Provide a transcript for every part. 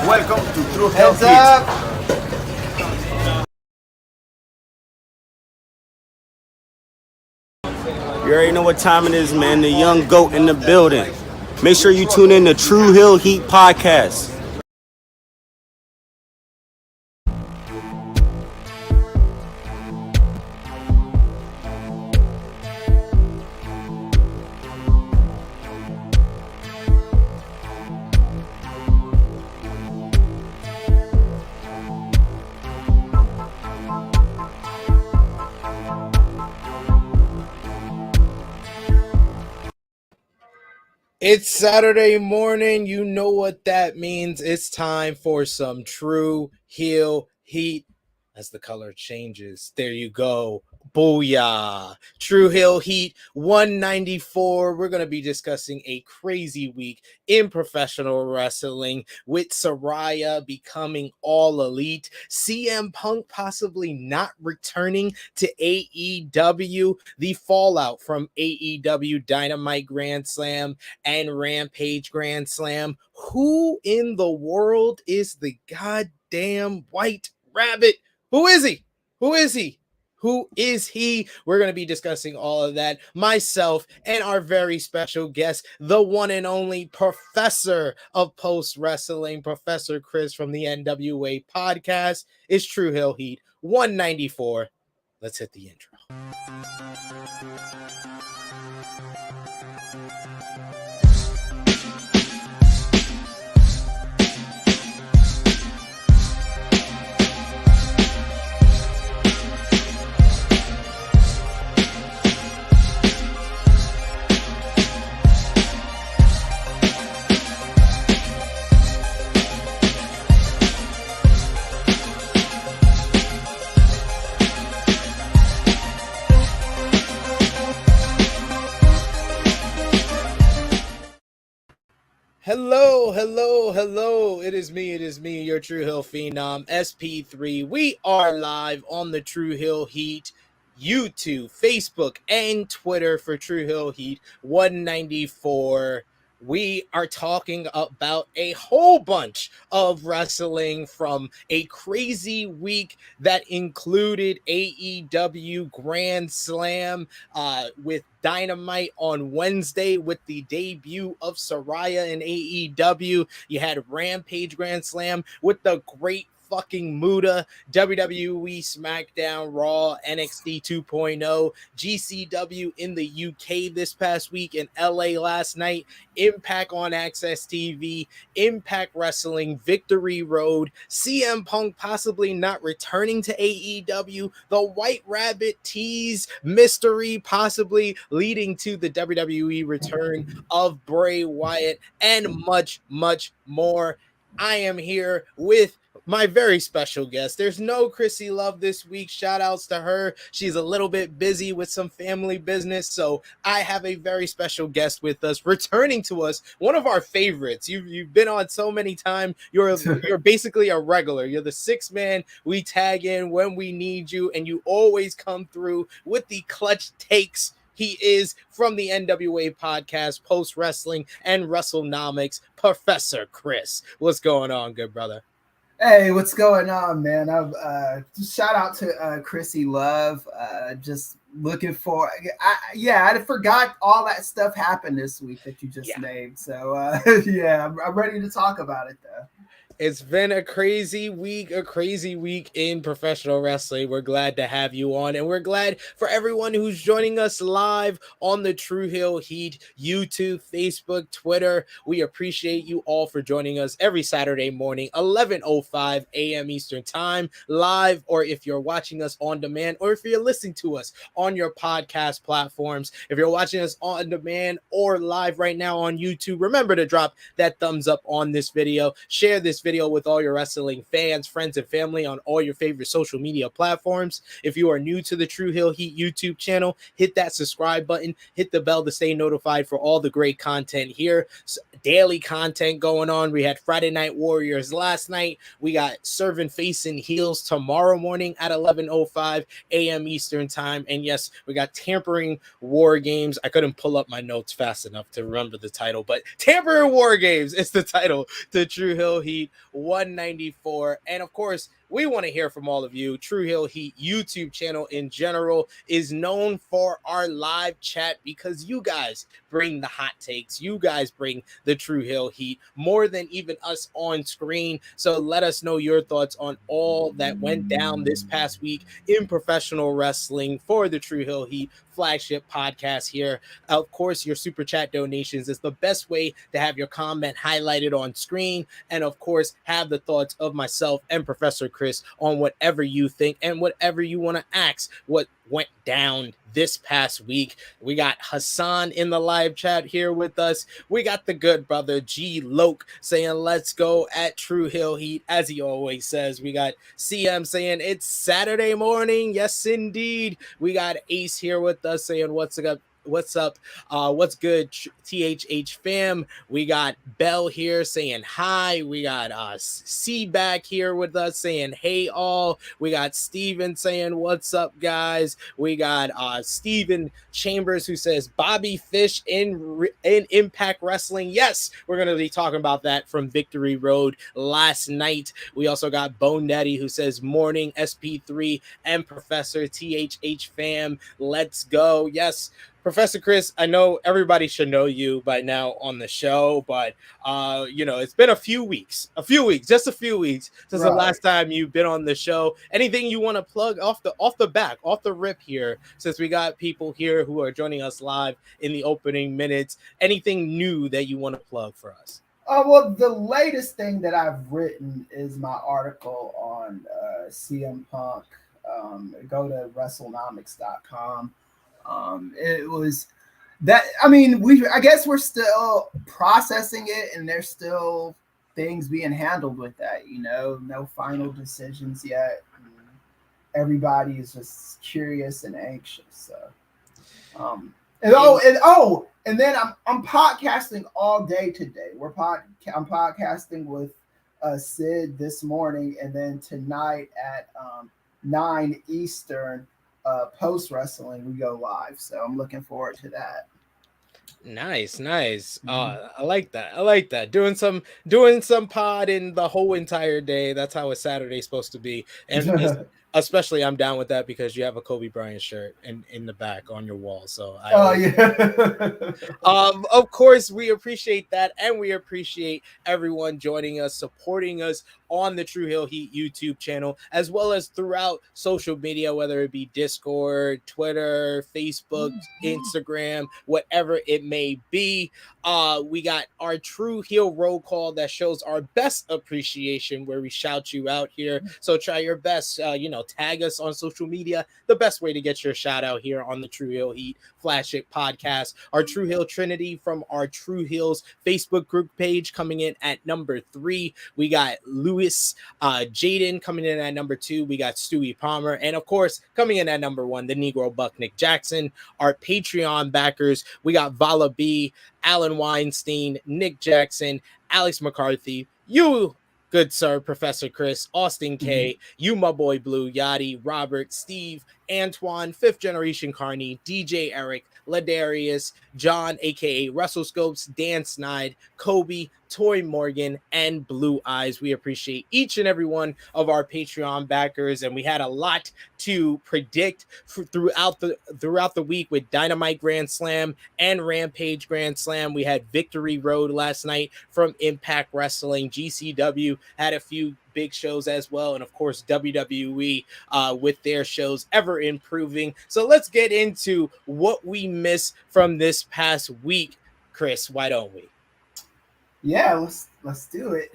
Welcome to Tru Heel Heat. You already know what time it is, man. The young goat in the building. Make sure you tune in to Tru Heel Heat podcast. It's Saturday morning. You know what that means. It's time for some Tru Heel Heat as the color changes. There you go. Booyah. Tru Heel Heat 194. We're going to be discussing a crazy week in professional wrestling with Saraya becoming all elite, CM Punk possibly not returning to AEW, the fallout from AEW Dynamite Grand Slam and Rampage Grand Slam. Who in the world is the goddamn White Rabbit? Who is he? Who is he? Who is he? We're going to be discussing all of that. Myself and our very special guest, the one and only Professor of Post Wrestling, Professor Kris from the NWA podcast, is Tru Heel Heat 194. Let's hit the intro. Hello. It is me, your Tru Heel Phenom, SP3. We are live on the Tru Heel Heat YouTube, Facebook, and Twitter for Tru Heel Heat 194. We are talking about a whole bunch of wrestling from a crazy week that included AEW Grand Slam with Dynamite on Wednesday with the debut of Saraya in AEW. You had Rampage Grand Slam with the Great fucking Muta, WWE SmackDown, Raw, NXT 2.0, GCW in the UK this past week, in LA last night, Impact on AXS-TV, Impact Wrestling, Victory Road, CM Punk possibly not returning to AEW, the White Rabbit tease mystery possibly leading to the WWE return of Bray Wyatt, and much, much more. I am here with my very special guest. There's no Chrissy Love this week. Shout outs to her. She's a little bit busy with some family business. So I have a very special guest with us, returning to us, one of our favorites. You've been on so many times. You're basically a regular. You're the sixth man we tag in when we need you, and you always come through with the clutch takes. He is from the NWA podcast, Post Wrestling and WrestleNomics, Professor Kris. What's going on, good brother? Hey, what's going on, man? Just shout out to Chrissy Love. Just looking for, I forgot all that stuff happened this week that you just named. So I'm ready to talk about it though. It's been a crazy week in professional wrestling. We're glad to have you on, and we're glad for everyone who's joining us live on the Tru Heel Heat YouTube, Facebook, Twitter. We appreciate you all for joining us every Saturday morning, 11:05 a.m. Eastern Time, live, or if you're watching us on demand, or if you're listening to us on your podcast platforms. If you're watching us on demand or live right now on YouTube, remember to drop that thumbs up on this video. Share this video with all your wrestling fans, friends, and family on all your favorite social media platforms. If you are new to the Tru Heel Heat YouTube channel, hit that subscribe button, hit the bell to stay notified for all the great content here. Daily content going on. We had Friday Night Warriors last night. We got Serving Facing Heels tomorrow morning at 11:05 a.m. Eastern Time. And yes, we got Tampering War Games. I couldn't pull up my notes fast enough to remember the title, but Tampering War Games is the title to Tru Heel Heat 194. And of course, we want to hear from all of you. Tru Heel Heat YouTube channel in general is known for our live chat because you guys bring the hot takes. You guys bring the Tru Heel Heat more than even us on screen. So let us know your thoughts on all that went down this past week in professional wrestling for the Tru Heel Heat flagship podcast here. Of course, your super chat donations is the best way to have your comment highlighted on screen, and of course have the thoughts of myself and Professor Kris on whatever you think and whatever you want to ask what went down this past week. We got Hassan in the live chat here with us. We got the good brother G Loke saying let's go at Tru Heel Heat, as he always says. We got CM saying it's Saturday morning. Yes indeed. We got Ace here with us saying what's up. What's up? What's good, THH fam? We got Bell here saying hi. We got C back here with us saying hey all. We got Steven saying what's up, guys. We got Steven Chambers who says Bobby Fish in Impact Wrestling. Yes, we're going to be talking about that from Victory Road last night. We also got Bone Daddy who says morning SP3 and Professor THH fam. Let's go. Yes. Professor Kris, I know everybody should know you by now on the show, but it's been a few weeks since the last time you've been on the show. Anything you want to plug off the rip here, since we got people here who are joining us live in the opening minutes? Anything new that you want to plug for us? Well, the latest thing that I've written is my article on CM Punk. Go to WrestleNomics.com. It was that, I guess we're still processing it and there's still things being handled with that, no final decisions yet. Everybody is just curious and anxious. So, and then I'm podcasting all day today. I'm podcasting with Sid this morning, and then tonight at 9 Eastern, post wrestling, we go live. So I'm looking forward to that. Nice. I like that. Doing some pod in the whole entire day. That's how a Saturday's supposed to be. And especially I'm down with that because you have a Kobe Bryant shirt in the back on your wall. So of course we appreciate that, and we appreciate everyone joining us, supporting us on the Tru Heel Heat YouTube channel, as well as throughout social media, whether it be Discord, Twitter, Facebook, Instagram, whatever it may be. We got our Tru Heel Roll Call that shows our best appreciation, where we shout you out here. So try your best, tag us on social media. The best way to get your shout out here on the Tru Heel Heat flagship podcast. Our Tru Heel Trinity from our Tru Heels Facebook group page coming in at number 3. We got Louis Jaden coming in at number 2. We got Stewie Palmer, and of course coming in at number 1, the Negro Buck Nick Jackson. Our Patreon backers, we got Vala B, Alan Weinstein, Nick Jackson, Alex McCarthy, you good sir Professor Kris, Austin K, you my boy Blue, Yachty, Robert, Steve, Antoine, Fifth Generation Carney, DJ Eric, Ladarius, John, aka Russell Scopes, Dan Snide, Kobe, Toy Morgan, and Blue Eyes. We appreciate each and every one of our Patreon backers, and we had a lot to predict throughout the week with Dynamite Grand Slam and Rampage Grand Slam. We had Victory Road last night from Impact Wrestling. GCW had a few big shows as well, and of course WWE with their shows ever improving. So let's get into what we missed from this past week. Kris, why don't we? Yeah, let's do it.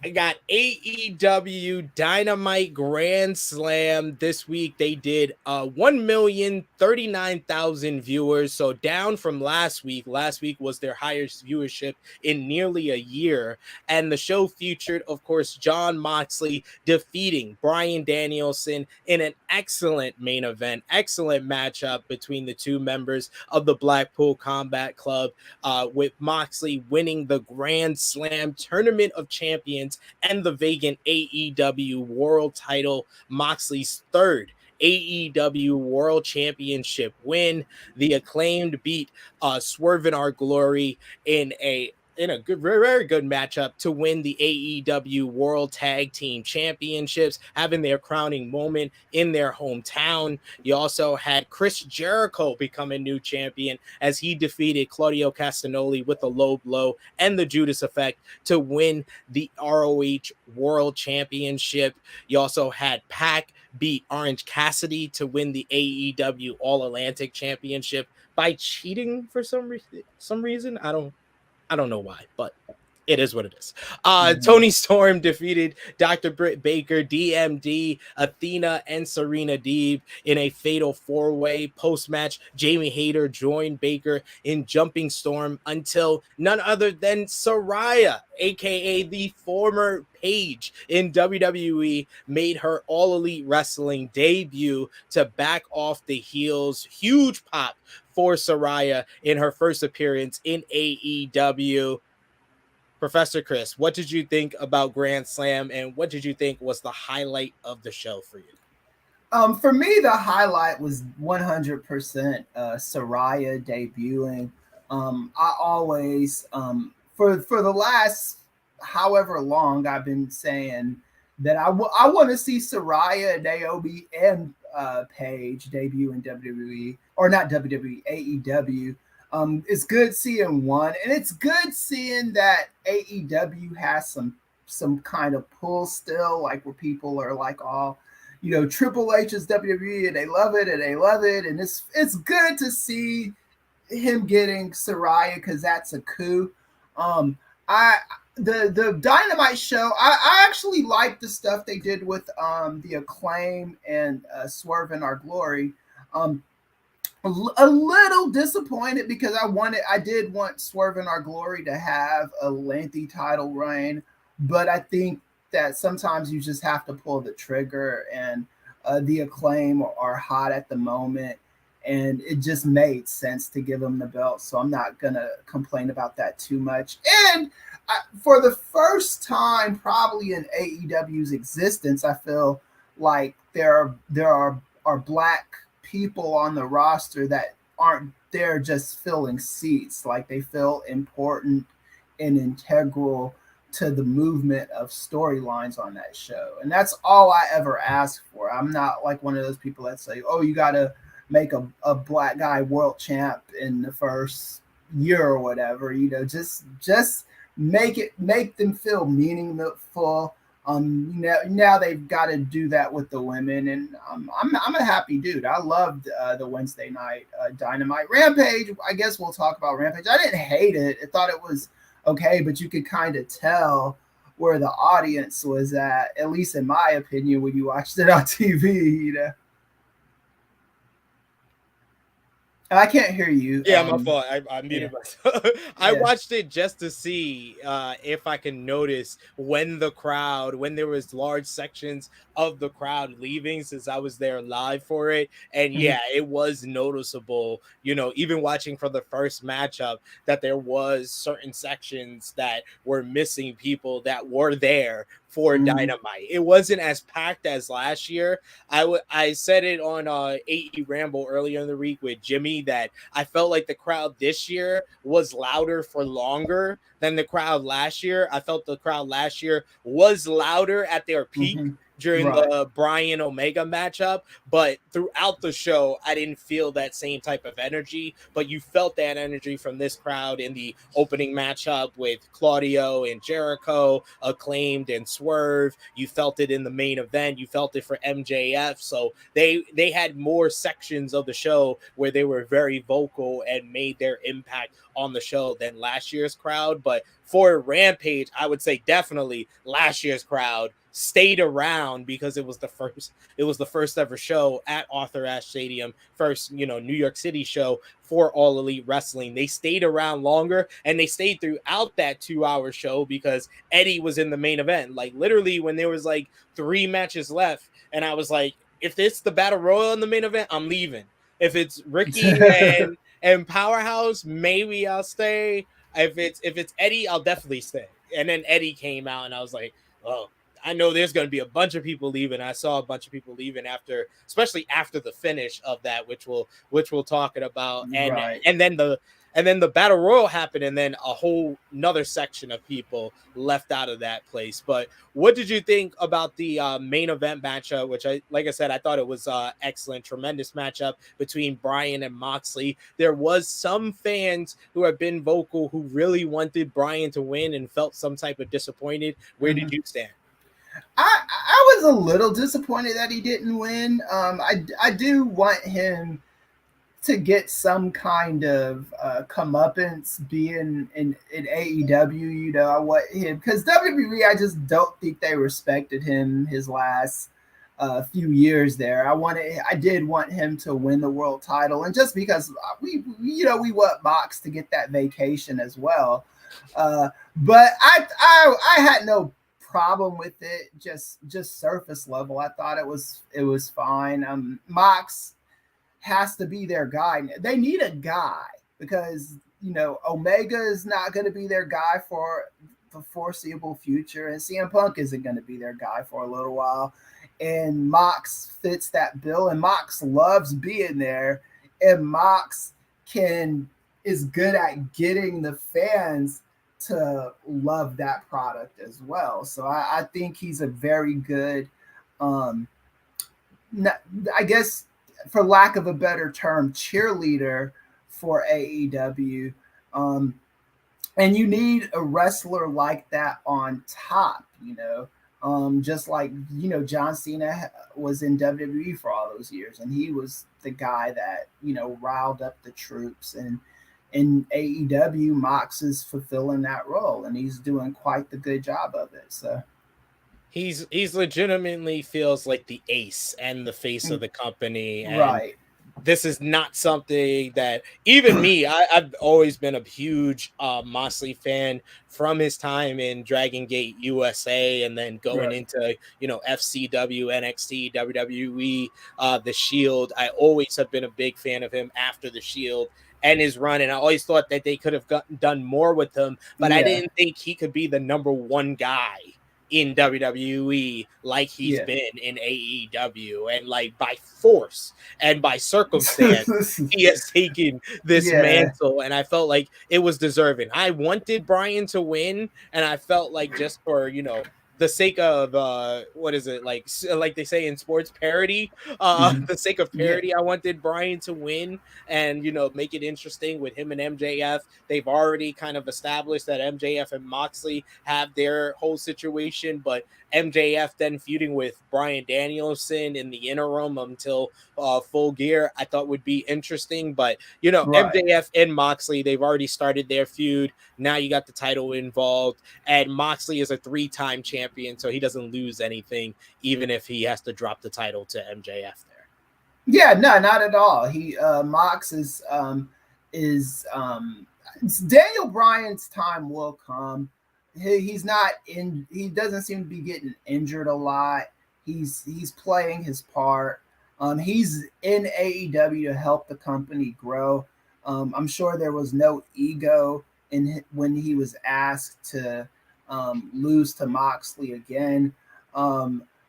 I got AEW Dynamite Grand Slam this week. They did 1,039,000 viewers, so down from last week. Last week was their highest viewership in nearly a year, and the show featured, of course, Jon Moxley defeating Bryan Danielson in an excellent main event, excellent matchup between the two members of the Blackpool Combat Club, with Moxley winning the Grand Slam Tournament of Champions and the vacant AEW World Title, Moxley's third AEW World Championship win. The Acclaimed beat Swerve in Our Glory in in a good, very, very good matchup to win the AEW World Tag Team Championships, having their crowning moment in their hometown. You also had Chris Jericho become a new champion as he defeated Claudio Castagnoli with a low blow and the Judas Effect to win the ROH World Championship. You also had Pac beat Orange Cassidy to win the AEW All Atlantic Championship by cheating for some reason. I don't know why, but it is what it is. Tony Storm defeated Dr. Britt Baker, DMD, Athena, and Serena Deeb in a fatal four-way. Post-match, Jamie Hayter joined Baker in Jumping Storm until none other than Saraya, aka the former Paige in WWE, made her All Elite Wrestling debut to back off the heels. Huge pop for Saraya in her first appearance in AEW. Professor Kris, what did you think about Grand Slam, and what did you think was the highlight of the show for you? For me, the highlight was 100% Saraya debuting. I always, for the last however long, I've been saying that I want to see Saraya, Naomi, and Paige debut in WWE, or not WWE, AEW. It's good seeing one, and it's good seeing that AEW has some kind of pull still, like where people are like, oh, you know, Triple H is WWE and they love it, and it's good to see him getting Saraya because that's a coup. The Dynamite show, I actually like the stuff they did with the Acclaim and Swerve in Our Glory. A little disappointed because I did want Swerve in Our Glory to have a lengthy title reign, but I think that sometimes you just have to pull the trigger, and the Acclaim are hot at the moment, and it just made sense to give them the belt, so I'm not gonna complain about that too much. And for the first time probably in AEW's existence, I feel like there are black people on the roster that aren't there just filling seats. Like, they feel important and integral to the movement of storylines on that show. And that's all I ever ask for. I'm not like one of those people that say, oh, you got to make a black guy world champ in the first year or whatever. You know, just make them feel meaningful. Now they've got to do that with the women, and I'm a happy dude. I loved the Wednesday night Dynamite Rampage. I guess we'll talk about Rampage. I didn't hate it. I thought it was okay, but you could kind of tell where the audience was at least in my opinion, when you watched it on TV, you know. I can't hear you. Yeah, my fault. I muted myself. I watched it just to see if I can notice when there was large sections of the crowd leaving, since I was there live for it. And yeah, it was noticeable, you know, even watching for the first matchup, that there was certain sections that were missing people that were there for Dynamite. It wasn't as packed as last year. I said it on AE Ramble earlier in the week with Jimmy that I felt like the crowd this year was louder for longer than the crowd last year. I felt the crowd last year was louder at their peak during the Bryan Omega matchup, but throughout the show, I didn't feel that same type of energy, but you felt that energy from this crowd in the opening matchup with Claudio and Jericho, Acclaimed and Swerve. You felt it in the main event. You felt it for MJF. So they had more sections of the show where they were very vocal and made their impact on the show than last year's crowd. But for Rampage, I would say definitely last year's crowd stayed around because it was the first ever show at Arthur Ashe Stadium, first, you know, New York City show for All Elite Wrestling. They stayed around longer, and they stayed throughout that 2-hour show because Eddie was in the main event. Like, literally when there was like 3 matches left, and I was like, if it's the Battle Royal in the main event, I'm leaving. If it's Ricky and Powerhouse, maybe I'll stay. If it's Eddie, I'll definitely stay. And then Eddie came out, and I was like, oh, I know there's going to be a bunch of people leaving. I saw a bunch of people leaving especially after the finish of that, which we'll talk about. And then the battle royal happened, and then a whole another section of people left out of that place. But what did you think about the main event matchup? Which like I said, I thought it was excellent, tremendous matchup between Bryan and Moxley. There was some fans who have been vocal who really wanted Bryan to win and felt some type of disappointed. Where did you stand? I was a little disappointed that he didn't win. I do want him to get some kind of comeuppance being in AEW. I want him, because WWE, I just don't think they respected him his last few years there. I did want him to win the world title, and just because we want Mox to get that vacation as well. But I had no problem with it, just surface level. I thought it was fine. Mox has to be their guy. They need a guy, because Omega is not going to be their guy for the foreseeable future, and CM Punk isn't going to be their guy for a little while. And Mox fits that bill, and Mox loves being there, and Mox is good at getting the fans to love that product as well. So I think he's a very good, I guess, for lack of a better term, cheerleader for AEW. And you need a wrestler like that on top, just like, John Cena was in WWE for all those years, and he was the guy that, riled up the troops. And in AEW, Mox is fulfilling that role, and he's doing quite the good job of it. So he's legitimately feels like the ace and the face of the company. And right. This is not something that even me, I've always been a huge Moxley fan from his time in Dragon Gate USA, and then going into, FCW, NXT, WWE, The Shield. I always have been a big fan of him after The Shield and his run, and I always thought that they could have done more with him, but I didn't think he could be the number one guy in WWE like he's been in AEW, and like by force and by circumstance he has taken this mantle, and I felt like it was deserving. I wanted Bryan to win, and I felt like just for the sake of what is it, like they say in sports, parody, the sake of parody, I wanted Bryan to win and make it interesting with him and MJF. They've already kind of established that MJF and Moxley have their whole situation, but MJF then feuding with Bryan Danielson in the interim until Full Gear, I thought would be interesting. But MJF and Moxley, they've already started their feud. Now you got the title involved, and Moxley is a 3-time champion, so he doesn't lose anything, even if he has to drop the title to MJF there. Yeah, no, not at all. He Mox is Daniel Bryan's time will come. He's not in. He doesn't seem to be getting injured a lot. He's playing his part. He's in AEW to help the company grow. I'm sure there was no ego when he was asked to lose to Moxley again.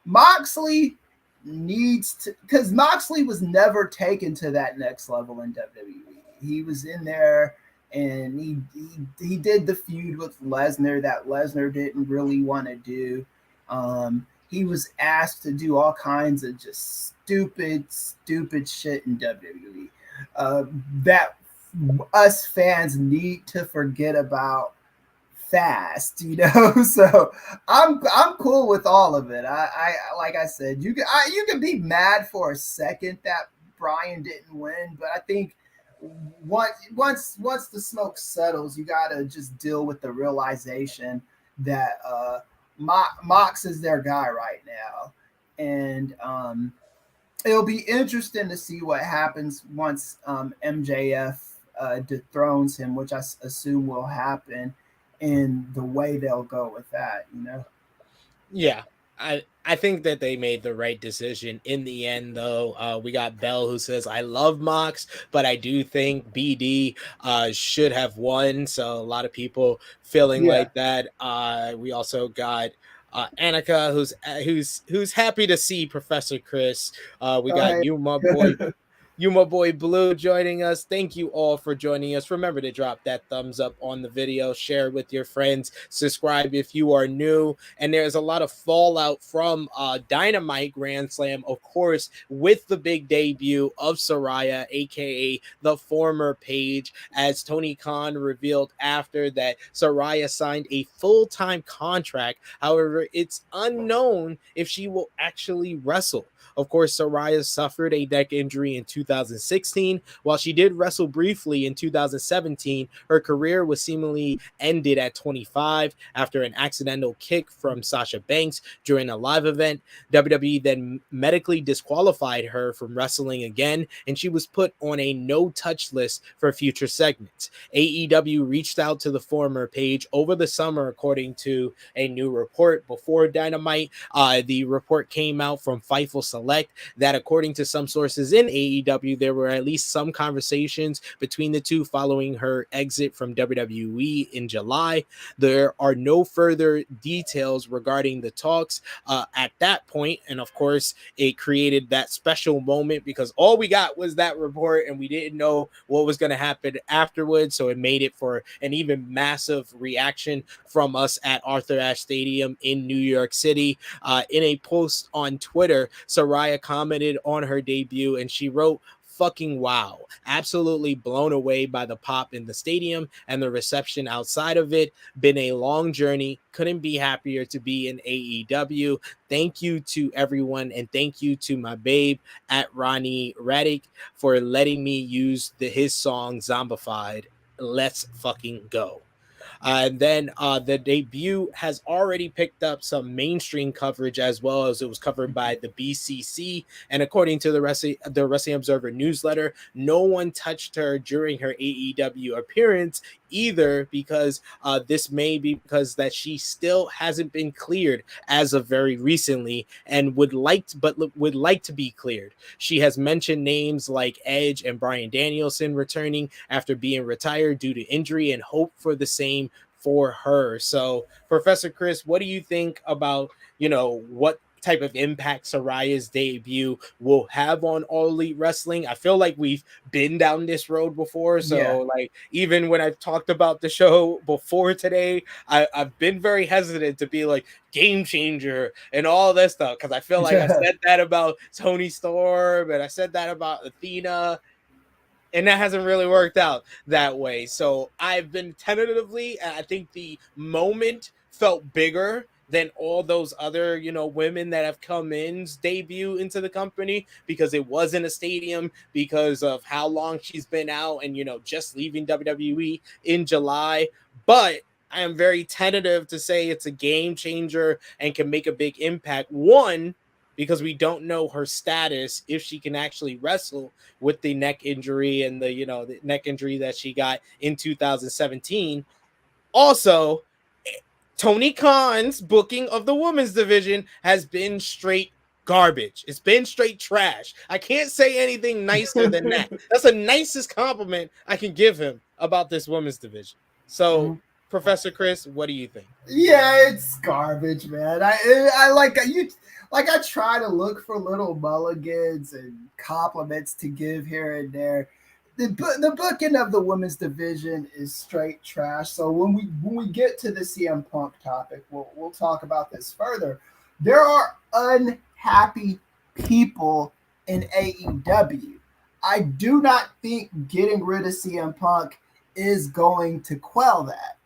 Moxley needs to, because Moxley was never taken to that next level in WWE. He was in there, and he did the feud with Lesnar that Lesnar didn't really want to do. He was asked to do all kinds of just stupid shit in WWE that us fans need to forget about fast, So I'm cool with all of it. I like I said, you can be mad for a second that Bryan didn't win, but I think once the smoke settles, you gotta just deal with the realization that Mox is their guy right now, and it'll be interesting to see what happens once MJF dethrones him, which I assume will happen, and the way they'll go with that, Yeah. I think that they made the right decision in the end, though. We got Bell who says, I love Mox, but I do think BD should have won. So a lot of people feeling like that. We also got Annika, who's happy to see Professor Kris. We got Hey. you, my boy Blue, joining us. Thank you all for joining us. Remember to drop that thumbs up on the video, share it with your friends, subscribe if you are new. And there's a lot of fallout from Dynamite Grand Slam, of course, with the big debut of Saraya, aka the former Paige, as Tony Khan revealed after that Saraya signed a full-time contract. However, it's unknown if she will actually wrestle. Of course, Saraya suffered a neck injury in 2016. While she did wrestle briefly in 2017, her career was seemingly ended at 25 after an accidental kick from Sasha Banks during a live event. WWE then medically disqualified her from wrestling again, and she was put on a no-touch list for future segments. AEW reached out to the former Paige over the summer, according to a new report before Dynamite. The report came out from Fightful Select that, according to some sources in AEW, there were at least some conversations between the two following her exit from WWE in July. There are no further details regarding the talks at that point, and of course, it created that special moment because all we got was that report, and we didn't know what was going to happen afterwards. So it made it for an even massive reaction from us at Arthur Ashe Stadium in New York City. In a post on Twitter, Saraya commented on her debut, and she wrote, "Fucking wow. Absolutely blown away by the pop in the stadium and the reception outside of it. Been a long journey. Couldn't be happier to be in AEW. Thank you to everyone, and thank you to my babe at Ronnie Raddick for letting me use his song Zombified. Let's fucking go." And then the debut has already picked up some mainstream coverage, as well as it was covered by the BCC. And according to the Wrestling Observer newsletter, no one touched her during her AEW appearance either, because this may be because that she still hasn't been cleared as of very recently, and would like to be cleared. She has mentioned names like Edge and Bryan Danielson returning after being retired due to injury, and hope for the same for her. So, Professor Kris, what do you think about, what type of impact Saraya's debut will have on All Elite Wrestling? I feel like we've been down this road before. So, like, even when I've talked about the show before today, I've been very hesitant to be like game changer and all this stuff, because I feel like I said that about Tony Storm and I said that about Athena, and that hasn't really worked out that way. So I've been tentatively, I think the moment felt bigger than all those other, women that have come in's debut into the company, because it was in a stadium, because of how long she's been out, and, just leaving WWE in July. But I am very tentative to say it's a game changer and can make a big impact. One, because we don't know her status, if she can actually wrestle with the neck injury and the neck injury that she got in 2017. Also, Tony Khan's booking of the women's division has been straight garbage. It's been straight trash. I can't say anything nicer than that. That's the nicest compliment I can give him about this women's division. So, Professor Kris, what do you think? Yeah, it's garbage, man. I like you. Like, I try to look for little mulligans and compliments to give here and there. The booking of the women's division is straight trash. So when we get to the CM Punk topic, we'll talk about this further. There are unhappy people in AEW. I do not think getting rid of CM Punk is going to quell that.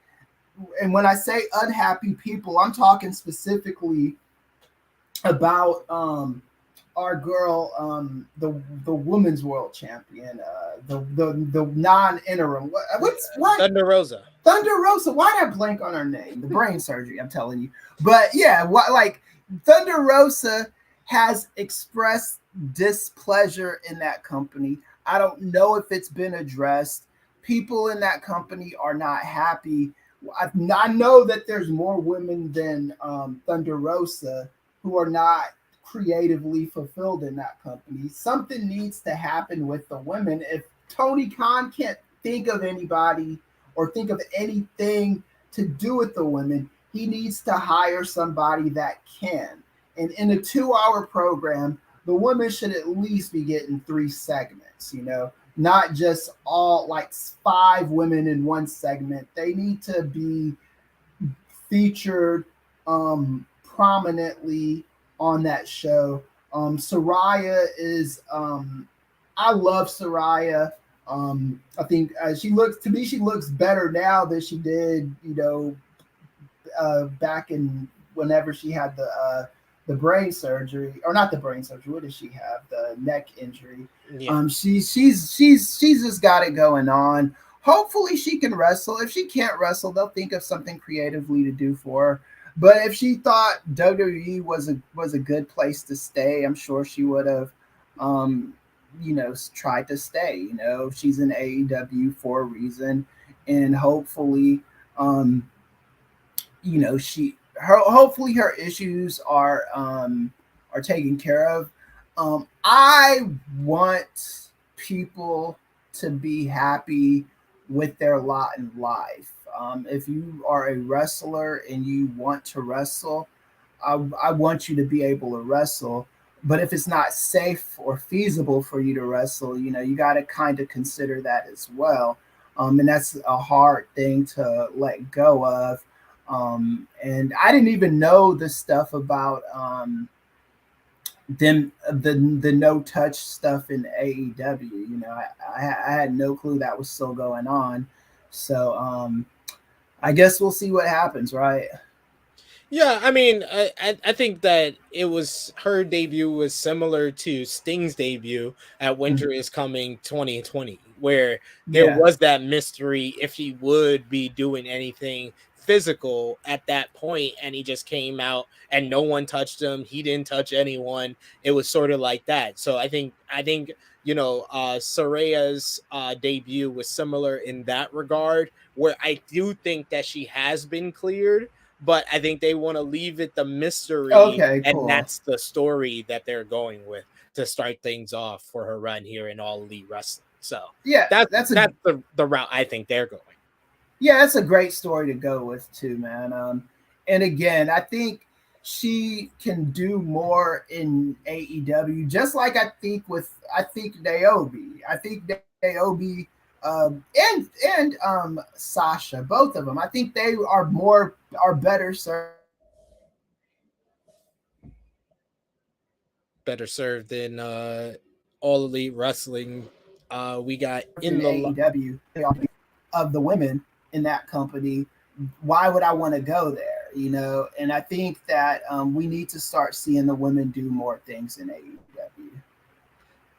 And when I say unhappy people, I'm talking specifically about our girl, the women's world champion, the non-interim. What? Thunder Rosa. Thunder Rosa. Why did I blank on her name? The brain surgery, I'm telling you. But yeah, Thunder Rosa has expressed displeasure in that company. I don't know if it's been addressed. People in that company are not happy. I know that there's more women than Thunder Rosa who are not creatively fulfilled in that company. Something needs to happen with the women. If Tony Khan can't think of anybody or think of anything to do with the women, he needs to hire somebody that can. And in a 2-hour program, the women should at least be getting 3 segments, not just all like 5 women in one segment. They need to be featured prominently on that show. Saraya is, I love Saraya. I think she looks better now than she did, back in whenever she had the brain surgery, or not the brain surgery. What did she have? The neck injury. Yeah. She's just got it going on. Hopefully she can wrestle. If she can't wrestle, they'll think of something creatively to do for her. But if she thought WWE was a good place to stay, I'm sure she would have, tried to stay. She's in AEW for a reason, and hopefully, hopefully her issues are taken care of. I want people to be happy with their lot in life. If you are a wrestler and you want to wrestle, I want you to be able to wrestle. But if it's not safe or feasible for you to wrestle, you got to kind of consider that as well. And that's a hard thing to let go of. And I didn't even know the stuff about the no touch stuff in AEW. I had no clue that was still going on. So I guess we'll see what happens, right? Yeah, I mean, I think that her debut was similar to Sting's debut at Winter is Coming 2020, where there was that mystery if he would be doing anything physical at that point, and he just came out and no one touched him. He didn't touch anyone. It was sort of like that. So I think Saraya's debut was similar in that regard, where I do think that she has been cleared, but I think they want to leave it the mystery. Okay, cool. And that's the story that they're going with to start things off for her run here in All Elite Wrestling. So yeah, that's the route I think they're going. Yeah, that's a great story to go with too, man. And again, I think she can do more in AEW, just like I think Naomi. I think Naomi and Sasha, both of them. I think they are better served. Better served than All Elite Wrestling. We got in the AEW of the women in that company. Why would I want to go there? And I think that we need to start seeing the women do more things in AEW.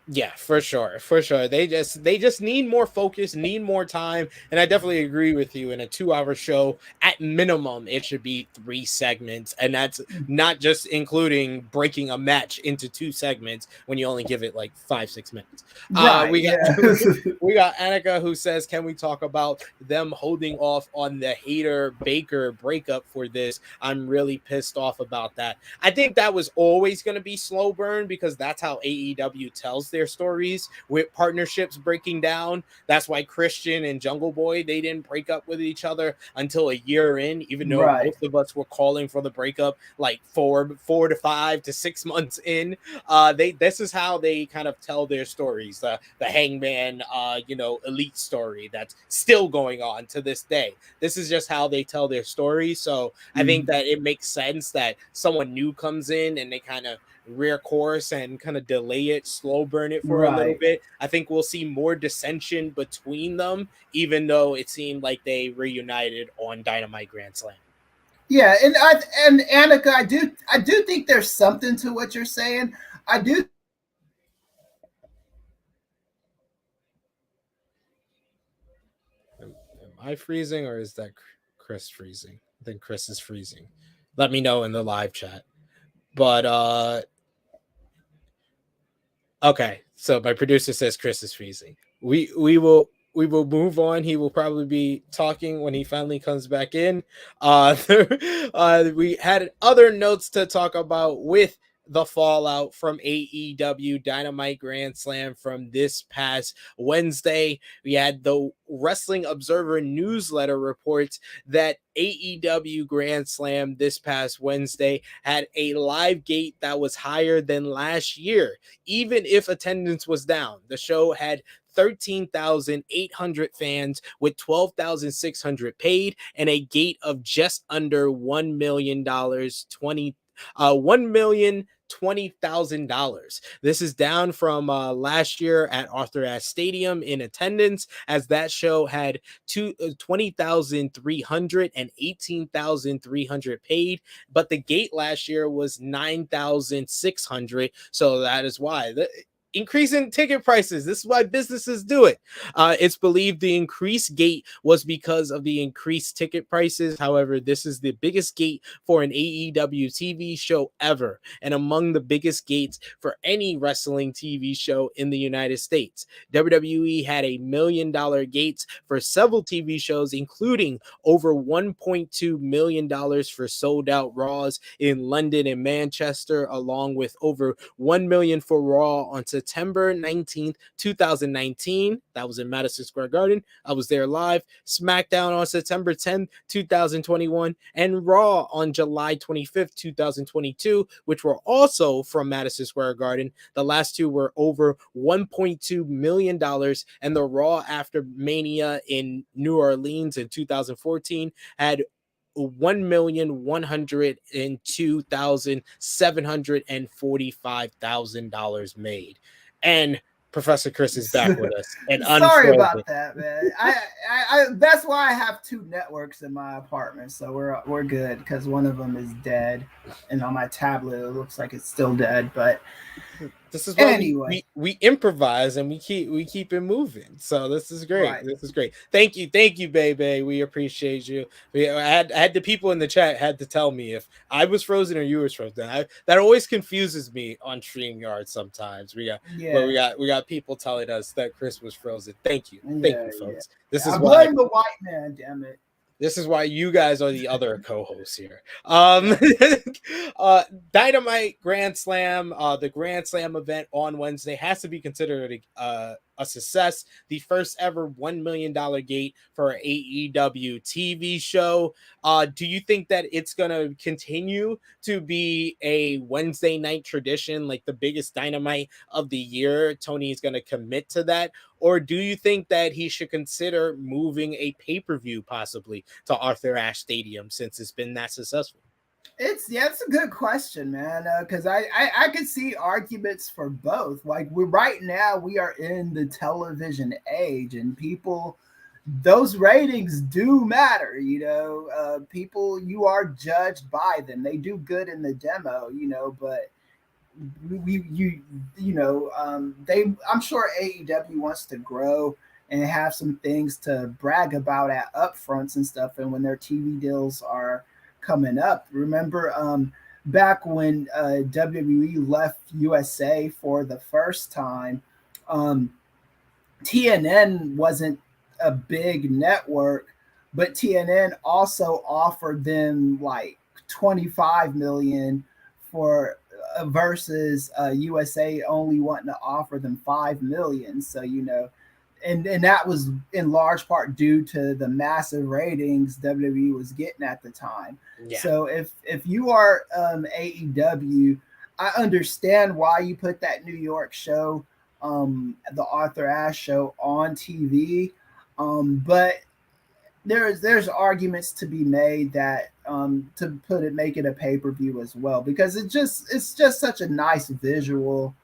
Yeah, for sure. They just need more focus, need more time, and I definitely agree with you. In a 2-hour show, at minimum, it should be 3 segments, and that's not just including breaking a match into 2 segments when you only give it like 5-6 minutes. Right. We got Annika who says, "Can we talk about them holding off on the Hater Baker breakup for this? I'm really pissed off about that." I think that was always going to be slow burn because that's how AEW tells their stories, with partnerships breaking down. That's why Christian and Jungle Boy, they didn't break up with each other until a year in, even though most of us were calling for the breakup like 4 to 5 to 6 months in. This is how they kind of tell their stories. The Hangman elite story that's still going on to this day. This is just how they tell their story. So I think that it makes sense that someone new comes in and they kind of rear course and kind of delay it, slow burn it for a little bit. I think we'll see more dissension between them, even though it seemed like they reunited on Dynamite Grand Slam. Yeah, and Annika, I do think there's something to what you're saying. I do. Am I freezing or is that Kris freezing? I think Kris is freezing. Let me know in the live chat. But okay, so my producer says Kris is freezing. We will move on. He will probably be talking when he finally comes back in. We had other notes to talk about with the fallout from AEW Dynamite Grand Slam from this past Wednesday. We had the Wrestling Observer newsletter reports that AEW Grand Slam this past Wednesday had a live gate that was higher than last year, even if attendance was down. The show had 13,800 fans with 12,600 paid and a gate of just under $1 million, $1,020,000. This is down from last year at Arthur Ashe Stadium in attendance, as that show had 20,300 and 18,300 paid, but the gate last year was 9,600. So that is why increasing ticket prices. This is why businesses do it. It's believed the increased gate was because of the increased ticket prices. However, this is the biggest gate for an AEW TV show ever, and among the biggest gates for any wrestling TV show in the United States. WWE had $1 million gates for several TV shows, including over $1.2 million for sold out Raws in London and Manchester, along with over $1 million for Raw on September 19th, 2019. That was in Madison Square Garden. I was there live. SmackDown on September 10th, 2021, and Raw on July 25th, 2022, which were also from Madison Square Garden. The last two were over $1.2 million, and the Raw after Mania in New Orleans in 2014 had $1,102,745,000 made. And Professor Kris is back with us. And sorry about that, man. I that's why I have two networks in my apartment, so we're good because one of them is dead, and on my tablet it looks like it's still dead. But this is why anyway, we improvise and we keep it moving. So this is great. Right. This is great. Thank you, baby. We appreciate you. I had the people in the chat had to tell me if I was frozen or you was frozen. That always confuses me on StreamYard sometimes. We got people telling us that Kris was frozen. Thank you, folks. Yeah. This is why I blame the white man. Damn it. This is why you guys are the other co-hosts here. Dynamite Grand Slam, the Grand Slam event on Wednesday has to be considered a success. The first ever $1 million gate for an AEW TV show. Do you think that it's going to continue to be a Wednesday night tradition, like the biggest Dynamite of the year? Tony is going to commit to that? Or do you think that he should consider moving a pay-per-view possibly to Arthur Ashe Stadium since it's been that successful? It's a good question, man. Because I could see arguments for both. Like right now we are in the television age, and people, those ratings do matter. People, you are judged by them. They do good in the demo, but I'm sure AEW wants to grow and have some things to brag about at upfronts and stuff, and when their TV deals are coming up. Remember back when WWE left USA for the first time, TNN wasn't a big network, but TNN also offered them like $25 million for versus USA only wanting to offer them $5 million. So and that was in large part due to the massive ratings WWE was getting at the time. Yeah. So if you are AEW, I understand why you put that New York show, the Arthur Ashe show, on TV, but there's arguments to be made that to make it a pay-per-view as well, because it's just such a nice visual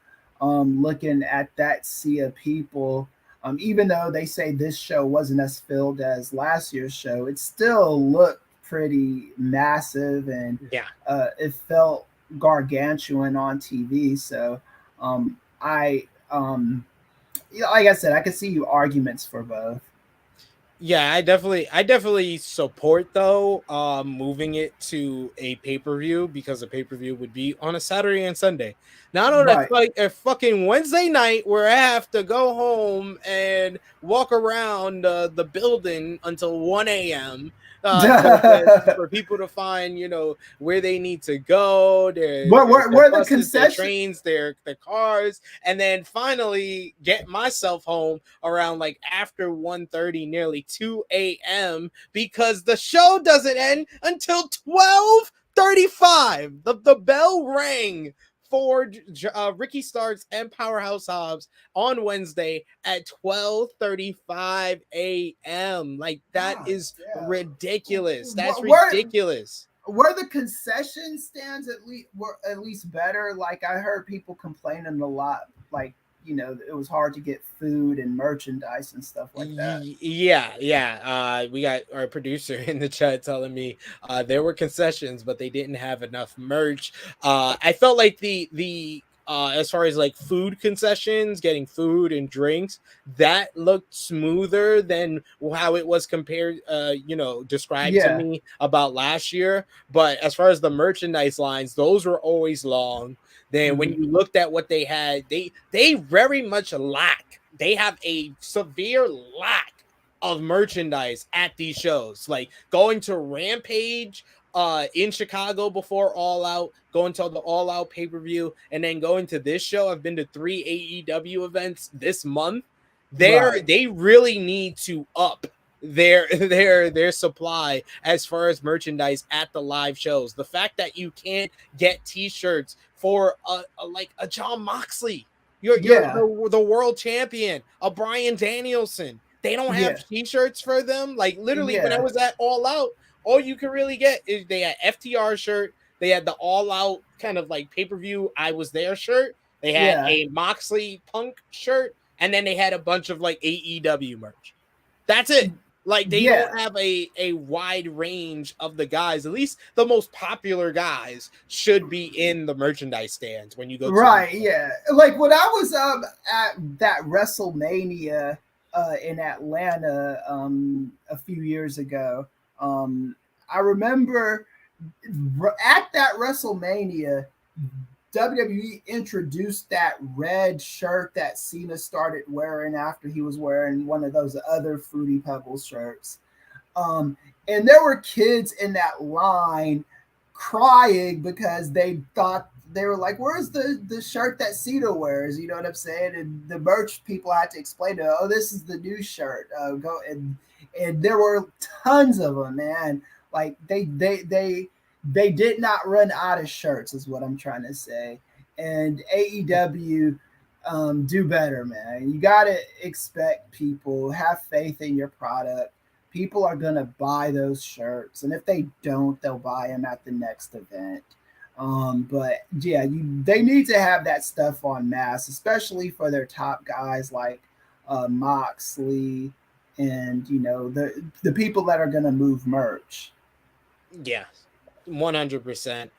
looking at that sea of people. Even though they say this show wasn't as filled as last year's show, it still looked pretty massive, and it felt gargantuan on TV. So like I said, I could see arguments for both. Yeah, I definitely support though moving it to a pay-per-view, because a pay-per-view would be on a Saturday and Sunday. Not on Right. a fucking Wednesday night where I have to go home and walk around the building until 1 a.m. For people to find, where they need to go, their Where the buses, their concession? trains, their cars, and then finally get myself home around like after 1:30, nearly 2 a.m. because the show doesn't end until 12:35. The bell rang for Ricky Starks and Powerhouse Hobbs on Wednesday at 12:35 a.m. Like, that is ridiculous. That's ridiculous. Were the concession stands at least better? Like, I heard people complaining a lot, like, it was hard to get food and merchandise and stuff like that. Yeah. We got our producer in the chat telling me there were concessions, but they didn't have enough merch. I felt like the as far as like food concessions, getting food and drinks, that looked smoother than how it was compared, described to me about last year. But as far as the merchandise lines, those were always long. Then when you looked at what they had, they very much lack. They have a severe lack of merchandise at these shows. Like going to Rampage in Chicago before All Out, going to the All Out pay-per-view, and then going to this show. I've been to 3 AEW events this month. They really need to up their supply as far as merchandise at the live shows. The fact that you can't get t-shirts for a John Moxley, you're the world champion, a Bryan Danielson, they don't have t-shirts for them. Like, literally, when I was at All Out, all you can really get is they had FTR shirt, they had the All Out kind of like pay-per-view I was there shirt, they had a Moxley Punk shirt, and then they had a bunch of like AEW merch. That's it. Like, they don't have a wide range of the guys. At least the most popular guys should be in the merchandise stands when you go to Like when I was at that WrestleMania in Atlanta a few years ago, I remember at that WrestleMania, WWE introduced that red shirt that Cena started wearing after he was wearing one of those other Fruity Pebbles shirts. And there were kids in that line crying because they thought, they were like, where's the shirt that Cena wears? You know what I'm saying? And the merch people had to explain to them, oh, this is the new shirt. And there were tons of them, man. Like they did not run out of shirts, is what I'm trying to say. And AEW, do better, man. You got to expect people, have faith in your product. People are going to buy those shirts. And if they don't, they'll buy them at the next event. But yeah, they need to have that stuff on mass, especially for their top guys like Moxley and, the people that are going to move merch. Yeah, 100%.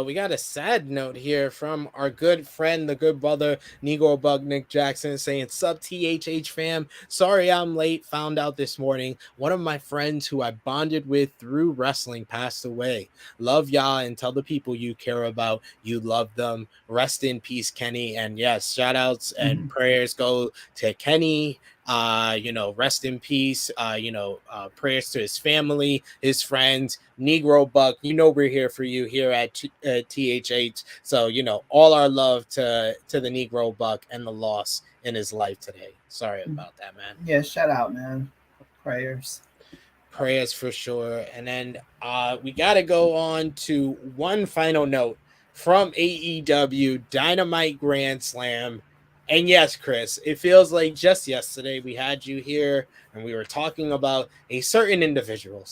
We got a sad note here from our good friend, the good brother, Negro Bug Nick Jackson, saying, "Sub THH fam, sorry I'm late, found out this morning. One of my friends who I bonded with through wrestling passed away. Love y'all and tell the people you care about you love them. Rest in peace, Kenny." And yes, shout outs and prayers go to Kenny. Rest in peace. Prayers to his family, his friends. Negro Buck, we're here for you here at THH. So, all our love to the Negro Buck and the loss in his life today. Sorry about that, man. Yeah, shout out, man. Prayers for sure. And then we got to go on to one final note from AEW Dynamite Grand Slam. And yes, Chris, it feels like just yesterday we had you here and we were talking about a certain individual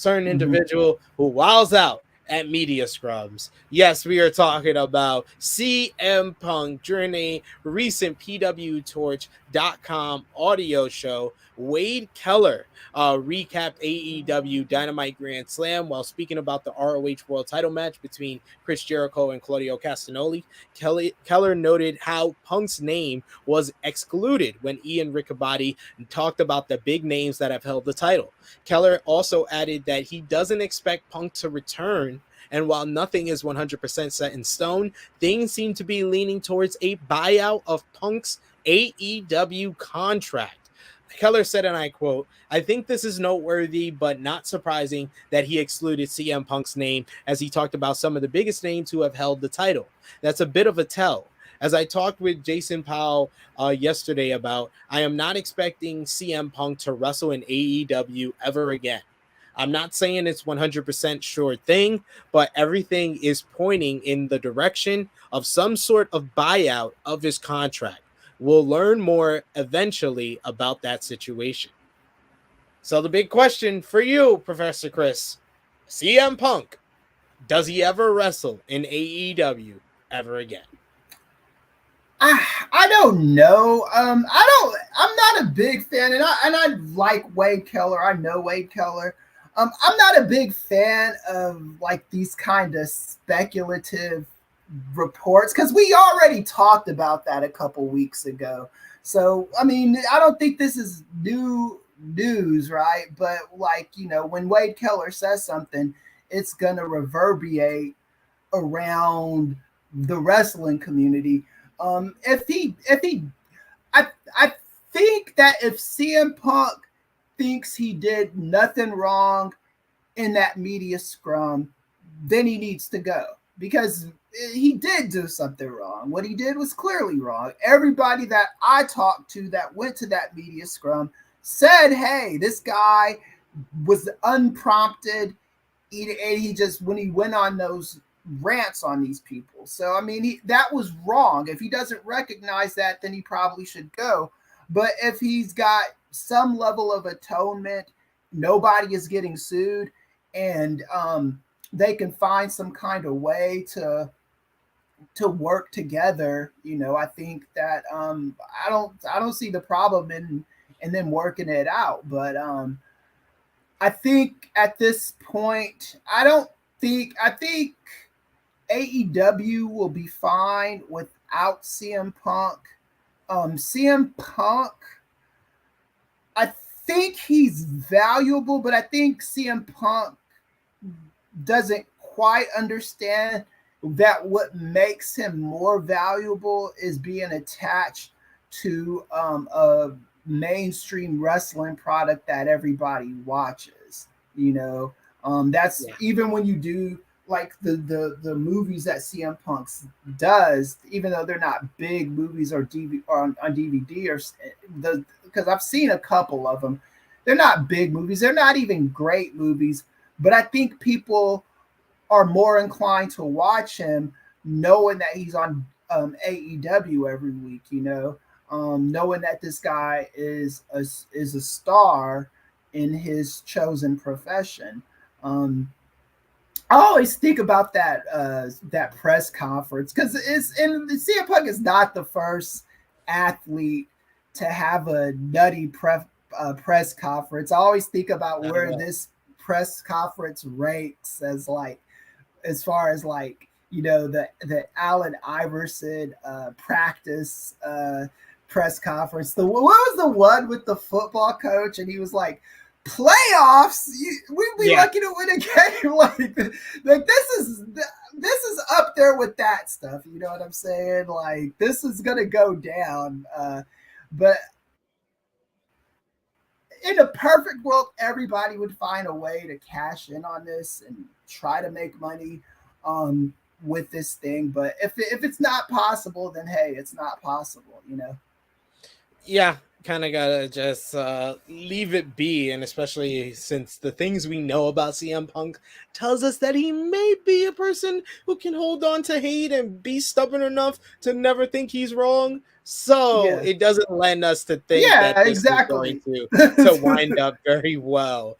who wows out at media scrums. Yes, we are talking about CM Punk during a recent PWTorch.com audio show Wade Keller recapped AEW Dynamite Grand Slam while speaking about the ROH World Title match between Chris Jericho and Claudio Castagnoli. Keller noted how Punk's name was excluded when Ian Riccaboni talked about the big names that have held the title. Keller also added that he doesn't expect Punk to return, and while nothing is 100% set in stone, things seem to be leaning towards a buyout of Punk's AEW contract. Keller said, and I quote, "I think this is noteworthy, but not surprising that he excluded CM Punk's name as he talked about some of the biggest names who have held the title. That's a bit of a tell. As I talked with Jason Powell yesterday about, I am not expecting CM Punk to wrestle in AEW ever again. I'm not saying it's 100% sure thing, but everything is pointing in the direction of some sort of buyout of his contract. We'll learn more eventually about that situation." So the big question for you, Professor Kris, CM Punk, does he ever wrestle in AEW ever again? I don't know. I'm not a big fan, and I like Wade Keller. I know Wade Keller. I'm not a big fan of like these kind of speculative reports because we already talked about that a couple weeks ago. So I mean, I don't think this is new news, right? But like, you know, when Wade Keller says something, it's gonna reverberate around the wrestling community. I think that if CM Punk thinks he did nothing wrong in that media scrum, then he needs to go because he did do something wrong. What he did was clearly wrong. Everybody that I talked to that went to that media scrum said, hey, this guy was unprompted. He just, when he went on those rants on these people. So, I mean, that was wrong. If he doesn't recognize that, then he probably should go. But if he's got some level of atonement, nobody is getting sued, and they can find some kind of way to work together, you know, I think that I don't see the problem in them working it out. But I think at this point, I think AEW will be fine without CM Punk. CM Punk, I think he's valuable, but I think CM Punk doesn't quite understand that what makes him more valuable is being attached to a mainstream wrestling product that everybody watches. You know, that's even when you do like the movies that CM Punk does, even though they're not big movies or on DVD or because I've seen a couple of them. They're not big movies. They're not even great movies, but I think people are more inclined to watch him knowing that he's on AEW every week, you know, knowing that this guy is a star in his chosen profession. I always think about that press conference because CM Punk is not the first athlete to have a nutty press conference. I always think about where this press conference ranks as far as like, you know, the Allen Iverson practice press conference. What was the one with the football coach? And he was like, playoffs, we'd be lucky to win a game. like this is up there with that stuff. You know what I'm saying? Like, this is gonna go down. But in a perfect world, everybody would find a way to cash in on this and try to make money with this thing. But if it's not possible, then hey, it's not possible, you know? Yeah, kind of gotta just leave it be, and especially since the things we know about CM Punk tells us that he may be a person who can hold on to hate and be stubborn enough to never think he's wrong. So it doesn't lend us to think that this is going to wind up very well.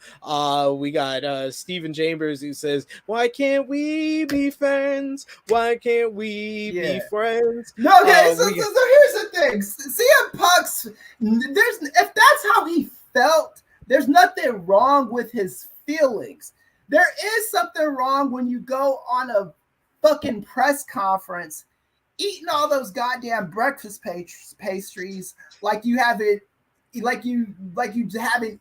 We got Stephen Chambers who says, "Why can't we be friends? Why can't we be friends?" No, okay. So here's the thing: CM Punk's if that's how he felt. There's nothing wrong with his feelings. There is something wrong when you go on a fucking press conference eating all those goddamn breakfast pastries like you haven't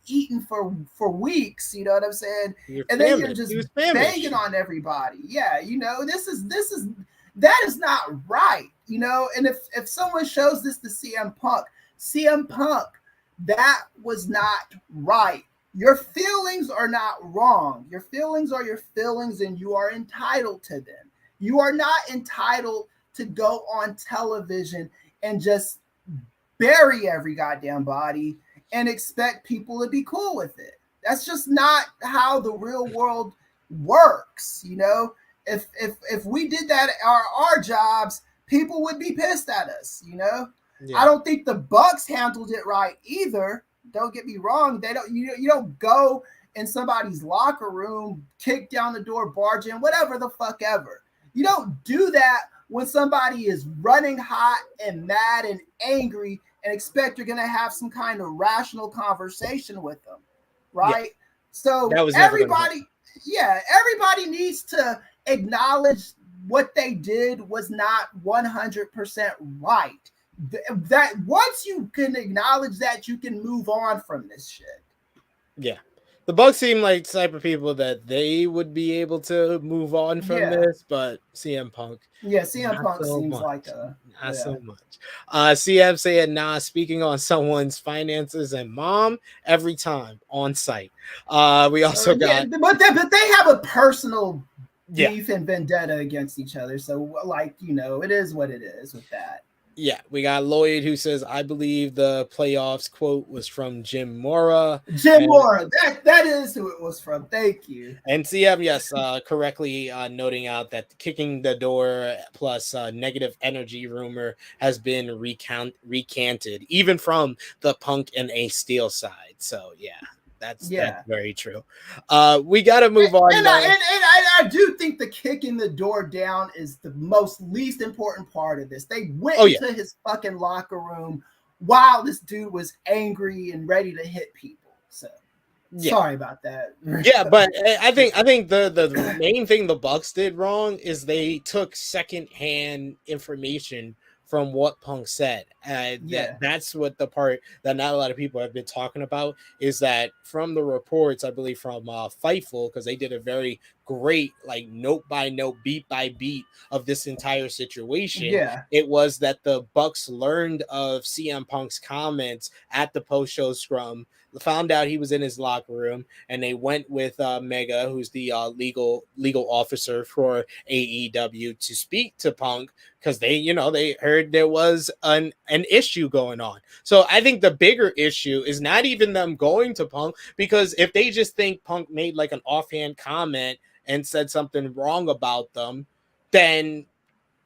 eaten for weeks, you know what I'm saying? Then you're just banging on everybody. Yeah, you know, that is not right, you know. And if someone shows this to CM Punk, that was not right. Your feelings are not wrong. Your feelings are your feelings, and you are entitled to them. You are not entitled to go on television and just bury every goddamn body and expect people to be cool with it. That's just not how the real world works, you know. If we did that at our jobs, people would be pissed at us, you know. Yeah. I don't think the Bucks handled it right either. Don't get me wrong. They don't. You don't go in somebody's locker room, kick down the door, barge in, whatever the fuck ever. You don't do that when somebody is running hot and mad and angry and expect you're gonna have some kind of rational conversation with them, right? Yeah. So everybody needs to acknowledge what they did was not 100% right. That once you can acknowledge that, you can move on from this shit. Yeah. The Bucks seem like the type of people that they would be able to move on from this, but CM Punk. Yeah, CM Punk seems like not so much. CM saying, nah, speaking on someone's finances and mom every time on site. We also got... But they have a personal beef and vendetta against each other. So, like, you know, it is what it is with that. Yeah, we got Lloyd who says, I believe the playoffs quote was from Jim Mora. Mora, that is who it was from. Thank you. And CM, yes, correctly noting out that kicking the door plus negative energy rumor has been recanted, even from the Punk and Ace Steel side. So, yeah. That's very true. We got to move on. And I do think the kicking the door down is the most least important part of this. They went into his fucking locker room while this dude was angry and ready to hit people. So sorry about that. Yeah, but I think the main thing the Bucks did wrong is they took secondhand information from what Punk said. That's what the part that not a lot of people have been talking about is that from the reports, I believe from Fightful, because they did a very great, like, note by note, beat by beat of this entire situation. Yeah. It was that the Bucks learned of CM Punk's comments at the post-show scrum, found out he was in his locker room, and they went with Mega, who's the legal officer for AEW, to speak to Punk because they heard there was an issue going on. So I think the bigger issue is not even them going to Punk, because if they just think Punk made like an offhand comment and said something wrong about them, then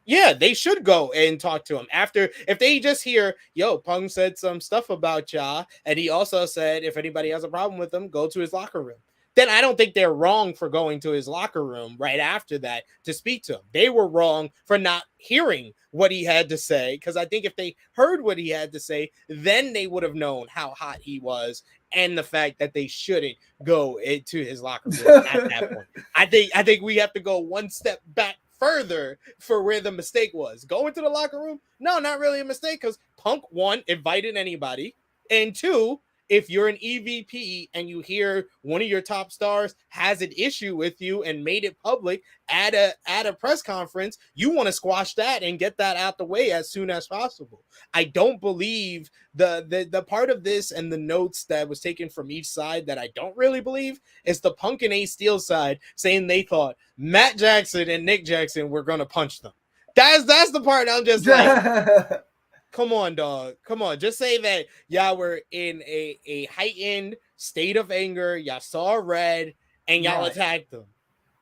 yeah, they should go and talk to him. After, if they just hear, yo, Punk said some stuff about y'all, and he also said if anybody has a problem with him, go to his locker room, then I don't think they're wrong for going to his locker room right after that to speak to him. They were wrong for not hearing what he had to say, because I think if they heard what he had to say, then they would have known how hot he was and the fact that they shouldn't go into his locker room at that point. I think we have to go one step back further for where the mistake was. Go into the locker room? No, not really a mistake, because Punk, one, invited anybody, and two, if you're an EVP and you hear one of your top stars has an issue with you and made it public at a press conference, you want to squash that and get that out the way as soon as possible. I don't believe the part of this and the notes that was taken from each side that I don't really believe is the Punk and Ace Steel side saying they thought Matt Jackson and Nick Jackson were going to punch them. That's the part I'm just like... Come on, dog. Come on. Just say that y'all were in a heightened state of anger. Y'all saw red and y'all attacked them.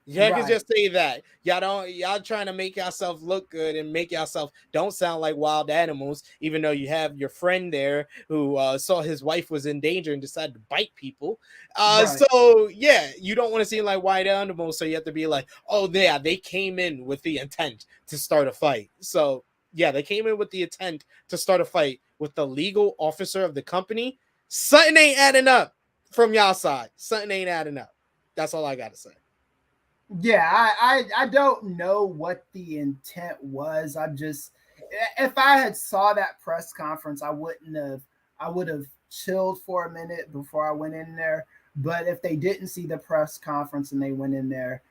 Y'all can just say that. Y'all trying to make yourself look good and make yourself don't sound like wild animals, even though you have your friend there who saw his wife was in danger and decided to bite people. So yeah, you don't want to seem like wild animals. So you have to be like, oh yeah, they came in with the intent to start a fight. So yeah, they came in with the intent to start a fight with the legal officer of the company something ain't adding up from y'all side. Something ain't adding up. That's all I got to say. Yeah, I don't know what the intent was. I'm just, if I had saw that press conference, I would have chilled for a minute before I went in there. But if they didn't see the press conference and they went in there,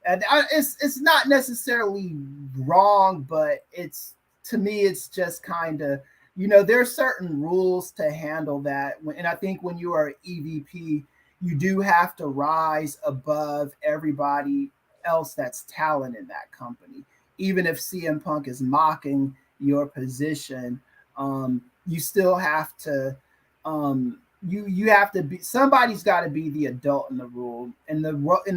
it's not necessarily wrong, but it's, to me, it's just kind of, there's certain rules to handle that. And I think when you are EVP, you do have to rise above everybody else that's talent in that company. Even if CM Punk is mocking your position, you still have to, you have to be, somebody's got to be the adult in the room, and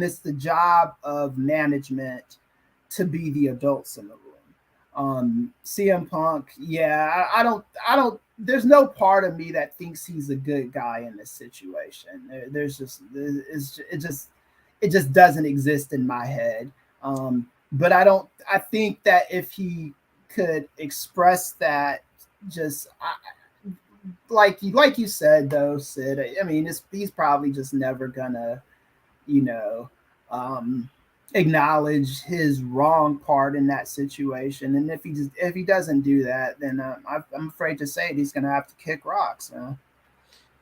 it's the job of management to be the adults in the room. CM Punk, yeah, I don't, there's no part of me that thinks he's a good guy in this situation. It just doesn't exist in my head. But I think that if he could express that, just like you said though, Sid, I mean, he's probably just never gonna, acknowledge his wrong part in that situation. And if he doesn't do that, then I'm afraid to say it, he's gonna have to kick rocks.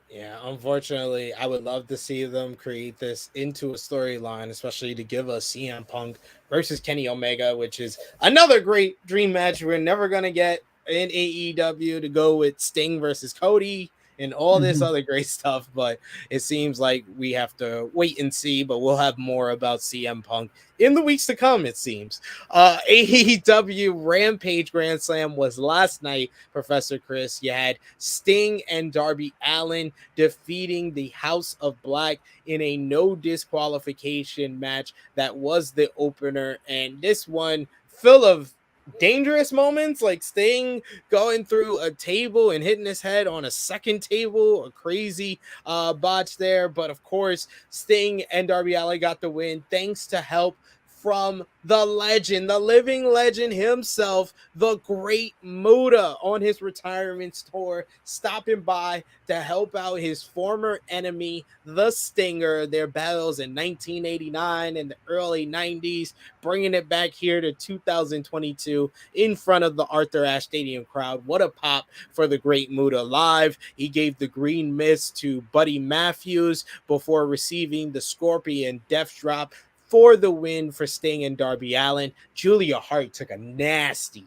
Yeah, unfortunately, I would love to see them create this into a storyline, especially to give us CM Punk versus Kenny Omega, which is another great dream match we're never gonna get in AEW, to go with Sting versus Cody and all this other great stuff. But it seems like we have to wait and see, but we'll have more about CM Punk in the weeks to come, it seems. AEW Rampage Grand Slam was last night, Professor Kris. You had Sting and Darby Allin defeating the House of Black in a no disqualification match that was the opener, and this one full of dangerous moments, like Sting going through a table and hitting his head on a second table, a crazy botch there. But of course, Sting and Darby Allin got the win thanks to help from the legend, the living legend himself, the Great Muta, on his retirement tour, stopping by to help out his former enemy, the Stinger. Their battles in 1989 and the early 90s, bringing it back here to 2022 in front of the Arthur Ashe Stadium crowd. What a pop for the Great Muta live. He gave the green mist to Buddy Matthews before receiving the Scorpion Death Drop for the win for Sting and Darby Allin. Julia Hart took a nasty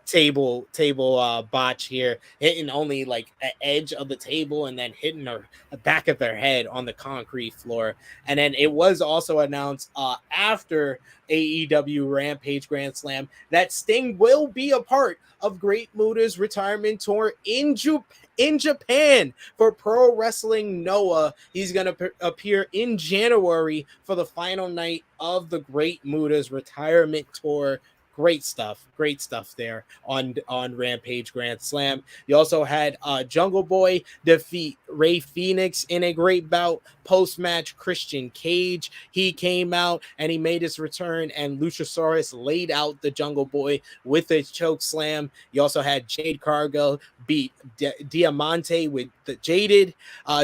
table botch here, hitting only like an edge of the table and then hitting her back of their head on the concrete floor. And then it was also announced after AEW Rampage Grand Slam that Sting will be a part of Great Muta's retirement tour in Japan for Pro Wrestling Noah. He's going to appear in January for the final night of the Great Muta's retirement tour. Great stuff there on Rampage Grand Slam. You also had Jungle Boy defeat Rey Fenix in a great bout. Post-match, Christian Cage, he came out and he made his return, and Luchasaurus laid out the Jungle Boy with a choke slam. You also had Jade Cargill beat Diamante with the Jaded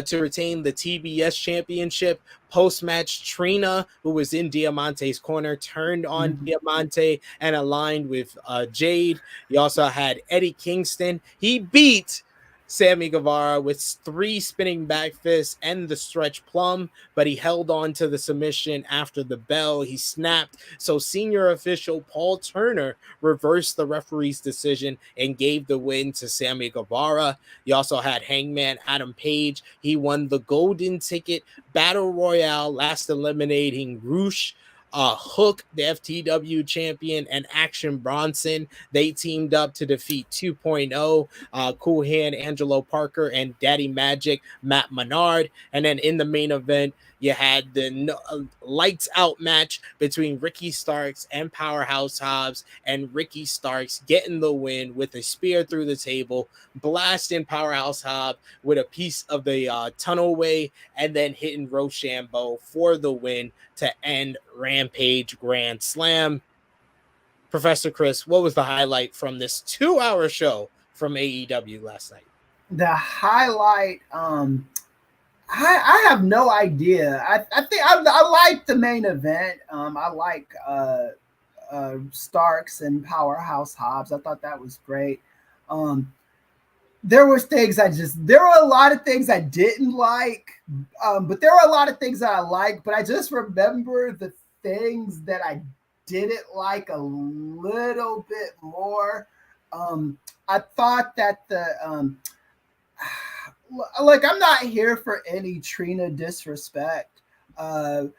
to retain the TBS championship. Post-match, Trina, who was in Diamante's corner, turned on Diamante and aligned with Jade. You also had Eddie Kingston. He beat Sammy Guevara with 3 spinning back fists and the stretch plum, but he held on to the submission after the bell. He snapped, so senior official Paul Turner reversed the referee's decision and gave the win to Sammy Guevara. You also had Hangman Adam Page. He won the Golden Ticket Battle Royale, last eliminating Roosh, Hook, the FTW champion, and Action Bronson. They teamed up to defeat 2.0, Cool Hand, Angelo Parker, and Daddy Magic, Matt Menard. And then in the main event, you had the lights out match between Ricky Starks and Powerhouse Hobbs, and Ricky Starks getting the win with a spear through the table, blasting Powerhouse Hobbs with a piece of the tunnelway, and then hitting Rochambeau for the win to end Rampage Grand Slam. Professor Kris, what was the highlight from this 2-hour show from AEW last night? the highlight, I have no idea. I think I like the main event. I like Starks and Powerhouse Hobbs. I thought that was great. There were a lot of things I didn't like, but there were a lot of things that I liked. But I just remember the things that I didn't like a little bit more. I thought that like, I'm not here for any Trina disrespect. And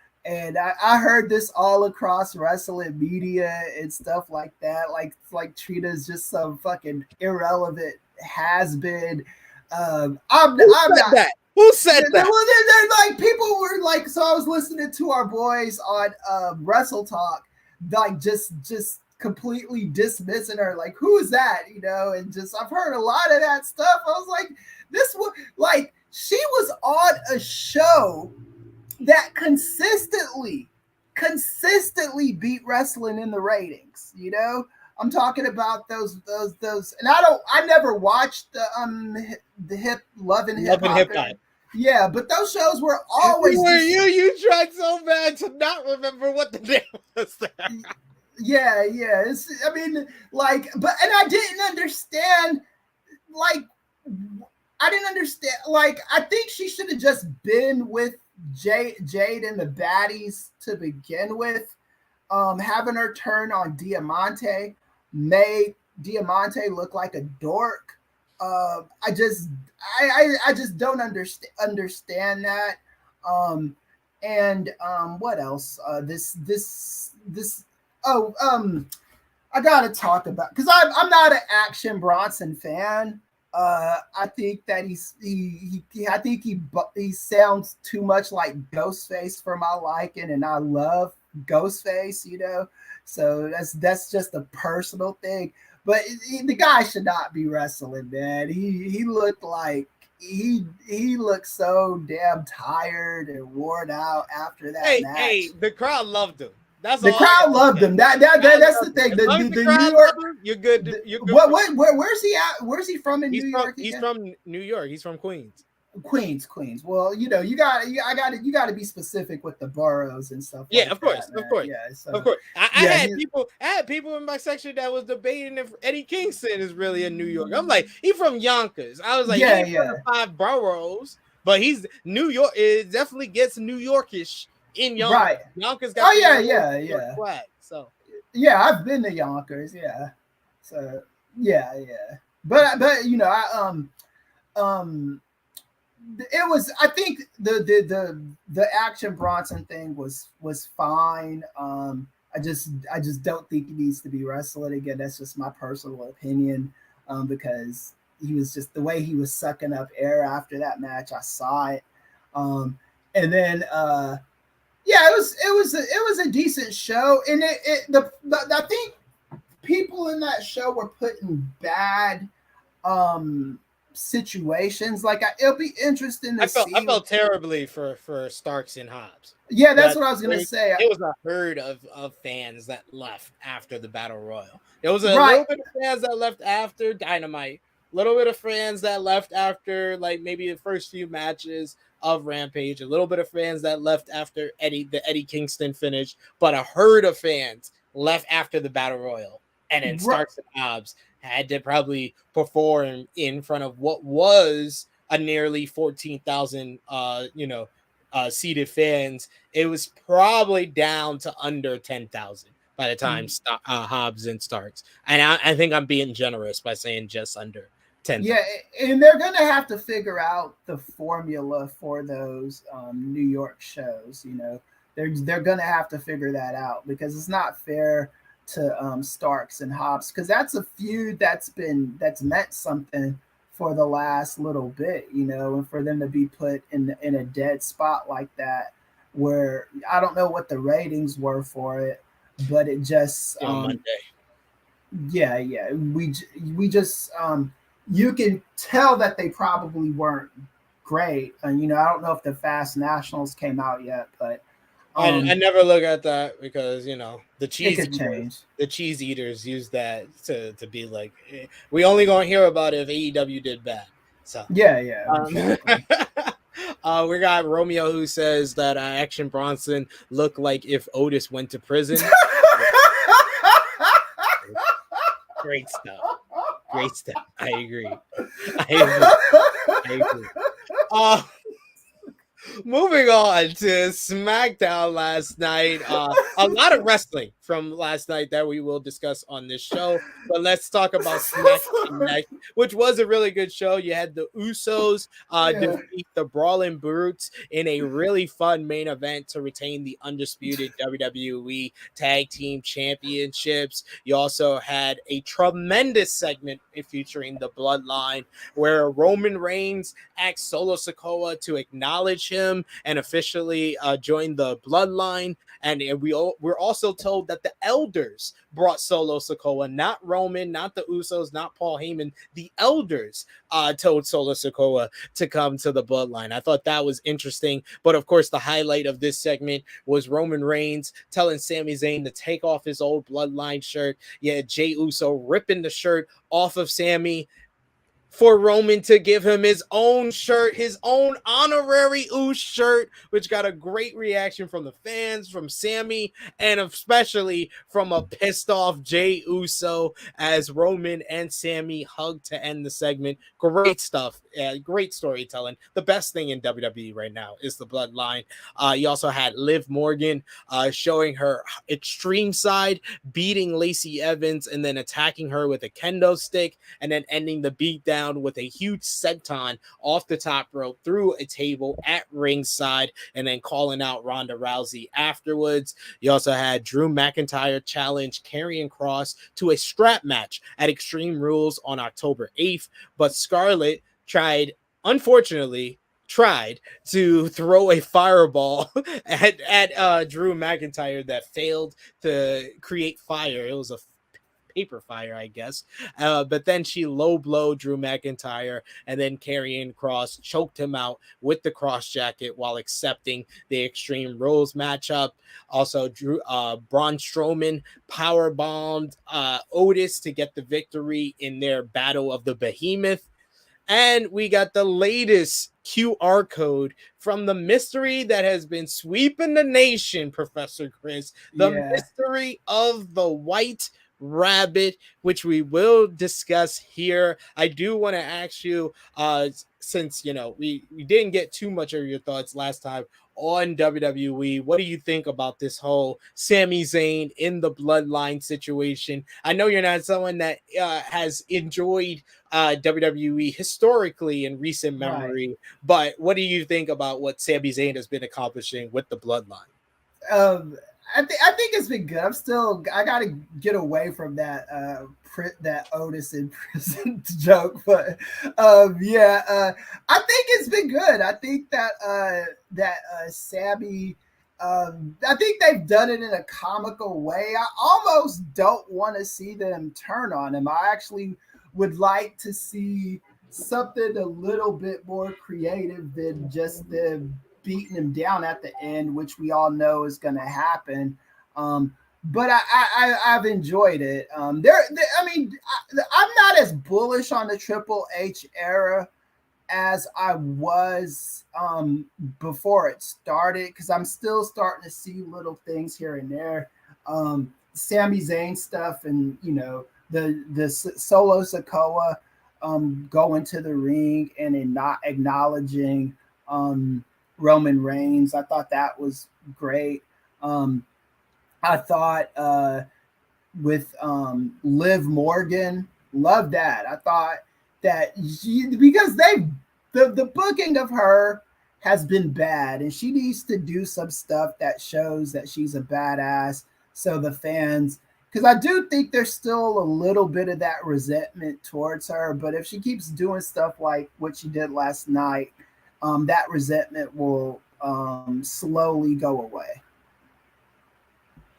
I heard this all across wrestling media and stuff like that. Like Trina's just some fucking irrelevant has been. I'm not that. Who said that? Well, they're like, people were like, so I was listening to our boys on Wrestle Talk, like just completely dismissing her, like, who is that? You know, and just I've heard a lot of that stuff. I was like, this was like, she was on a show that consistently beat wrestling in the ratings, you know. I'm talking about those, and I never watched the Love and Hip Hop. Yeah, but those shows were always. You tried so bad to not remember what the name was there. Yeah. I mean, like, but and I didn't understand. Like, I think she should have just been with Jade and the baddies to begin with. Having her turn on Diamante made Diamante look like a dork. I just don't understand that. What else? I gotta talk about, because I'm not an Action Bronson fan. I think that he sounds too much like Ghostface for my liking, and I love Ghostface, you know. So that's just a personal thing. But the guy should not be wrestling, man. He looked like he looked so damn tired and worn out after that match. Hey, the crowd loved him. That's the crowd loved him. That's the thing. The New York, you're good. Where's he at? Where's he from in New York? He's from New York. He's from Queens. Queens. Well, you know, you got to be specific with the boroughs and stuff. Yeah, like of course. Yeah, so, of course. I had people in my section that was debating if Eddie Kingston is really in New York. I'm like, he's from Yonkers. I was like, from the 5 boroughs, but he's New York. It definitely gets New Yorkish in Yonkers. Right. Yonkers got yeah. Flag, so yeah, I've been to Yonkers. Yeah, so yeah. But you know, it was, I think the Action Bronson thing was fine. I just don't think he needs to be wrestling again. That's just my personal opinion. Because he was just, the way he was sucking up air after that match, I saw it. And then it was a decent show, and I think people in that show were put in bad situations. Like, it'll be interesting to see. I felt terribly for Starks and Hobbs. Yeah, that's what I was gonna say. It was a herd of fans that left after the Battle Royal. There was a little bit of fans that left after Dynamite, a little bit of fans that left after, like, maybe the first few matches of Rampage, a little bit of fans that left after the Eddie Kingston finish, but a herd of fans left after the Battle Royal. And then Starks and Hobbs had to probably perform in front of what was a nearly 14,000 seated fans. It was probably down to under 10,000 by the time Hobbs and Starks. And I think I'm being generous by saying just under 10,000. Yeah, and they're going to have to figure out the formula for those New York shows. You know, they're going to have to figure that out, because it's not fair to Starks and Hobbs, because that's a feud that's meant something for the last little bit, you know, and for them to be put in a dead spot like that, where I don't know what the ratings were for it, but it just Monday. We just you can tell that they probably weren't great. And, you know, I don't know if the Fast Nationals came out yet, but I never look at that, because, you know, the cheese eaters use that to be like, we only gonna hear about it if AEW did bad. So Yeah. we got Romeo who says that Action Bronson looked like if Otis went to prison. Great stuff. Great stuff. I agree. Moving on to SmackDown last night. A lot of wrestling from last night that we will discuss on this show. But let's talk about SmackDown next, which was a really good show. You had the Usos defeat the Brawling Brutes in a really fun main event to retain the undisputed WWE Tag Team Championships. You also had a tremendous segment featuring the Bloodline, where Roman Reigns asked Solo Sikoa to acknowledge him and officially join the Bloodline. And we're also told that the elders brought Solo Sikoa, not Roman, not the Usos, not Paul Heyman. The elders told Solo Sikoa to come to the Bloodline. I thought that was interesting. But of course, the highlight of this segment was Roman Reigns telling Sami Zayn to take off his old Bloodline shirt. Yeah, Jey Uso ripping the shirt off of Sammy for Roman to give him his own shirt, his own honorary Uso shirt, which got a great reaction from the fans, from Sammy, and especially from a pissed off Jey Uso as Roman and Sammy hugged to end the segment. Great stuff. Great storytelling. The best thing in WWE right now is the Bloodline. You also had Liv Morgan showing her extreme side, beating Lacey Evans, and then attacking her with a kendo stick, and then ending the beatdown with a huge senton off the top rope through a table at ringside, and then calling out Ronda Rousey afterwards. You also had Drew McIntyre challenge Karrion Kross to a strap match at Extreme Rules on October 8th, but Scarlett unfortunately tried to throw a fireball at Drew McIntyre that failed to create fire. It was a paper fire, I guess. But then she low blow Drew McIntyre, and then Karrion Kross choked him out with the cross jacket while accepting the Extreme Rules matchup. Also, Braun Strowman power bombed Otis to get the victory in their Battle of the Behemoth. And we got the latest QR code from the mystery that has been sweeping the nation, Professor Kris. The mystery of the White Rabbit, which we will discuss here. I do want to ask you, since we didn't get too much of your thoughts last time on WWE, what do you think about this whole Sami Zayn in the Bloodline situation? I know you're not someone that has enjoyed WWE historically in recent memory, but what do you think about what Sami Zayn has been accomplishing with the Bloodline? I think it's been good. I gotta get away from that that Otis in prison joke, but I think it's been good. I think that Sammy, I think they've done it in a comical way. I almost don't want to see them turn on him. I actually would like to see something a little bit more creative than just them beating him down at the end, which we all know is going to happen. But I've enjoyed it. I'm not as bullish on the Triple H era as I was before it started, because I'm still starting to see little things here and there. Sami Zayn stuff, and the Solo Sikoa going to the ring and not acknowledging Roman Reigns. I thought that was great. I thought with Liv Morgan, love that. I thought that because the booking of her has been bad, and she needs to do some stuff that shows that she's a badass. So the fans, because I do think there's still a little bit of that resentment towards her, but if she keeps doing stuff like what she did last night, that resentment will slowly go away.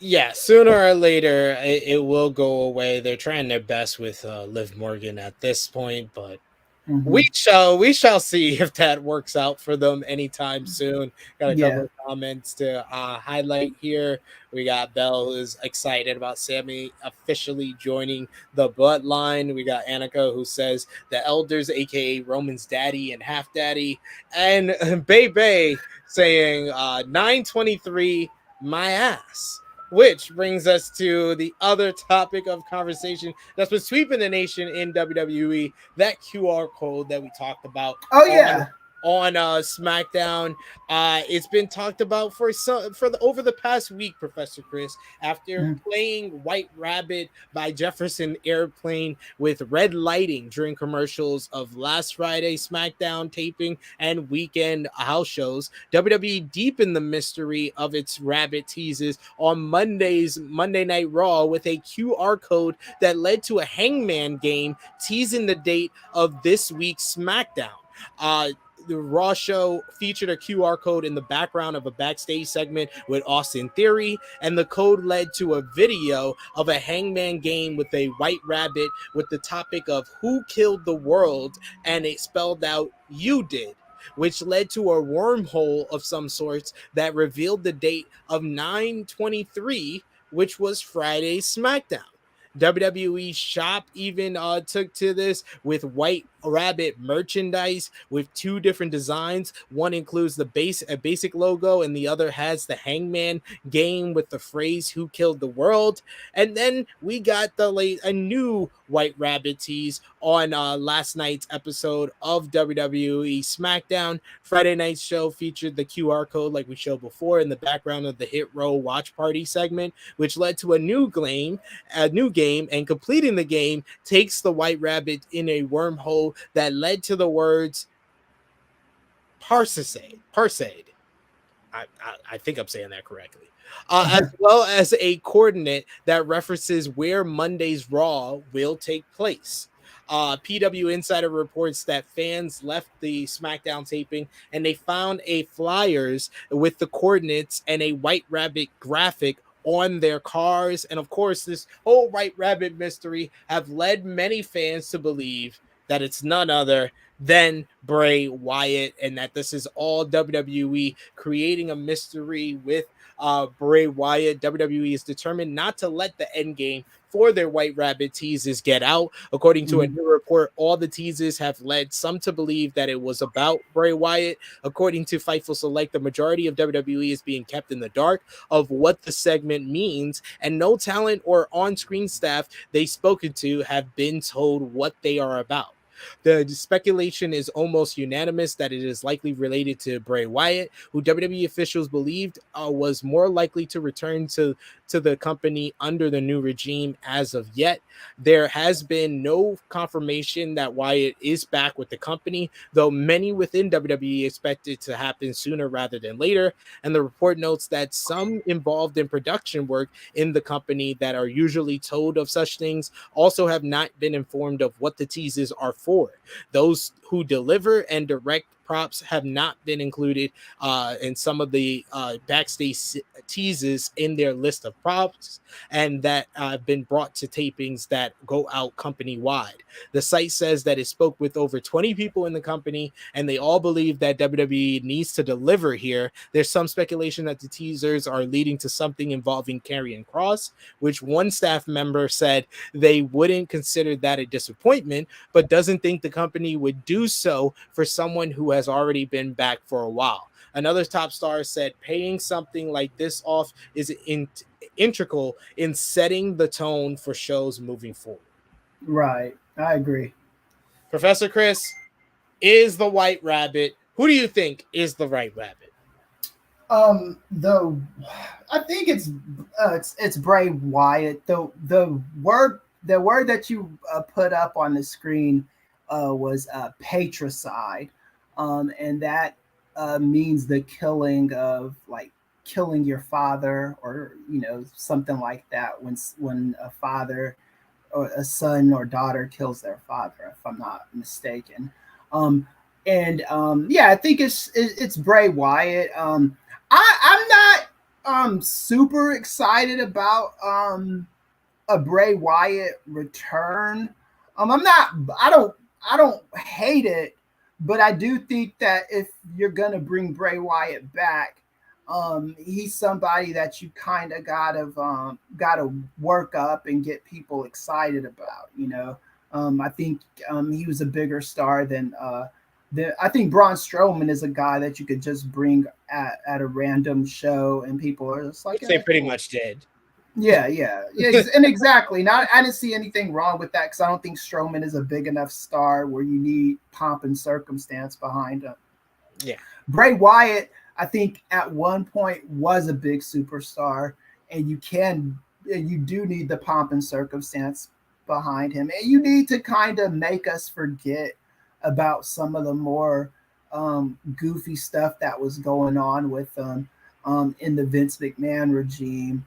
Yeah, sooner or later, it will go away. They're trying their best with Liv Morgan at this point, but We shall see if that works out for them anytime soon. Got a couple Yeah. of comments to highlight here. We got Belle, who's excited about Sammy officially joining the Bloodline. We got Annika, who says the elders, aka Roman's daddy and half daddy, and Bebe saying 923 my ass. Which brings us to the other topic of conversation that's been sweeping the nation in WWE, that QR code that we talked about Oh yeah. on SmackDown. It's been talked about for over the past week, Professor Kris, after playing White Rabbit by Jefferson Airplane with red lighting during commercials of last Friday SmackDown taping and weekend house shows. WWE deepened the mystery of its rabbit teases on Monday's Monday Night Raw with a QR code that led to a Hangman game teasing the date of this week's SmackDown. The Raw show featured a QR code in the background of a backstage segment with Austin Theory, and the code led to a video of a Hangman game with a white rabbit with the topic of who killed the world, and it spelled out "you did," which led to a wormhole of some sorts that revealed the date of 9/23, which was Friday's SmackDown. WWE Shop even took to this with White Rabbit merchandise with two different designs. One includes a basic logo, and the other has the Hangman game with the phrase "Who killed the world?" And then we got a new White Rabbit tease on last night's episode of WWE SmackDown. Friday night's show featured the QR code like we showed before in the background of the Hit Row Watch Party segment, which led to a new game, and completing the game takes the White Rabbit in a wormhole that led to the words Parseid. I think I'm saying that correctly. As well as a coordinate that references where Monday's Raw will take place. PW Insider reports that fans left the SmackDown taping and they found a flyers with the coordinates and a White Rabbit graphic on their cars. And of course, this whole White Rabbit mystery have led many fans to believe that it's none other than Bray Wyatt, and that this is all WWE creating a mystery with Bray Wyatt. WWE is determined not to let the end game for their White Rabbit teases get out. According to a new report, all the teases have led some to believe that it was about Bray Wyatt. According to Fightful Select, the majority of WWE is being kept in the dark of what the segment means, and no talent or on-screen staff they've spoken to have been told what they are about. The speculation is almost unanimous that it is likely related to Bray Wyatt, who WWE officials believed was more likely to return to the company under the new regime as of yet. There has been no confirmation that Wyatt is back with the company, though many within WWE expect it to happen sooner rather than later. And the report notes that some involved in production work in the company that are usually told of such things also have not been informed of what the teases are for. Those who deliver and direct props have not been included in some of the backstage teases in their list of props, and that have been brought to tapings that go out company wide. The site says that it spoke with over 20 people in the company, and they all believe that WWE needs to deliver here. There's some speculation that the teasers are leading to something involving Karrion Kross, which one staff member said they wouldn't consider that a disappointment, but doesn't think the company would do so for someone who has already been back for a while. Another top star said paying something like this off is integral in setting the tone for shows moving forward. Right. I agree. Professor Kris, is the White Rabbit? Who do you think is the White Rabbit? Though I think it's Bray Wyatt. The word that you put up on the screen was patricide, and that means the killing of killing your father, or something like that, when a father or a son or daughter kills their father, if I'm not mistaken. Yeah, I think it's Bray Wyatt. I'm not super excited about a Bray Wyatt return. I don't hate it, but I do think that if you're gonna bring Bray Wyatt back, he's somebody that you kind of gotta work up and get people excited about. I think he was a bigger star than I think Braun Strowman is a guy that you could just bring at a random show and people are just like, they pretty much did. Yeah, and exactly. Now, I didn't see anything wrong with that because I don't think Strowman is a big enough star where you need pomp and circumstance behind him. Yeah, Bray Wyatt, I think at one point was a big superstar, and you do need the pomp and circumstance behind him, and you need to kind of make us forget about some of the more goofy stuff that was going on with them in the Vince McMahon regime.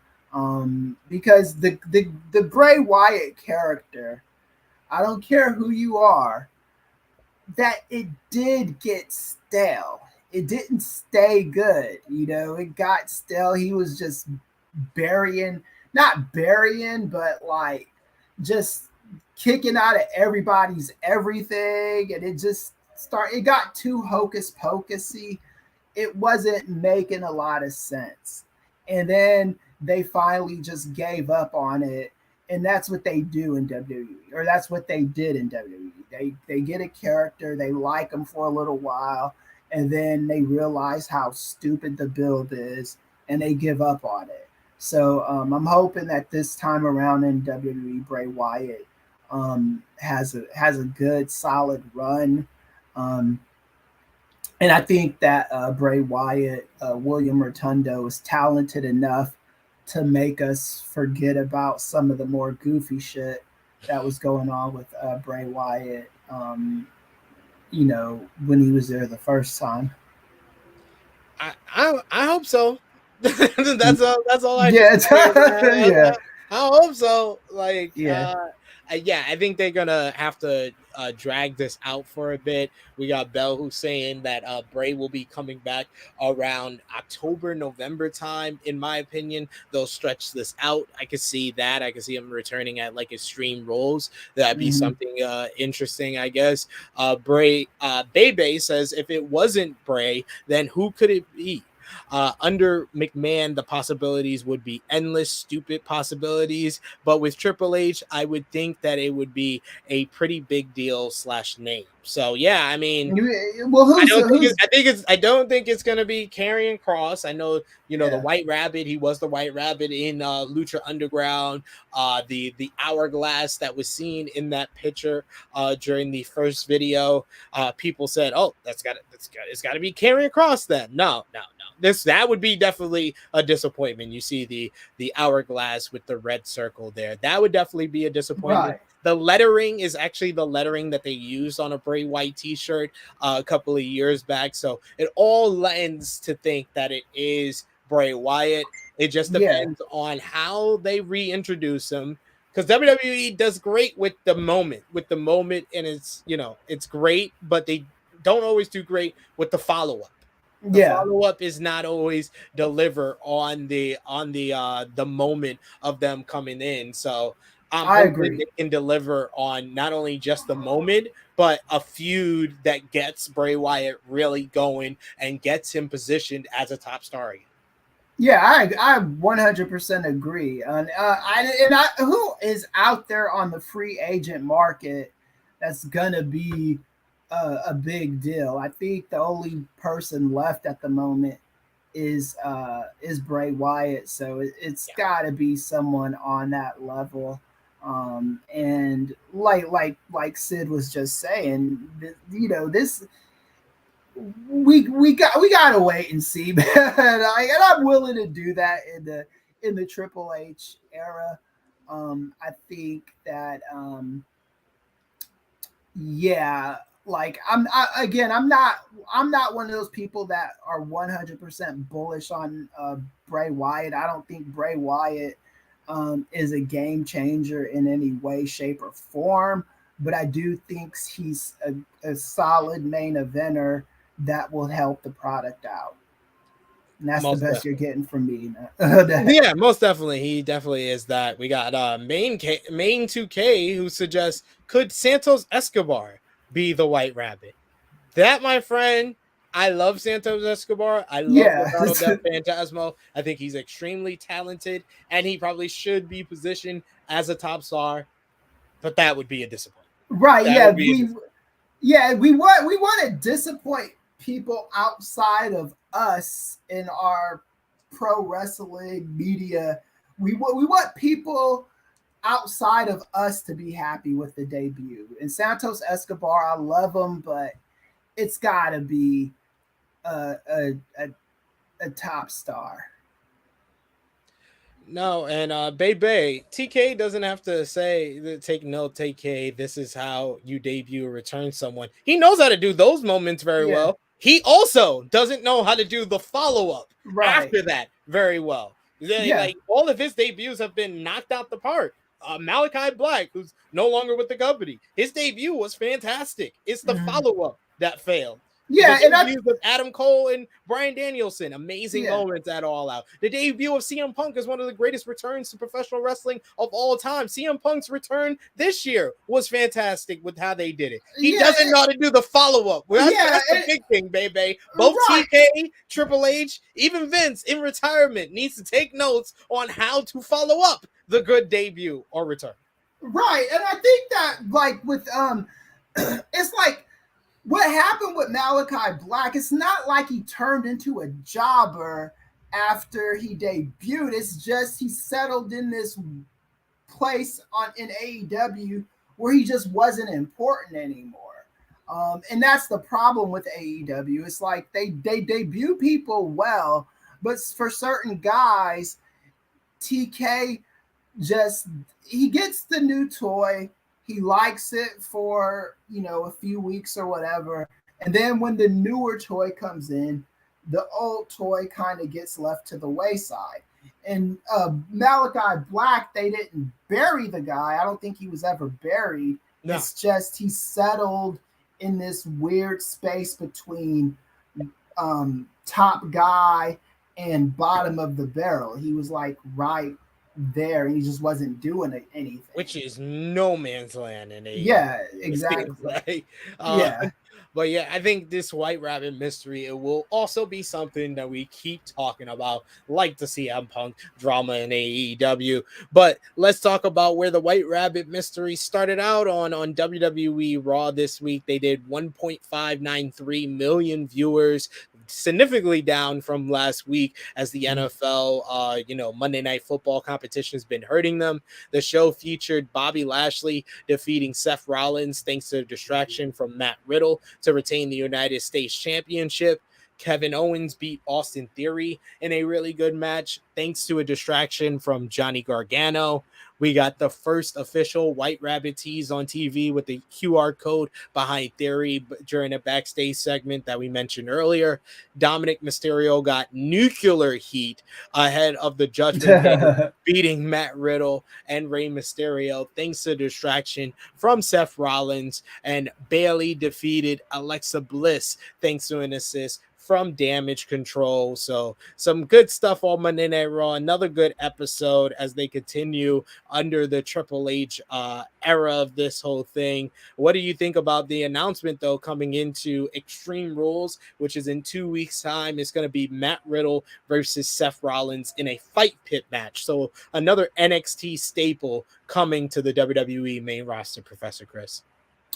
Because the Bray Wyatt character, I don't care who you are, that it did get stale. It didn't stay good, it got stale. He was just not burying, but like just kicking out of everybody's everything, and it got too hocus pocusy. It wasn't making a lot of sense. And then they finally just gave up on it, and that's what they do in WWE, or that's what they did in WWE. They get a character, they like them for a little while, and then they realize how stupid the build is, and they give up on it. So I'm hoping that this time around in WWE, Bray Wyatt has a good, solid run. And I think that Bray Wyatt, William Rotundo, is talented enough to make us forget about some of the more goofy shit that was going on with Bray Wyatt, when he was there the first time. I hope so. that's all I yeah. I hope so. Like, yeah. I think they're gonna have to drag this out for a bit. We got Bell who's saying that Bray will be coming back around October, November time. In my opinion, they'll stretch this out. I could see that. I could see him returning at like Extreme Rolls. That'd be something interesting, I guess. Bray Bebe says if it wasn't Bray, then who could it be? Under McMahon, the possibilities would be endless, stupid possibilities. But with Triple H, I would think that it would be a pretty big deal / name. So yeah, I mean, well, I don't think it's gonna be Karrion Kross. I know, the White Rabbit. He was the White Rabbit in Lucha Underground. The hourglass that was seen in that picture during the first video. People said, "Oh, it's got to be Karrion Kross." Then no. That would be definitely a disappointment. You see the hourglass with the red circle there. That would definitely be a disappointment. Right. The lettering is actually the lettering that they used on a Bray Wyatt t-shirt a couple of years back. So it all lends to think that it is Bray Wyatt. It just depends on how they reintroduce him. Because WWE does great with the moment, and it's great, but they don't always do great with the follow-up. The follow-up is not always deliver on the moment of them coming in. So I agree. They can deliver on not only just the moment, but a feud that gets Bray Wyatt really going and gets him positioned as a top star again. Yeah, I 100% agree. Who is out there on the free agent market that's gonna be a big deal? I think the only person left at the moment is Bray Wyatt. So it's got to be someone on that level. And like Sid was just saying, this. We got to wait and see, man. And I'm willing to do that in the Triple H era. I think that I'm not one of those people that are 100% bullish on Bray Wyatt. I don't think Bray Wyatt is a game changer in any way, shape, or form. But I do think he's a solid main eventer that will help the product out. And that's the best you're getting from me. Yeah, most definitely. He definitely is that. We got Main 2K who suggests, could Santos Escobar be the White Rabbit. That, my friend, I love Santos Escobar. I love Yeah. Legado del Fantasma. I think he's extremely talented, and he probably should be positioned as a top star. But that would be a disappointment. Right. That Yeah. would be We want to disappoint people outside of us in our pro wrestling media. We want people outside of us to be happy with the debut. And Santos Escobar, I love him, but it's got to be a top star. No, and Bay TK doesn't have to say take note, TK. This is how you debut or return someone. He knows how to do those moments very well. He also doesn't know how to do the follow up after that very well. Like all of his debuts have been knocked out the park. Malakai Black, who's no longer with the company, his debut was fantastic. It's the follow up that failed. Yeah, the debuts of Adam Cole and Bryan Danielson, amazing moments at All Out. The debut of CM Punk is one of the greatest returns to professional wrestling of all time. CM Punk's return this year was fantastic with how they did it. He doesn't know how to do the follow-up. That's the big thing, baby. Both TK, Triple H, even Vince in retirement needs to take notes on how to follow up the good debut or return. Right, and I think that like with it's like what happened with Malakai Black, it's not like he turned into a jobber after he debuted. It's just he settled in this place in AEW where he just wasn't important anymore. And that's the problem with AEW. It's like they debut people well, but for certain guys, TK he gets the new toy. He likes it for, a few weeks or whatever. And then when the newer toy comes in, the old toy kind of gets left to the wayside. And Malakai Black, they didn't bury the guy. I don't think he was ever buried. No. It's just he settled in this weird space between top guy and bottom of the barrel. He was like right there, and he just wasn't doing anything, which is no man's land in a exactly. But yeah, I think this White Rabbit mystery, it will also be something that we keep talking about, like the CM Punk drama in AEW. But let's talk about where the White Rabbit mystery started out on WWE Raw this week. They did 1.593 million viewers, significantly down from last week as the NFL, Monday Night Football competition has been hurting them. The show featured Bobby Lashley defeating Seth Rollins thanks to a distraction from Matt Riddle to retain the United States Championship. Kevin Owens beat Austin Theory in a really good match thanks to a distraction from Johnny Gargano. We got the first official White Rabbit tease on TV with the QR code behind Theory during a backstage segment that we mentioned earlier. Dominic Mysterio got nuclear heat ahead of the Judgment Day, beating Matt Riddle and Rey Mysterio thanks to distraction from Seth Rollins. And Bayley defeated Alexa Bliss thanks to an assist from Damage Control. So some good stuff on Monday Night Raw. Another good episode as they continue under the Triple H era of this whole thing. What do you think about the announcement, though, coming into Extreme Rules, which is in 2 weeks' time? It's going to be Matt Riddle versus Seth Rollins in a fight pit match. So another NXT staple coming to the WWE main roster, Professor Kris.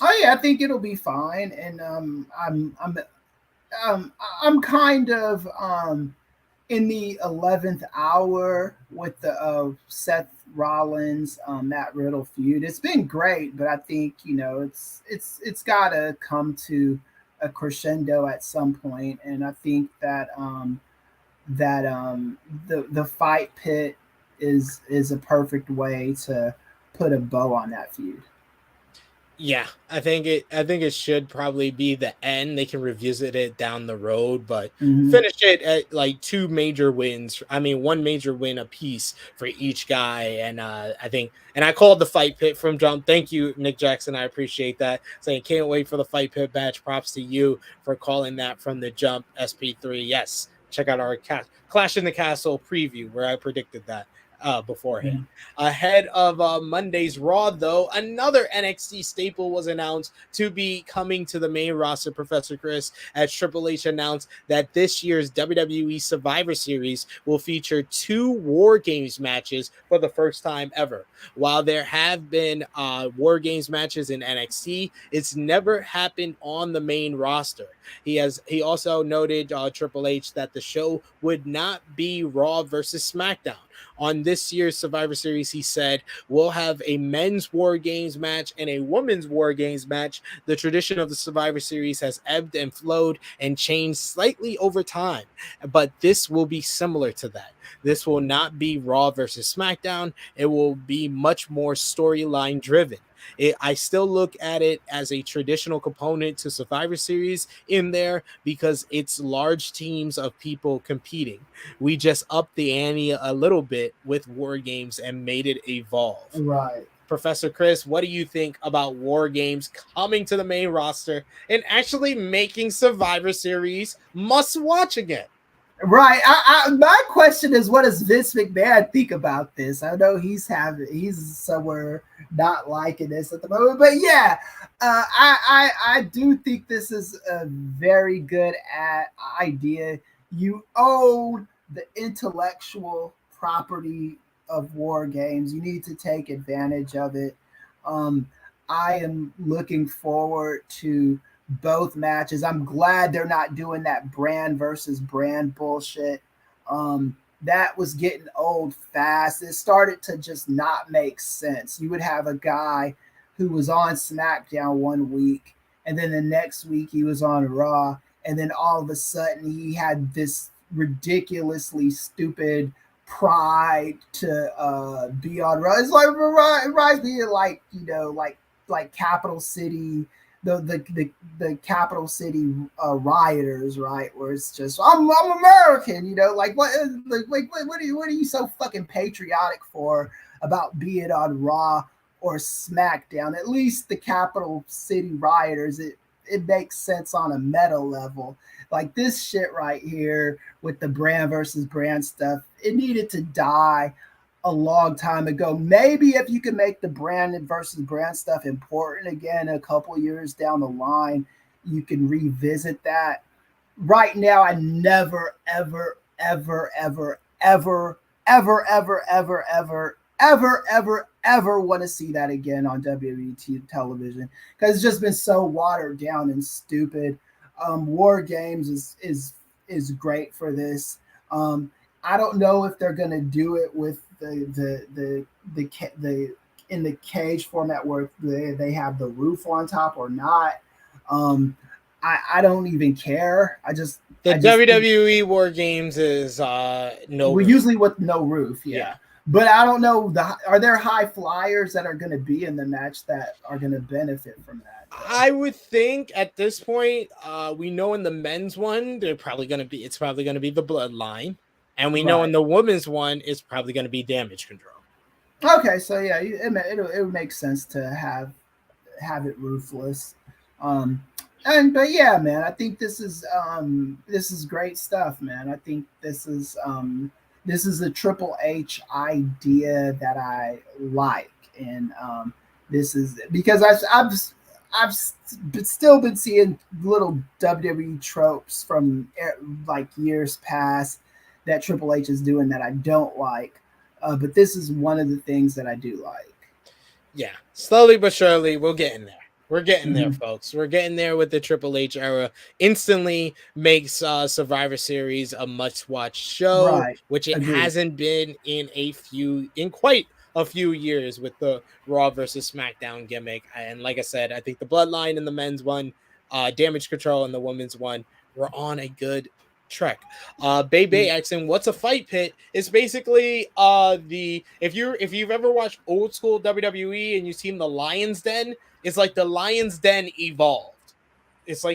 Oh yeah, I think it'll be fine, and I'm kind of in the 11th hour with the Seth Rollins Matt Riddle feud. It's been great, but I think it's got to come to a crescendo at some point, and I think that the fight pit is a perfect way to put a bow on that feud. Yeah, I think it should probably be the end. They can revisit it down the road, but finish it at like 2 major wins. I mean, 1 major win apiece for each guy. And I called the fight pit from jump. Thank you, Nick Jackson. I appreciate that. Saying can't wait for the fight pit match. Props to you for calling that from the jump. SP3. Yes, check out our Clash in the Castle preview where I predicted that. beforehand. Ahead of Monday's Raw, though, another NXT staple was announced to be coming to the main roster, Professor Kris, as Triple H announced that this year's WWE Survivor Series will feature 2 War Games matches for the first time ever. While there have been War Games matches in NXT, it's never happened on the main roster. He also noted, Triple H, that the show would not be Raw versus SmackDown. On this year's Survivor Series, he said, we'll have a men's War Games match and a women's War Games match. The tradition of the Survivor Series has ebbed and flowed and changed slightly over time, but this will be similar to that. This will not be Raw versus SmackDown. It will be much more storyline driven. I still look at it as a traditional component to Survivor Series in there because it's large teams of people competing. We just upped the ante a little bit with War Games and made it evolve. Right. Professor Kris, what do you think about War Games coming to the main roster and actually making Survivor Series must watch again? Right. My question is, what does Vince McMahon think about this? I know he's somewhere not liking this at the moment, but yeah, I do think this is a very good idea. You own the intellectual property of War Games. You need to take advantage of it. I am looking forward to both matches. I'm glad they're not doing that brand versus brand bullshit. That was getting old fast. It started to just not make sense. You would have a guy who was on SmackDown one week, and then the next week he was on Raw, and then all of a sudden he had this ridiculously stupid pride to be on Raw. It's like, it reminds me of like Capital City, the Capital City rioters, right? Where it's just I'm American, like what are you so fucking patriotic for about being on Raw or SmackDown? At least the Capital City rioters, it makes sense on a meta level. Like this shit right here with the brand versus brand stuff, it needed to die a long time ago. Maybe if you can make the brand versus brand stuff important again a couple years down the line, you can revisit that. Right now, I never, ever, ever, ever, ever, ever, ever, ever, ever, ever, ever, ever want to see that again on WWE television because it's just been so watered down and stupid. War Games is great for this. I don't know if they're gonna do it with the in the cage format where they have the roof on top or not. I don't even care. WWE War Games is usually with no roof, yeah. But I don't know, are there high flyers that are going to be in the match that are going to benefit from that? I would think at this point, we know in the men's one, it's probably going to be the Bloodline. And we know in the women's one, it's probably going to be Damage Control. Okay, so yeah, it would make sense to have it roofless. But yeah, man, I think this is great stuff, man. I think this is a Triple H idea that I like, and this is because I've still been seeing little WWE tropes from like years past that Triple H is doing that I don't like, but this is one of the things that I do like. Yeah, slowly but surely, we'll get in there. We're getting there, folks. We're getting there with the Triple H era. Instantly makes Survivor Series a must-watch show, which it hasn't been in quite a few years with the Raw versus SmackDown gimmick. And like I said, I think the Bloodline in the men's one, Damage Control in the women's one, we're on a good trek. Bebe asking, what's a fight pit? It's basically if you've ever watched old school WWE and you've seen the Lion's Den, it's like the Lion's Den evolved. It's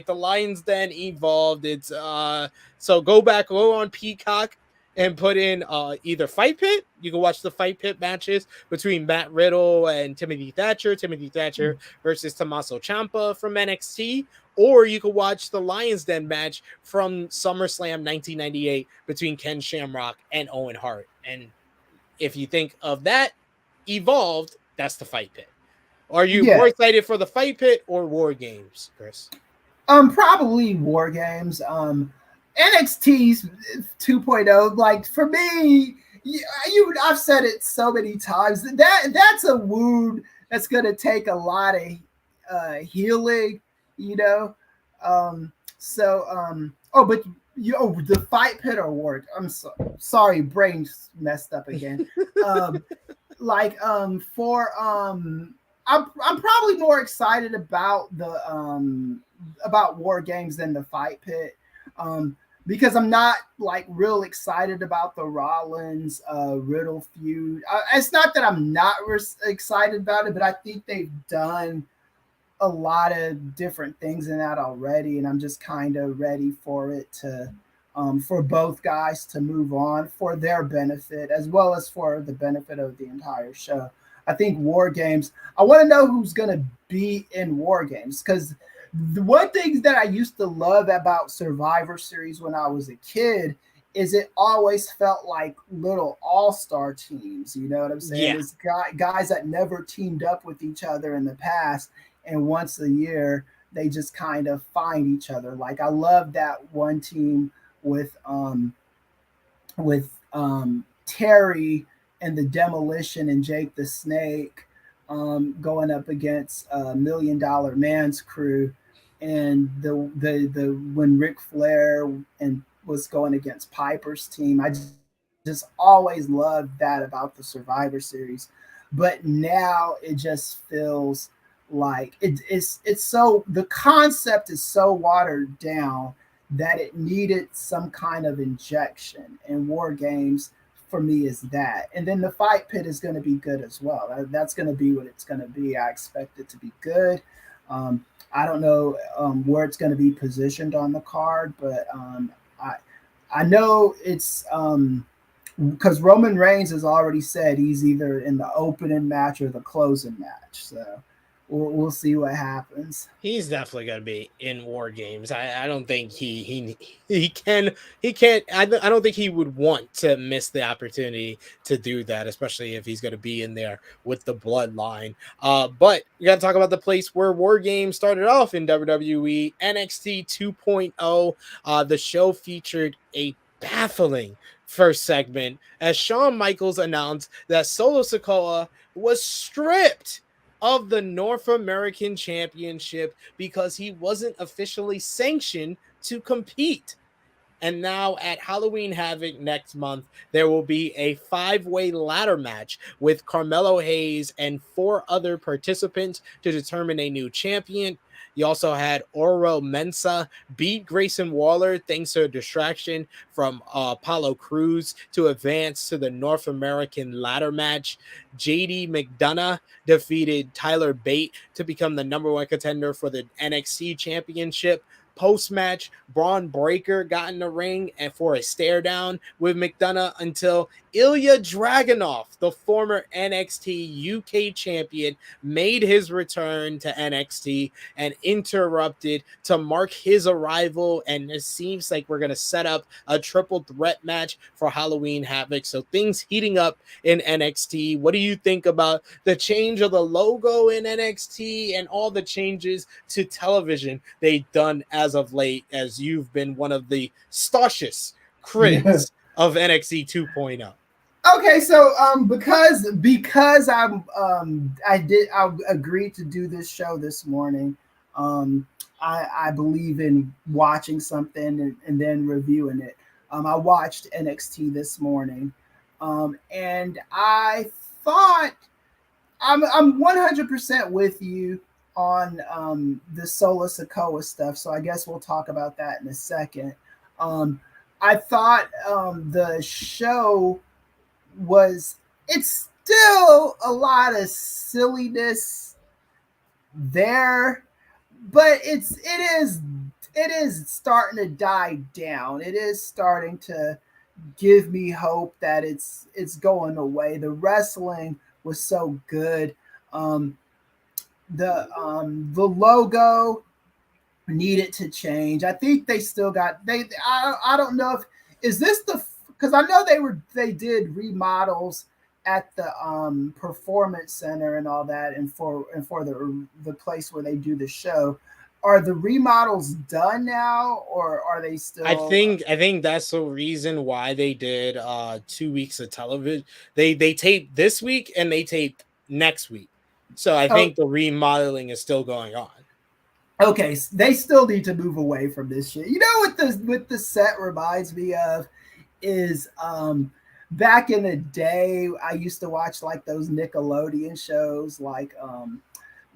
so go on Peacock and put in either Fight Pit. You can watch the Fight Pit matches between Matt Riddle and Timothy Thatcher versus Tommaso Ciampa from NXT, or you can watch the Lion's Den match from SummerSlam 1998 between Ken Shamrock and Owen Hart. And if you think of that evolved, that's the Fight Pit. Are you Yeah. more excited for the Fight Pit or War Games, Chris? Probably War Games. NXT's 2.0. Like for me, I've said it so many times. That's a wound that's gonna take a lot of healing. You know. But the Fight Pit award. I'm sorry, brain's messed up again. I'm probably more excited about about War Games than the Fight Pit, because I'm not like real excited about the Rollins Riddle feud. It's not that I'm not excited about it, but I think they've done a lot of different things in that already, and I'm just kind of ready for it to for both guys to move on for their benefit as well as for the benefit of the entire show. I think War Games, I want to know who's going to be in War Games, because the one thing that I used to love about Survivor Series when I was a kid is it always felt like little all-star teams. You know what I'm saying? Yeah. It's guys that never teamed up with each other in the past, and once a year they just kind of find each other. Like I love that one team with Terry and the Demolition and Jake the Snake going up against $1 Million Man's crew, and the when Ric Flair and was going against Piper's team. I just always loved that about the Survivor Series, but now it just feels like it's so, the concept is so watered down that it needed some kind of injection, and War Games for me is that. And then the Fight Pit is going to be good as well. That's going to be what it's going to be. I expect it to be good. I don't know where it's going to be positioned on the card, but I know it's because Roman Reigns has already said he's either in the opening match or the closing match. So we'll see what happens. He's definitely going to be in War Games. I don't think he can't. I don't think he would want to miss the opportunity to do that, especially if he's going to be in there with the Bloodline. But we got to talk about the place where War Games started off in WWE, NXT 2.0. The show featured a baffling first segment as Shawn Michaels announced that Solo Sikoa was stripped of the North American Championship because he wasn't officially sanctioned to compete. And now at Halloween Havoc next month, there will be a 5-way ladder match with Carmelo Hayes and 4 other participants to determine a new champion. You also had Oro Mensah beat Grayson Waller thanks to a distraction from Apollo Crews to advance to the North American ladder match. JD McDonough defeated Tyler Bate to become the #1 contender for the NXT Championship. Post-match, Braun Breaker got in the ring and for a stare down with McDonough until Ilya Dragunov, the former NXT UK champion, made his return to NXT and interrupted to mark his arrival. And it seems like we're going to set up a triple threat match for Halloween Havoc. So things heating up in NXT. What do you think about the change of the logo in NXT and all the changes to television they've done as of late, as you've been one of the staunchest critics of NXT 2.0? Okay, so because I agreed to do this show this morning. I believe in watching something and then reviewing it. I watched NXT this morning, and I thought I'm 100% with you on the Solo Sikoa stuff. So I guess we'll talk about that in a second. I thought the show it's still a lot of silliness there, but it is starting to die down. It is starting to give me hope that it's going away. The wrestling was so good. The logo needed to change. I think they still got I don't know if is this because I know they did remodels at the performance center and all that, and for the place where they do the show. Are the remodels done now, or are they still? I think that's the reason why they did 2 weeks of television. They taped this week and they taped next week. So I think the remodeling is still going on. Okay, they still need to move away from this shit. You know what the set reminds me of is back in the day, I used to watch like those Nickelodeon shows, like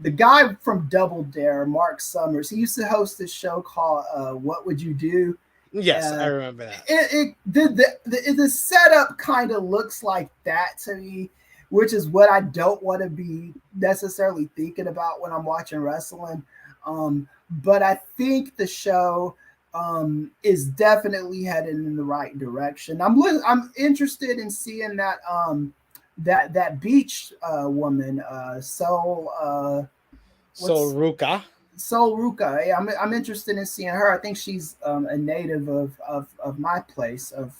the guy from Double Dare, Mark Summers. He used to host this show called What Would You Do? Yes, I remember that. The setup kind of looks like that to me, which is what I don't want to be necessarily thinking about when I'm watching wrestling. But I think the show is definitely headed in the right direction. I'm interested in seeing that that beach woman, Sol Ruka. Sol Ruka. Yeah, I'm interested in seeing her. I think she's a native of my place of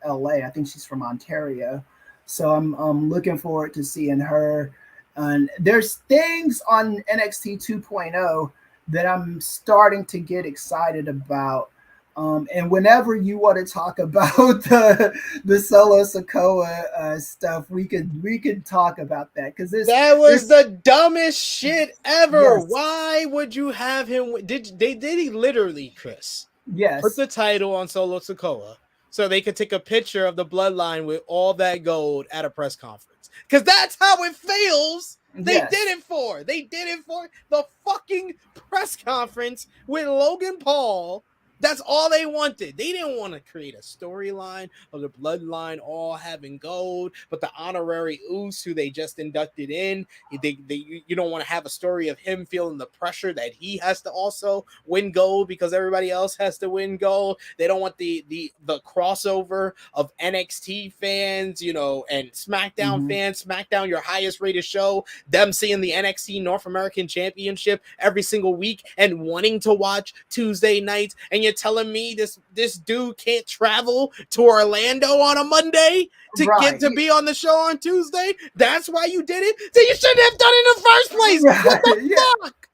LA. I think she's from Ontario. So I'm looking forward to seeing her. And there's things on NXT 2.0 that I'm starting to get excited about. And whenever you want to talk about the Solo Sikoa stuff, we could talk about that, because that was the dumbest shit ever. Yes. Why would you have him? Did he literally, Chris? Yes. Put the title on Solo Sikoa so they could take a picture of the Bloodline with all that gold at a press conference, because that's how it fails. They did it for the fucking press conference with Logan Paul. That's all they wanted. They didn't want to create a storyline of the Bloodline all having gold, but the honorary Uso who they just inducted in, you don't want to have a story of him feeling the pressure that he has to also win gold because everybody else has to win gold. They don't want the crossover of NXT fans, and SmackDown fans. SmackDown, your highest rated show, them seeing the NXT North American Championship every single week and wanting to watch Tuesday nights, and you're telling me this dude can't travel to Orlando on a Monday to get to be on the show on Tuesday? That's why you did it? So you shouldn't have done it in the first place. Right. What the fuck?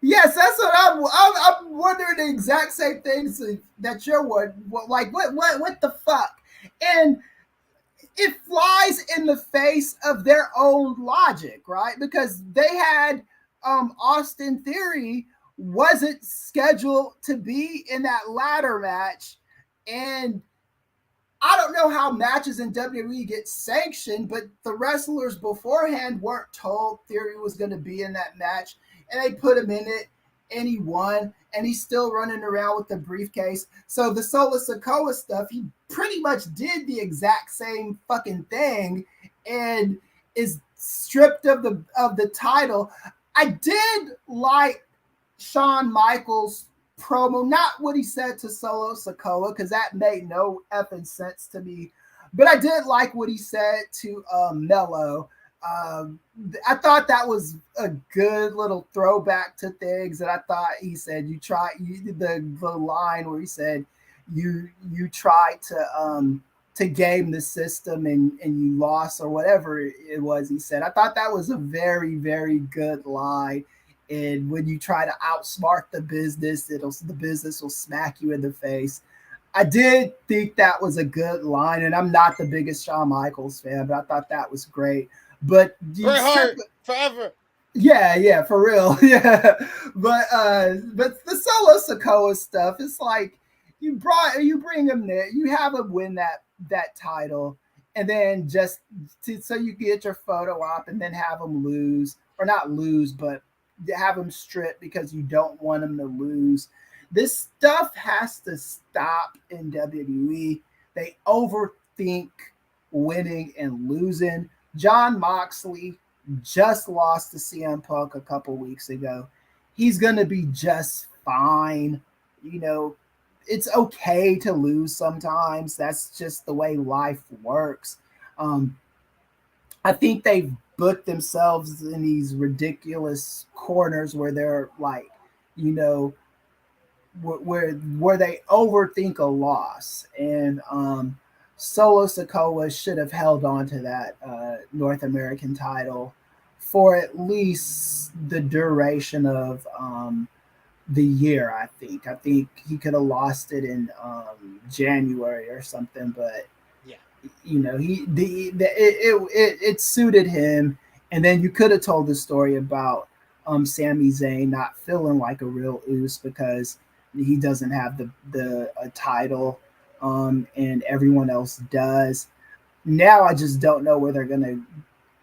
Yes, that's what I'm wondering, the exact same things that you're wondering. Like, what the fuck? And it flies in the face of their own logic, right? Because they had Austin Theory wasn't scheduled to be in that ladder match, and I don't know how matches in WWE get sanctioned, but the wrestlers beforehand weren't told Theory was going to be in that match, and they put him in it, and he won, and he's still running around with the briefcase. So the Solo Sikoa stuff, he pretty much did the exact same fucking thing and is stripped of the title. I did like Shawn Michaels' promo, not what he said to Solo Sikoa, because that made no effing sense to me, but I did like what he said to Mello. I thought that was a good little throwback to things that I thought he said. The line where he said you tried to game the system and you lost, or whatever it was he said. I thought that was a very, very good line. And when you try to outsmart the business, the business will smack you in the face. I did think that was a good line, and I'm not the biggest Shawn Michaels fan, but I thought that was great. But Bret Hart forever. Yeah, for real. Yeah. But the Solo Sikoa stuff, it's like you bring him there, you have him win that title, and then so you get your photo op, and then have him lose, or not lose, but have him stripped because you don't want him to lose. This stuff has to stop in WWE. They overthink winning and losing. Jon Moxley just lost to CM Punk a couple weeks ago. He's going to be just fine. It's okay to lose sometimes. That's just the way life works. I think they've booked themselves in these ridiculous corners where they're like, where they overthink a loss. And Solo Sikoa should have held on to that North American title for at least the duration of the year. I think he could have lost it in January or something, but Yeah. you know, it suited him. And then you could have told the story about Sami Zayn not feeling like a real Uso because he doesn't have the title, and everyone else does. Now I just don't know where they're gonna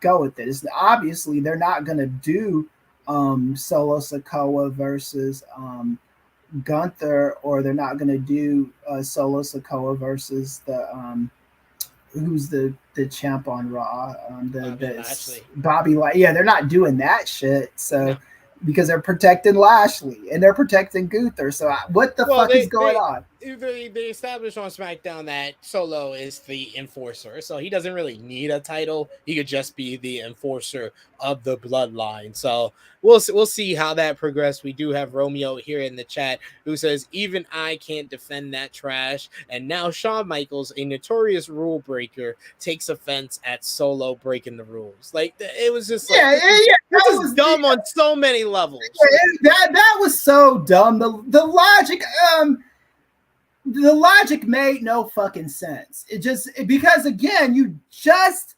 go with it. It's obviously they're not gonna do Solo Sikoa versus Gunther, or they're not gonna do Solo Sikoa versus the who's the champ on Raw? Bobby Lashley. Yeah, they're not doing that shit. So no. Because they're protecting Lashley and they're protecting Gunther. So what the fuck is going on? They established on SmackDown that Solo is the enforcer, so he doesn't really need a title. He could just be the enforcer of the bloodline. So we'll see how that progresses. We do have Romeo here in the chat who says, even I can't defend that trash. And now Shawn Michaels, a notorious rule breaker, takes offense at Solo breaking the rules. Like, it was just like, this is dumb on so many levels. Yeah, that was so dumb. The logic made no fucking sense. It just, because again, you just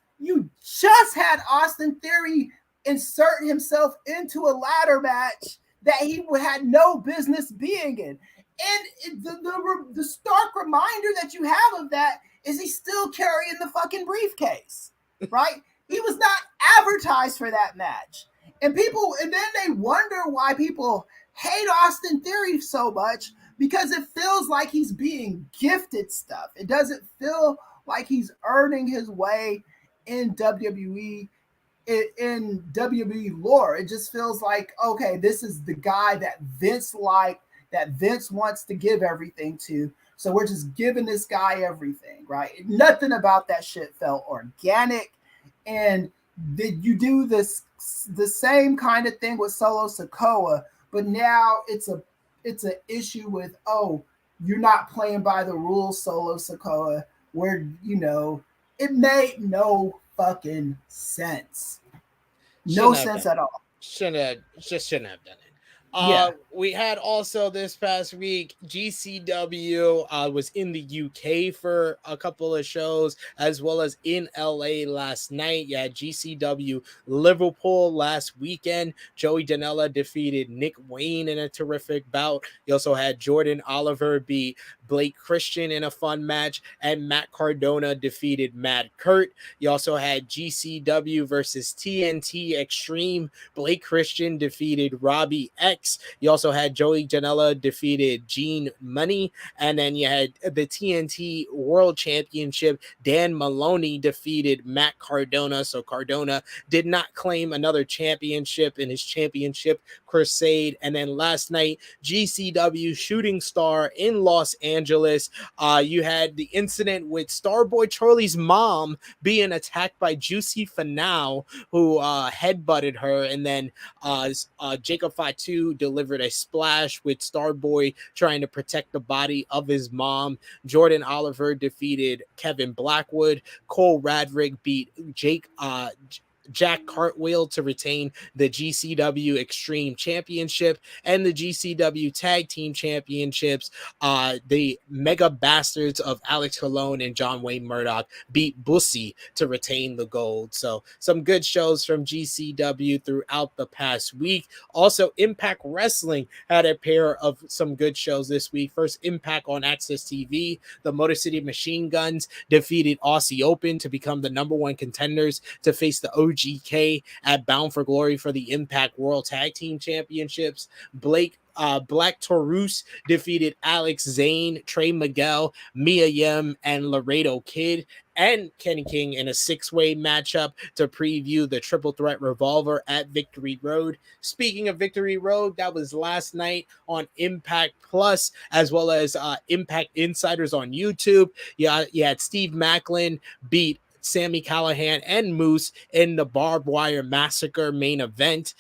had Austin Theory insert himself into a ladder match that he had no business being in. And the stark reminder that you have of that is he's still carrying the fucking briefcase, right? He was not advertised for that match. And then they wonder why people hate Austin Theory so much, because it feels like he's being gifted stuff. It doesn't feel like he's earning his way in WWE, in WWE lore. It just feels like, okay, this is the guy that Vince wants to give everything to. So we're just giving this guy everything, right? Nothing about that shit felt organic. And you do the same kind of thing with Solo Sikoa, but now it's an issue with, you're not playing by the rules, Solo Sikoa, where, it made no fucking sense. No sense at all. Shouldn't have done it. We had also this past week, GCW was in the UK for a couple of shows, as well as in LA last night. You had GCW Liverpool last weekend. Joey Janela defeated Nick Wayne in a terrific bout. You also had Jordan Oliver beat Blake Christian in a fun match, and Matt Cardona defeated Mad Kurt. You also had GCW versus TNT Extreme. Blake Christian defeated Robbie X. You also had Joey Janela defeated Gene Money, and then you had the TNT World Championship. Dan Maloney defeated Matt Cardona, so Cardona did not claim another championship in his championship crusade. And then last night, GCW Shooting Star in Los Angeles, you had the incident with Starboy Charlie's mom being attacked by Juicy Finau, who headbutted her, and then Jacob Fatu delivered a splash with Starboy trying to protect the body of his mom. Jordan Oliver defeated Kevin Blackwood. Cole Radrick beat Jack Cartwheel to retain the GCW Extreme Championship and the GCW Tag Team Championships. The Mega Bastards of Alex Colon and John Wayne Murdoch beat Bussy to retain the gold. So some good shows from GCW throughout the past week. Also, Impact Wrestling had a pair of some good shows this week. First, Impact on AXS-TV. The Motor City Machine Guns defeated Aussie Open to become the #1 contenders to face the OGK at Bound for Glory for the Impact World Tag Team Championships. Black Taurus defeated Alex Zane, Trey Miguel, Mia Yim, and Laredo Kid and Kenny King in a 6-way matchup to preview the Triple Threat Revolver at Victory Road. Speaking of Victory Road, that was last night on Impact Plus, as well as Impact Insiders on YouTube. You had Steve Macklin beat Sammy Callahan and Moose in the Barbed Wire Massacre main event.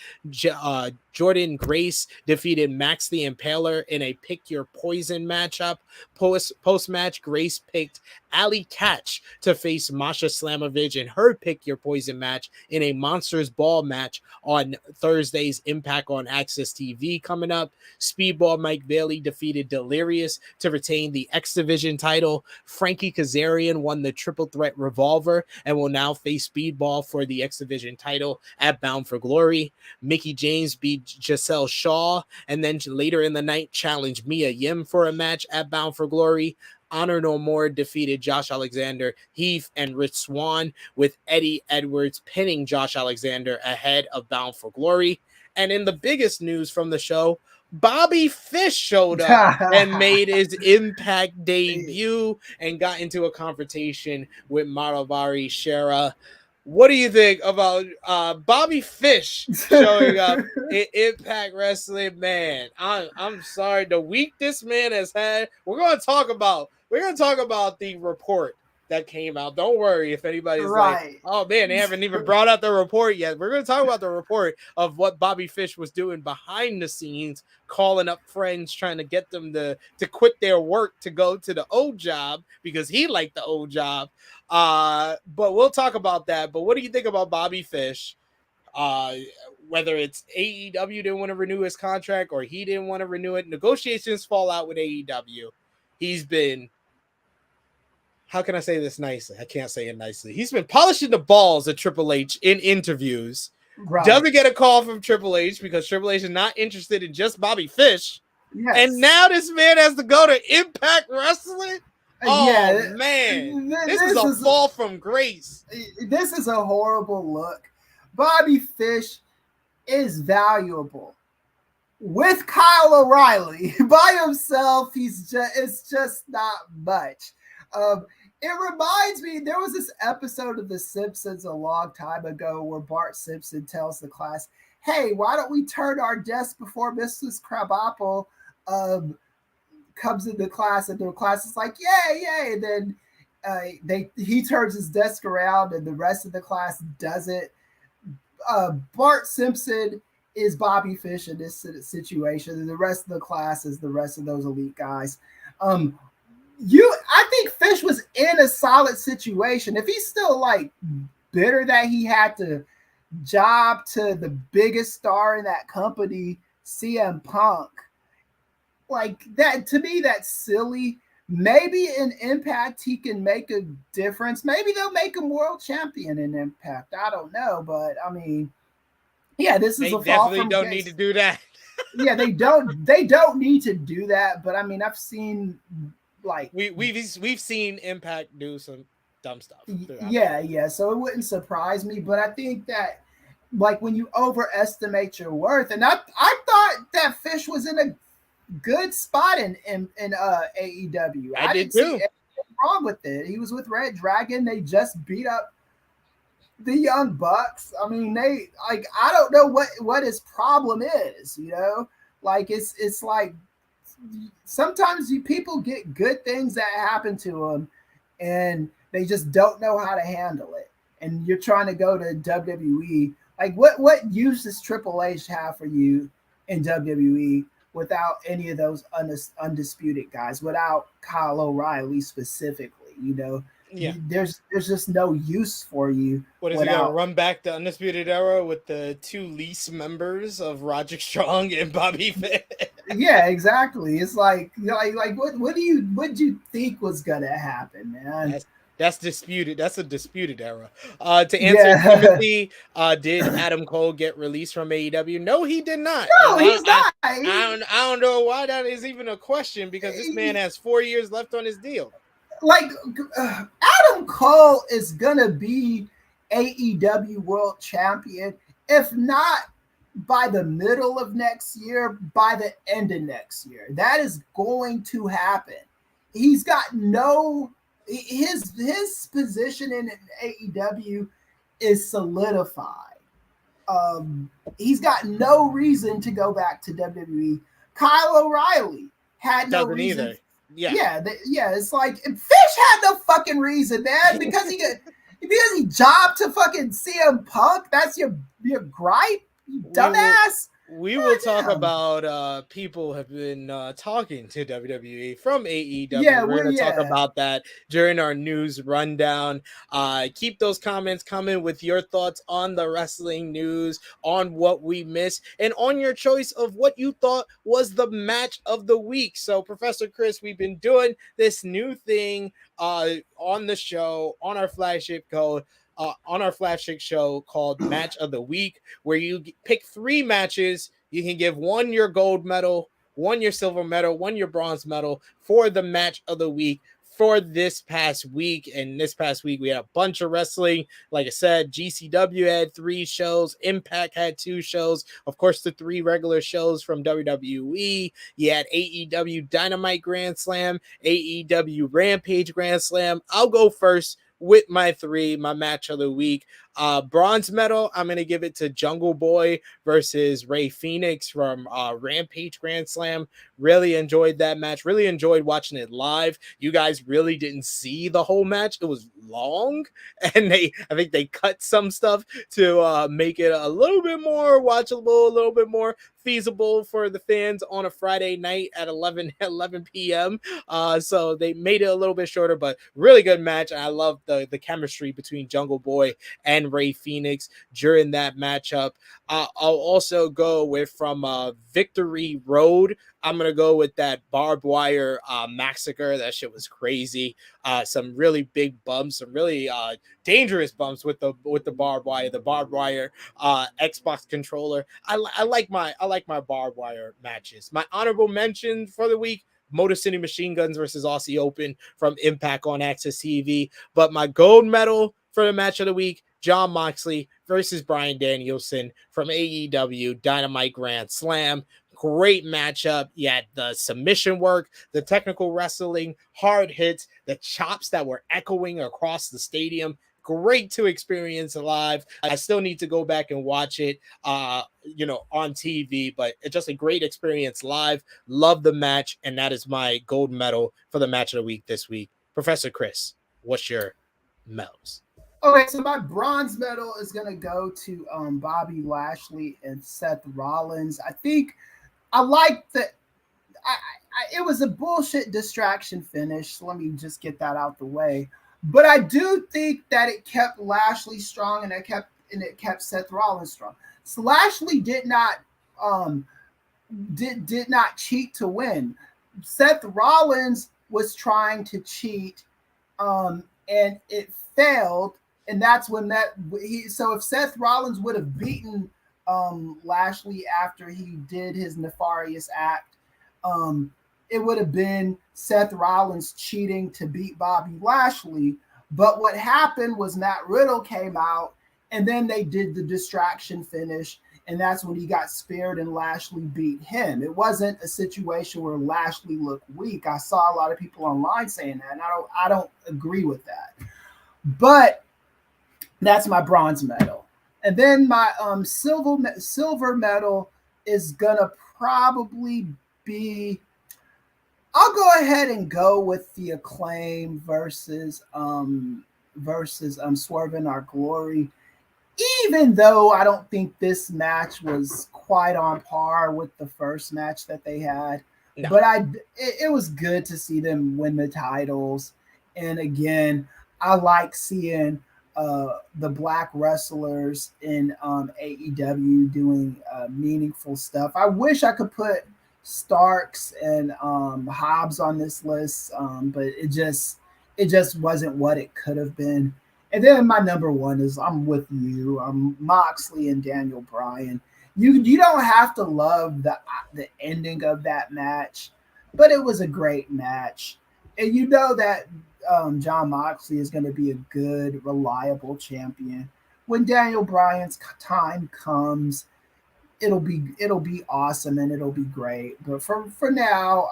Jordan Grace defeated Max the Impaler in a Pick Your Poison matchup. Post-match, Grace picked Ali Catch to face Masha Slamovich in her Pick Your Poison match in a Monsters Ball match on Thursday's Impact on AXS-TV coming up. Speedball Mike Bailey defeated Delirious to retain the X Division title. Frankie Kazarian won the Triple Threat Revolver and will now face Speedball for the X Division title at Bound for Glory. Mickie James beat Giselle Shaw and then later in the night challenged Mia Yim for a match at Bound for Glory. Honor No More defeated Josh Alexander, Heath, and Rich Swann, with Eddie Edwards pinning Josh Alexander ahead of Bound for Glory. And in the biggest news from the show, Bobby Fish showed up and made his Impact debut and got into a confrontation with Maravari Shera. What do you think about Bobby Fish showing up in Impact Wrestling? Man, I'm sorry. The week this man has had, we're going to talk about the report that came out. Don't worry if anybody's like, oh man, they haven't even brought out the report yet. We're going to talk about the report of what Bobby Fish was doing behind the scenes, calling up friends, trying to get them to quit their work to go to the old job because he liked the old job. But we'll talk about that. But what do you think about Bobby Fish? Whether it's AEW didn't want to renew his contract or he didn't want to renew it, negotiations fall out with AEW. He's been, how can I say this nicely? I can't say it nicely. He's been polishing the balls at Triple H in interviews. Right. Doesn't get a call from Triple H because Triple H is not interested in just Bobby Fish. Yes. And now this man has to go to Impact Wrestling? Oh, yeah, man. This is a fall from grace. This is a horrible look. Bobby Fish is valuable. With Kyle O'Reilly by himself, it's just not much. It reminds me, there was this episode of The Simpsons a long time ago where Bart Simpson tells the class, hey, why don't we turn our desk before Mrs. Krabappel comes into class, and the class is like, yay. And then he turns his desk around and the rest of the class doesn't. Bart Simpson is Bobby Fish in this situation, and the rest of the class is the rest of those elite guys. I think Fish was in a solid situation. If he's still like bitter that he had to job to the biggest star in that company, CM Punk, like that, to me, that's silly. Maybe in Impact he can make a difference. Maybe they'll make him world champion in Impact. I don't know, but I mean, yeah, this is a fall from grace. They definitely don't need to do that. Yeah, they don't need to do that. But I mean, I've seen like we've seen Impact do some dumb stuff. Yeah. So it wouldn't surprise me. But I think that like when you overestimate your worth, and I thought that Fish was in a good spot in AEW. I didn't see anything wrong with it. He was with Red Dragon. They just beat up the Young Bucks. I mean, I don't know what his problem is, you know? Like it's like sometimes people get good things that happen to them and they just don't know how to handle it. And you're trying to go to WWE. Like what use does Triple H have for you in WWE without any of those undisputed guys, without Kyle O'Reilly specifically, you know? Yeah. There's just no use for you. What is he gonna run back the Undisputed Era with the two least members of Roderick Strong and Bobby Fish? Yeah, exactly. It's like what do you think was gonna happen, man? That's disputed. That's a disputed era. To answer Timothy, did Adam Cole get released from AEW? No, he did not. No, he's not. I don't know why that is even a question because this man has 4 years left on his deal. Like Adam Cole is gonna be AEW World Champion, if not by the middle of next year, by the end of next year. That is going to happen. He's got his position in AEW is solidified. He's got no reason to go back to WWE. Kyle O'Reilly had no reason either. Yeah. It's like Fish had no fucking reason, man, because he jobbed to fucking CM Punk. That's your gripe, you dumbass. We will talk Goddamn. about people have been talking to WWE from AEW. Yeah, We're well, going to talk yeah. about that during our news rundown. Keep those comments coming with your thoughts on the wrestling news, on what we missed, and on your choice of what you thought was the match of the week. So, Professor Kris, we've been doing this new thing on the show, on our flagship show called Match of the Week, where you pick 3 matches. You can give 1 your gold medal, 1 your silver medal, 1 your bronze medal for the match of the week for this past week. And this past week, we had a bunch of wrestling. Like I said, GCW had 3 shows, Impact had 2 shows, of course, the 3 regular shows from WWE. You had AEW Dynamite Grand Slam, AEW Rampage Grand Slam. I'll go first with my 3, my match of the week. Bronze medal, I'm going to give it to Jungle Boy versus Rey Fenix from Rampage Grand Slam. Really enjoyed that match. Really enjoyed watching it live. You guys really didn't see the whole match. It was long, and I think they cut some stuff to make it a little bit more watchable, a little bit more feasible for the fans on a Friday night at 11 p.m. So they made it a little bit shorter, but really good match. And I love the chemistry between Jungle Boy and Rey Fenix during that matchup. I'll also go with from Victory Road. I'm gonna go with that barbed wire massacre. That shit was crazy. Some really big bumps, some really dangerous bumps with the barbed wire. The barbed wire Xbox controller. I like my barbed wire matches. My honorable mention for the week: Motor City Machine Guns versus Aussie Open from Impact on AXS-TV. But my gold medal for the match of the week: Jon Moxley versus Bryan Danielson from AEW Dynamite Grand Slam. Great matchup. You had the submission work, the technical wrestling, hard hits, the chops that were echoing across the stadium. Great to experience live. I still need to go back and watch it, on TV, but it's just a great experience live. Love the match, and that is my gold medal for the match of the week this week. Professor Kris, what's your medals? Okay, so my bronze medal is gonna go to Bobby Lashley and Seth Rollins. I think I like that. It was a bullshit distraction finish. Let me just get that out the way. But I do think that it kept Lashley strong, and it kept Seth Rollins strong. So Lashley did not did not cheat to win. Seth Rollins was trying to cheat, and it failed. And that's when so if Seth Rollins would have beaten Lashley after he did his nefarious act, it would have been Seth Rollins cheating to beat Bobby Lashley. But what happened was Matt Riddle came out, and then they did the distraction finish, and that's when he got speared and Lashley beat him. It wasn't a situation where Lashley looked weak. I saw a lot of people online saying that, and I don't agree with that. But that's my bronze medal. And then my silver medal is gonna probably be, I'll go ahead and go with the Acclaim versus Swerve in Our Glory. Even though I don't think this match was quite on par with the first match that they had. No. But it was good to see them win the titles. And again, I like seeing the black wrestlers in AEW doing meaningful stuff. I wish I could put Starks and Hobbs on this list, but it just wasn't what it could have been. And then my number one is, I'm with you, Moxley and Daniel Bryan. You don't have to love the ending of that match, but it was a great match. And you know that Jon Moxley is going to be a good, reliable champion. When Daniel Bryan's time comes, it'll be awesome and it'll be great. But for now,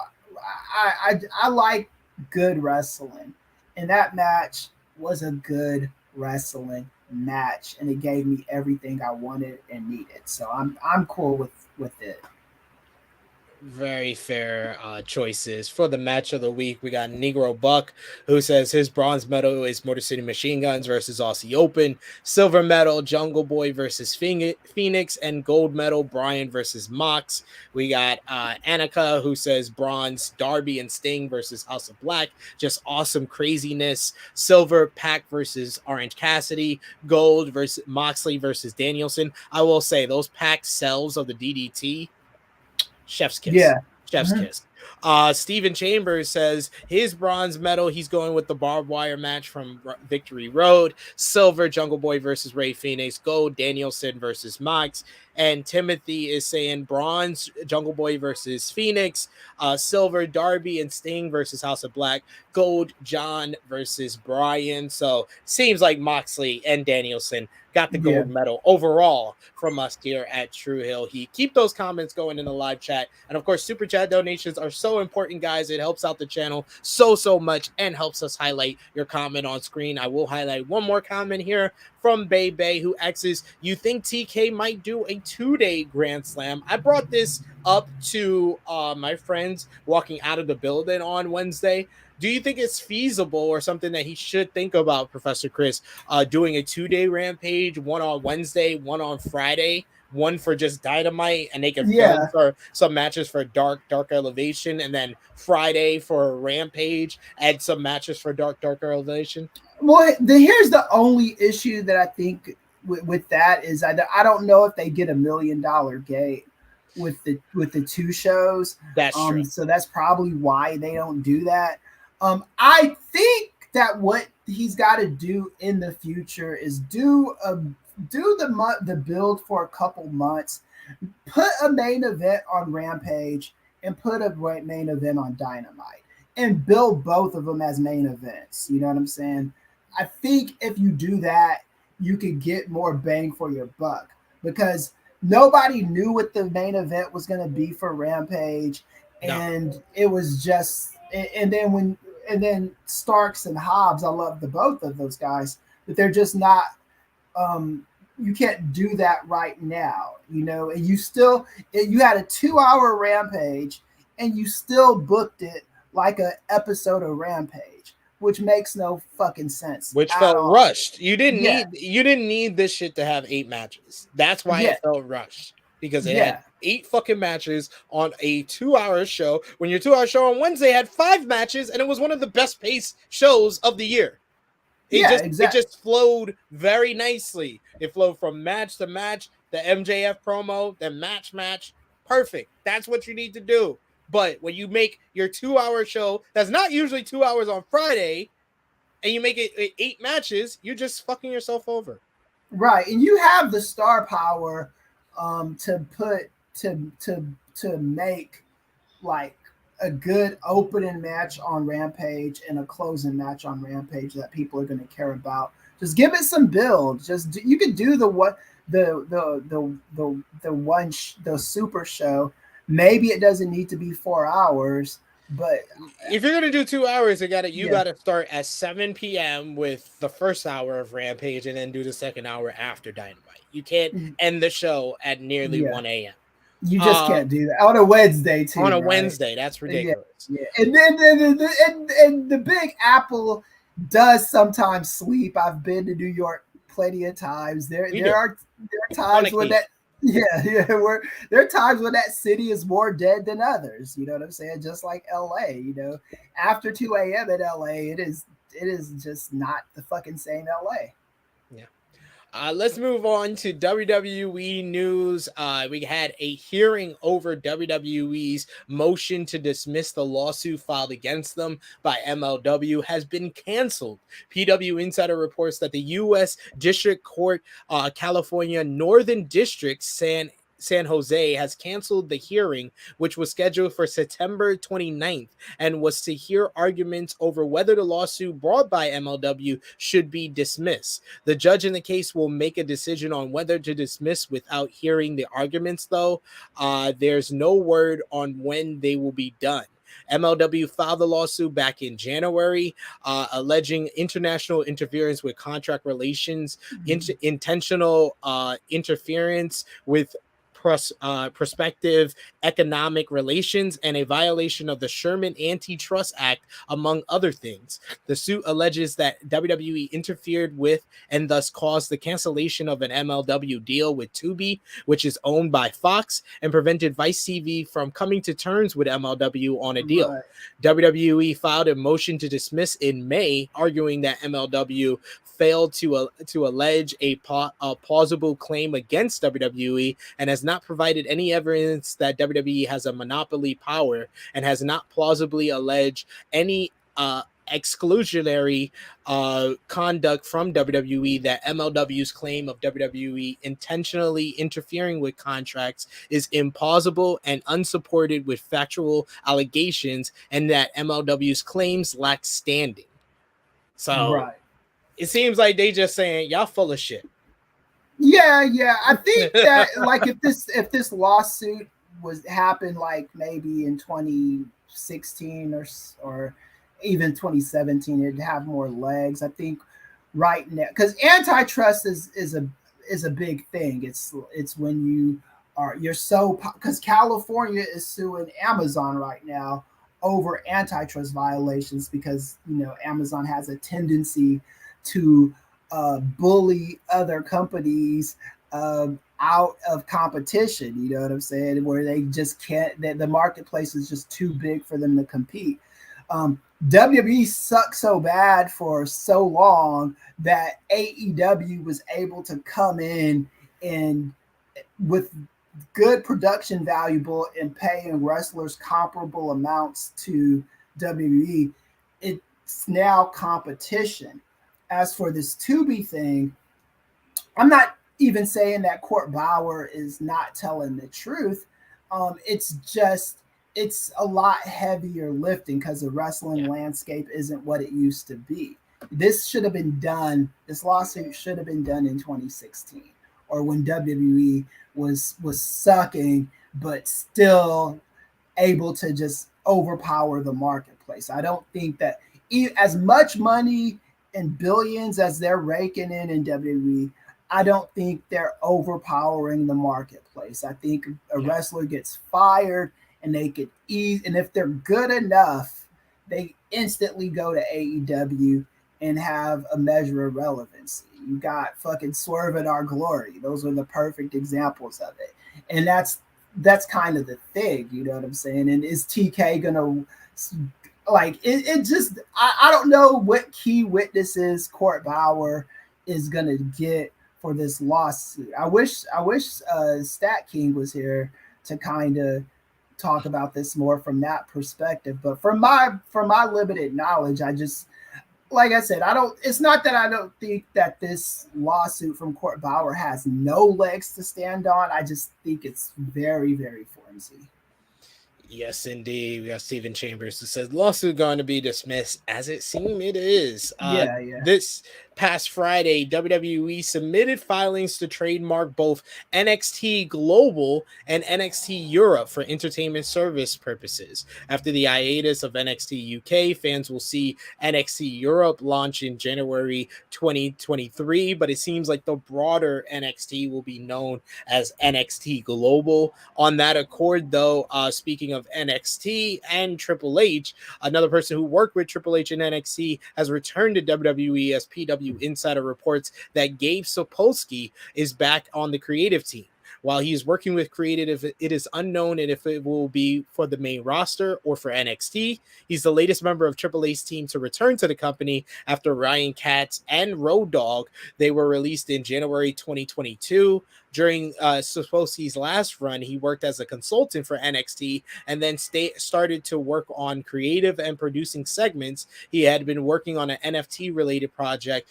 I like good wrestling, and that match was a good wrestling match, and it gave me everything I wanted and needed. So I'm cool with it. Very fair choices. For the match of the week, we got Negro Buck, who says his bronze medal is Motor City Machine Guns versus Aussie Open. Silver medal, Jungle Boy versus Phoenix. And gold medal, Brian versus Mox. We got Annika, who says bronze, Darby and Sting versus House of Black. Just awesome craziness. Silver, Pac versus Orange Cassidy. Gold versus Moxley versus Danielson. I will say, those Pac cells of the DDT, chef's kiss. Yeah. Chef's kiss. Steven Chambers says his bronze medal, he's going with the barbed wire match from Victory Road. Silver, Jungle Boy versus Rey Fenix. Gold, Danielson versus Mox. And Timothy is saying bronze, Jungle Boy versus Phoenix. Silver, Darby and Sting versus House of Black. Gold, John versus Brian. So seems like Moxley and Danielson got the gold medal overall from us here at Tru Heel Heat. Keep those comments going in the live chat. And of course, super chat donations are so important, guys. It helps out the channel so much and helps us highlight your comment on screen. I will highlight one more comment here from Bay, who asks, you think TK might do a 2-day Grand Slam? I brought this up to my friends walking out of the building on Wednesday. Do you think it's feasible or something that he should think about, Professor Kris, doing a 2-day Rampage, one on Wednesday, one on Friday, one for just Dynamite, and they can film for some matches for Dark Elevation, and then Friday for Rampage, add some matches for Dark Elevation? Well, here's the only issue that I think with that is I don't know if they get $1 million gate with the two shows. That's true. So that's probably why they don't do that. I think that what he's got to do in the future is do the build for a couple months, put a main event on Rampage, and put a main event on Dynamite, and build both of them as main events. You know what I'm saying? I think if you do that, you could get more bang for your buck, because nobody knew what the main event was going to be for Rampage, and it was just, and then Starks and Hobbs, I love both of those guys, but they're just not, you can't do that right now, you know, and you had a 2-hour Rampage and you still booked it like an episode of Rampage, which makes no fucking sense. Which felt rushed. You didn't need this shit to have 8 matches. That's why it felt rushed, because it had 8 fucking matches on a 2-hour show, when your 2-hour show on Wednesday had 5 matches, and it was one of the best paced shows of the year. It just flowed very nicely. It flowed from match to match, the MJF promo, then match. Perfect. That's what you need to do. But when you make your 2-hour show, that's not usually 2 hours on Friday, and you make it 8 matches, you're just fucking yourself over. Right. And you have the star power to make like a good opening match on Rampage and a closing match on Rampage that people are going to care about. Just give it some build. You could do the super show. Maybe it doesn't need to be 4 hours, but if you're going to do 2 hours, you got to start at 7 p.m. with the first hour of Rampage, and then do the second hour after Dynamite. You can't end the show at nearly 1 a.m. You just can't do that on a Wednesday too. On a Wednesday, that's ridiculous. Yeah. And then the Big Apple does sometimes sleep. I've been to New York plenty of times. There are times when that there are times when that city is more dead than others. You know what I'm saying? Just like LA. You know, after 2 a.m. in LA, it is just not the fucking same LA. Yeah. Let's move on to WWE news. We had a hearing over WWE's motion to dismiss the lawsuit filed against them by MLW has been canceled. PW Insider reports that the U.S. District Court, California Northern District, San Jose has canceled the hearing, which was scheduled for September 29th, and was to hear arguments over whether the lawsuit brought by MLW should be dismissed. The judge in the case will make a decision on whether to dismiss without hearing the arguments, though. There's no word on when they will be done. MLW filed the lawsuit back in January, alleging international interference with contract relations, intentional interference with prospective economic relations and a violation of the Sherman Antitrust Act, among other things. The suit alleges that WWE interfered with and thus caused the cancellation of an MLW deal with Tubi, which is owned by Fox, and prevented Vice TV from coming to terms with MLW on a deal. Right. WWE filed a motion to dismiss in May, arguing that MLW failed to allege a plausible claim against WWE and has not provided any evidence that WWE has a monopoly power and has not plausibly alleged any exclusionary conduct from WWE that MLW's claim of WWE intentionally interfering with contracts is implausible and unsupported with factual allegations, and that MLW's claims lack standing. So Right. it seems like they just saying y'all full of shit. Yeah. I think that like if this lawsuit happened like maybe in 2016 or even 2017, it'd have more legs. I think right now, because antitrust is a big thing. It's when because California is suing Amazon right now over antitrust violations because Amazon has a tendency to bully other companies out of competition. You know what I'm saying? Where they just can't. The marketplace is just too big for them to compete. WWE sucked so bad for so long that AEW was able to come in and with good production valuable and paying wrestlers comparable amounts to WWE. It's now competition. As for this Tubi thing, I'm not even saying that Court Bauer is not telling the truth. It's a lot heavier lifting because the wrestling landscape isn't what it used to be. This lawsuit should have been done in 2016 or when WWE was sucking, but still able to just overpower the marketplace. I don't think that as much money and billions as they're raking in WWE, I don't think they're overpowering the marketplace. I think a wrestler gets fired and they could and if they're good enough, they instantly go to AEW and have a measure of relevancy. You got fucking Swerve in Our Glory. Those are the perfect examples of it. And that's kind of the thing, you know what I'm saying? And is TK gonna I don't know what key witnesses Court Bauer is gonna get for this lawsuit. I wish Stat King was here to kind of talk about this more from that perspective. But from my limited knowledge, I just, like I said, it's not that I don't think that this lawsuit from Court Bauer has no legs to stand on. I just think it's very, very flimsy. Yes, indeed. We got Stephen Chambers who says lawsuit going to be dismissed. As it seems, it is. This past Friday, WWE submitted filings to trademark both NXT Global and NXT Europe for entertainment service purposes. After the hiatus of NXT UK, fans will see NXT Europe launch in January 2023, but it seems like the broader NXT will be known as NXT Global. On that accord, though, speaking of NXT and Triple H, another person who worked with Triple H in NXT has returned to WWE as PW Insider reports that Gabe Sapolsky is back on the creative team. While he is working with creative, it is unknown if it will be for the main roster or for NXT. He's the latest member of Triple H's team to return to the company after Ryan Katz and Road Dogg. They were released in January 2022. During Sapolsky's last run, he worked as a consultant for NXT and then started to work on creative and producing segments. He had been working on an NFT-related project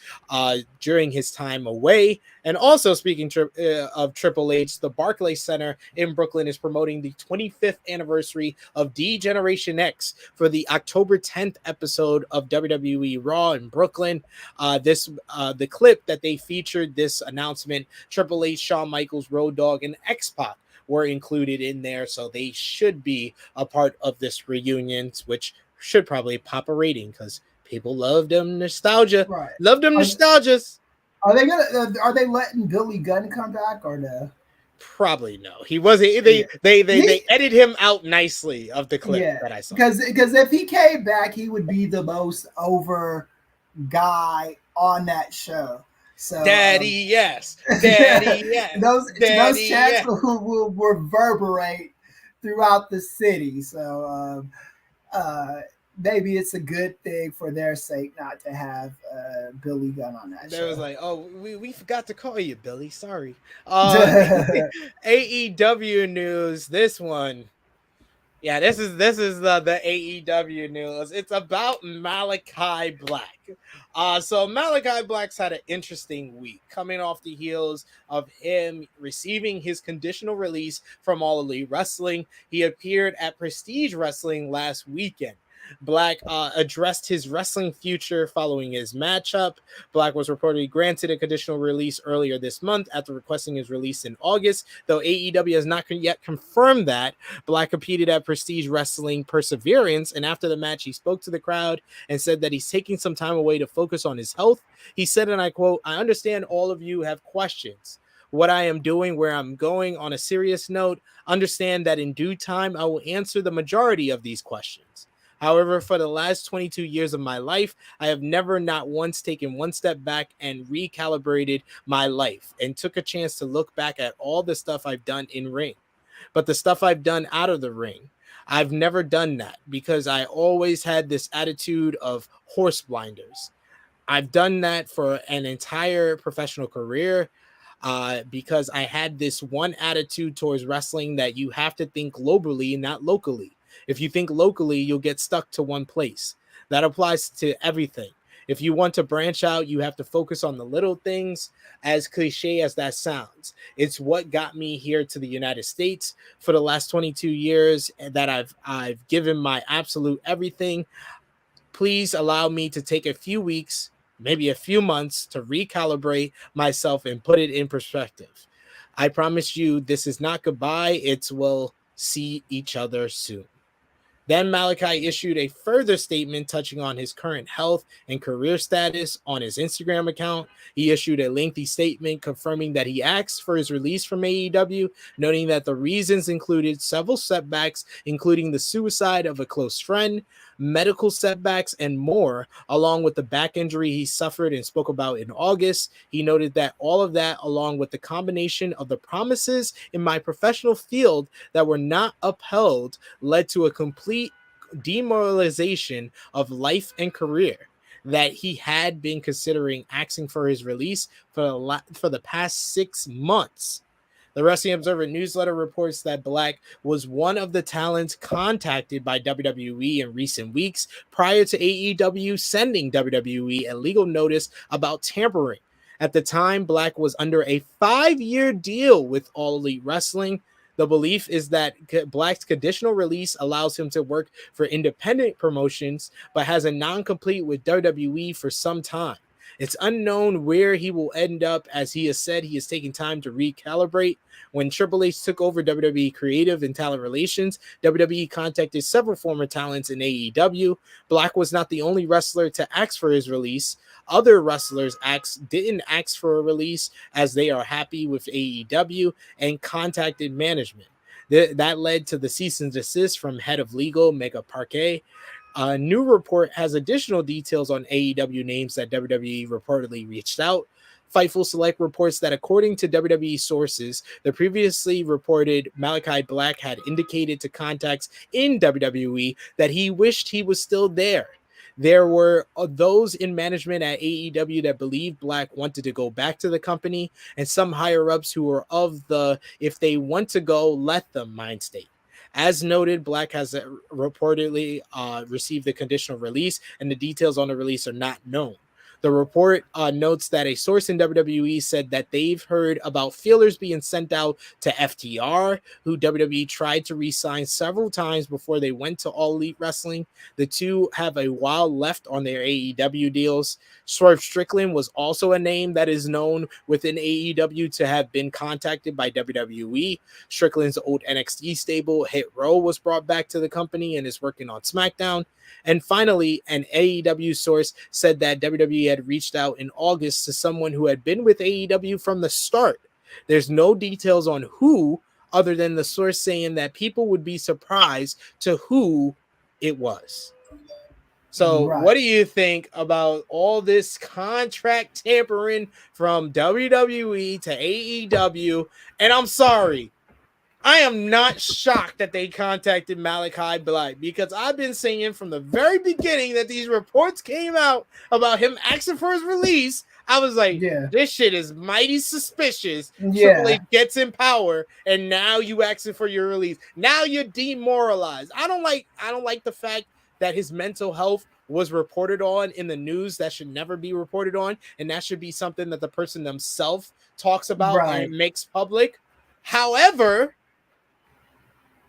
during his time away. And also, speaking of Triple H, the Barclays Center in Brooklyn is promoting the 25th anniversary of D-Generation X for the October 10th episode of WWE Raw in Brooklyn. The clip that they featured this announcement, Triple H, Shawn Michaels, Road Dogg, and X-Pac were included in there, so they should be a part of this reunion, which should probably pop a rating because people love them nostalgia. Right. Love them nostalgias. Are they letting Billy Gunn come back or no? Probably no. He wasn't. They edited him out nicely of the clip that I saw. Because if he came back, he would be the most over guy on that show. So Daddy, yes. Daddy, yes. those chants yes. will reverberate throughout the city. So maybe it's a good thing for their sake not to have Billy Gunn on that show. They was like, oh, we forgot to call you, Billy. Sorry. AEW news. This one. Yeah, this is the AEW news. It's about Malakai Black. So Malakai Black's had an interesting week, coming off the heels of him receiving his conditional release from All Elite Wrestling. He appeared at Prestige Wrestling last weekend. Black addressed his wrestling future following his matchup. Black was reportedly granted a conditional release earlier this month after requesting his release in August, though AEW has not yet confirmed that. Black competed at Prestige Wrestling Perseverance, and after the match, he spoke to the crowd and said that he's taking some time away to focus on his health. He said, and I quote, "I understand all of you have questions. What I am doing, where I'm going. On a serious note, understand that in due time, I will answer the majority of these questions. However, for the last 22 years of my life, I have never not once taken one step back and recalibrated my life and took a chance to look back at all the stuff I've done in ring. But the stuff I've done out of the ring, I've never done that because I always had this attitude of horse blinders. I've done that for an entire professional career because I had this one attitude towards wrestling that you have to think globally, not locally. If you think locally, you'll get stuck to one place. That applies to everything. If you want to branch out, you have to focus on the little things, as cliche as that sounds. It's what got me here to the United States for the last 22 years that I've given my absolute everything. Please allow me to take a few weeks, maybe a few months to recalibrate myself and put it in perspective. I promise you this is not goodbye. It's we'll see each other soon." Then Malakai issued a further statement touching on his current health and career status on his Instagram account. He issued a lengthy statement confirming that he asked for his release from AEW, noting that the reasons included several setbacks, including the suicide of a close friend, medical setbacks, and more, along with the back injury he suffered and spoke about in August. He noted that all of that, along with the combination of the promises in my professional field that were not upheld, led to a complete demoralization of life and career, that he had been considering asking for his release for the past 6 months. The Wrestling Observer newsletter reports that Black was one of the talents contacted by WWE in recent weeks prior to AEW sending WWE a legal notice about tampering. At the time, Black was under a 5-year deal with All Elite Wrestling. The belief is that Black's conditional release allows him to work for independent promotions, but has a non-compete with WWE for some time. It's unknown where he will end up, as he has said he is taking time to recalibrate. When Triple H took over WWE Creative and Talent Relations, WWE contacted several former talents in AEW. Black was not the only wrestler to ask for his release. Other wrestlers didn't ask for a release, as they are happy with AEW and contacted management. That led to the cease and desist from head of legal, Mega Parquet. A new report has additional details on AEW names that WWE reportedly reached out. Fightful Select reports that according to WWE sources, the previously reported Malakai Black had indicated to contacts in WWE that he wished he was still there. There were those in management at AEW that believed Black wanted to go back to the company, and some higher-ups who were of the if they want to go, let them mind state. As noted, Black has reportedly received the conditional release, and the details on the release are not known. The report notes that a source in WWE said that they've heard about feelers being sent out to FTR, who WWE tried to re-sign several times before they went to All Elite Wrestling. The two have a while left on their AEW deals. Swerve Strickland was also a name that is known within AEW to have been contacted by WWE. Strickland's old NXT stable, Hit Row, was brought back to the company and is working on SmackDown. And finally, an AEW source said that WWE had reached out in August to someone who had been with AEW from the start. There's no details on who, other than the source saying that people would be surprised to who it was. So what do you think about all this contract tampering from WWE to AEW? And I'm sorry, I am not shocked that they contacted Malakai Black, because I've been saying from the very beginning that these reports came out about him asking for his release. I was like, this shit is mighty suspicious. Triple H gets in power, and now you asking for your release. Now you're demoralized. I don't like the fact that his mental health was reported on in the news. That should never be reported on, and that should be something that the person themselves talks about and makes public. However,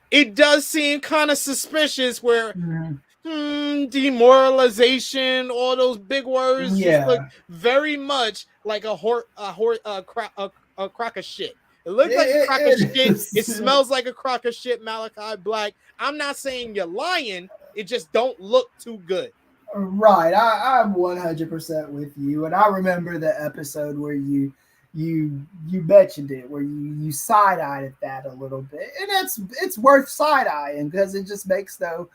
it does seem kind of suspicious where demoralization, all those big words just look very much like a crock of shit. It looks like a crock of shit. It smells like a crock of shit, Malakai Black. I'm not saying you're lying. It just don't look too good. Right. I'm 100% with you. And I remember the episode where you mentioned it, where you side-eyed at that a little bit. And it's worth side-eyeing because it just makes no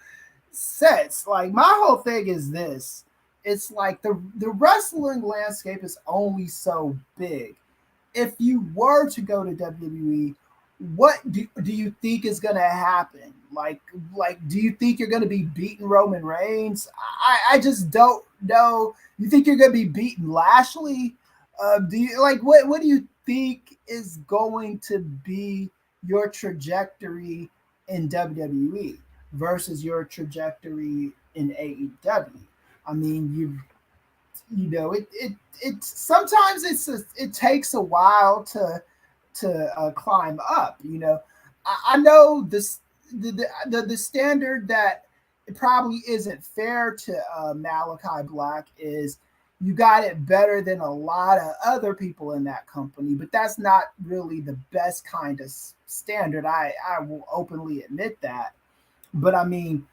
sense. Like, my whole thing is this. It's like the wrestling landscape is only so big. If you were to go to WWE, what do you think is going to happen? Like, do you think you're going to be beating Roman Reigns? I just don't know. You think you're going to be beating Lashley? What do you think is going to be your trajectory in WWE versus your trajectory in AEW? I mean, it sometimes it takes a while to climb up. You know, I know this the standard that it probably isn't fair to Malakai Black is you got it better than a lot of other people in that company, but that's not really the best kind of standard. I will openly admit that, but I mean,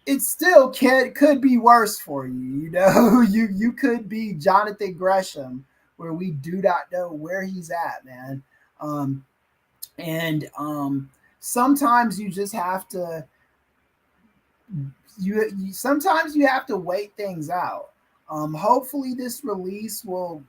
it still could be worse for you. You know, you could be Jonathan Gresham, where we do not know where he's at, man. Sometimes you just have to. Sometimes you have to wait things out. Hopefully this release will,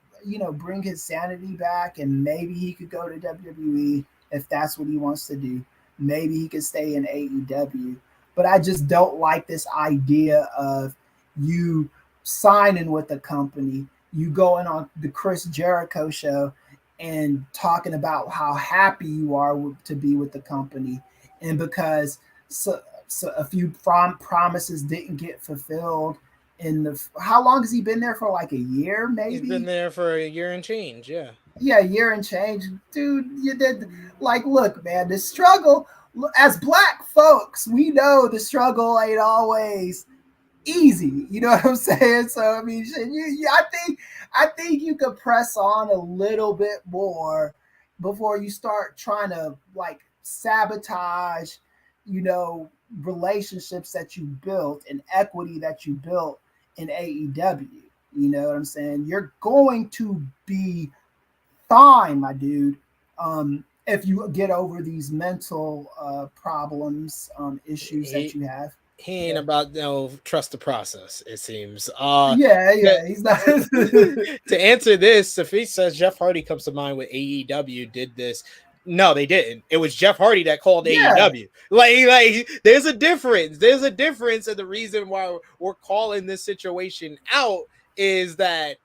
bring his sanity back, and maybe he could go to WWE if that's what he wants to do. Maybe he could stay in AEW. But I just don't like this idea of you signing with a company, you going on the Chris Jericho show and talking about how happy you are to be with the company. And because a few promises didn't get fulfilled how long has he been there for? Like a year, maybe? He's been there for a year and change, yeah. Yeah, a year and change. Dude, you did, look, man, the struggle, as Black folks, we know the struggle ain't always easy. You know what I'm saying? So, I mean, I think you could press on a little bit more before you start trying to, sabotage, relationships that you built and equity that you built in AEW. You know what I'm saying? You're going to be fine, my dude, if you get over these mental problems, issues that you have. He ain't about trust the process, it seems. He's not. To answer this, Sophie says Jeff Hardy comes to mind with AEW did this. No, they didn't. It was Jeff Hardy that called AEW. There's a difference. There's a difference, and the reason why we're calling this situation out is that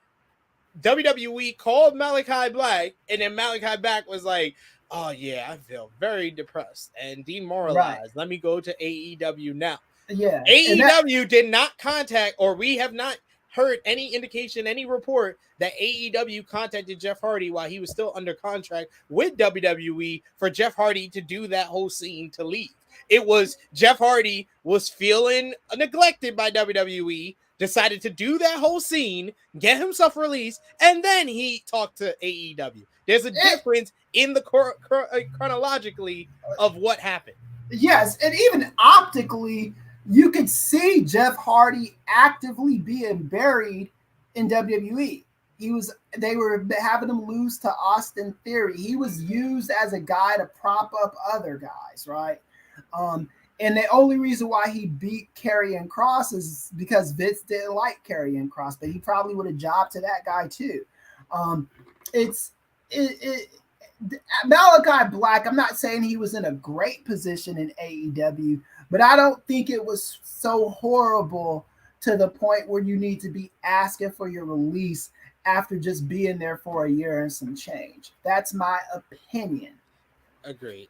WWE called Malakai Black, and then Malakai Black was like, "Oh yeah, I feel very depressed and demoralized. Right. Let me go to AEW now." Yeah, AEW did not contact, or we have not heard any indication, any report that AEW contacted Jeff Hardy while he was still under contract with WWE for Jeff Hardy to do that whole scene to leave. It was Jeff Hardy was feeling neglected by WWE, decided to do that whole scene, get himself released, and then he talked to AEW. There's a difference in the chronologically of what happened. Yes, and even optically, you could see Jeff Hardy actively being buried in WWE. They were having him lose to Austin Theory. He was used as a guy to prop up other guys, right? And the only reason why he beat Karrion Kross is because Vince didn't like Karrion Kross, but he probably would have jobbed to that guy too. Malakai Black, I'm not saying he was in a great position in AEW, but I don't think it was so horrible to the point where you need to be asking for your release after just being there for a year and some change. That's my opinion. Agreed.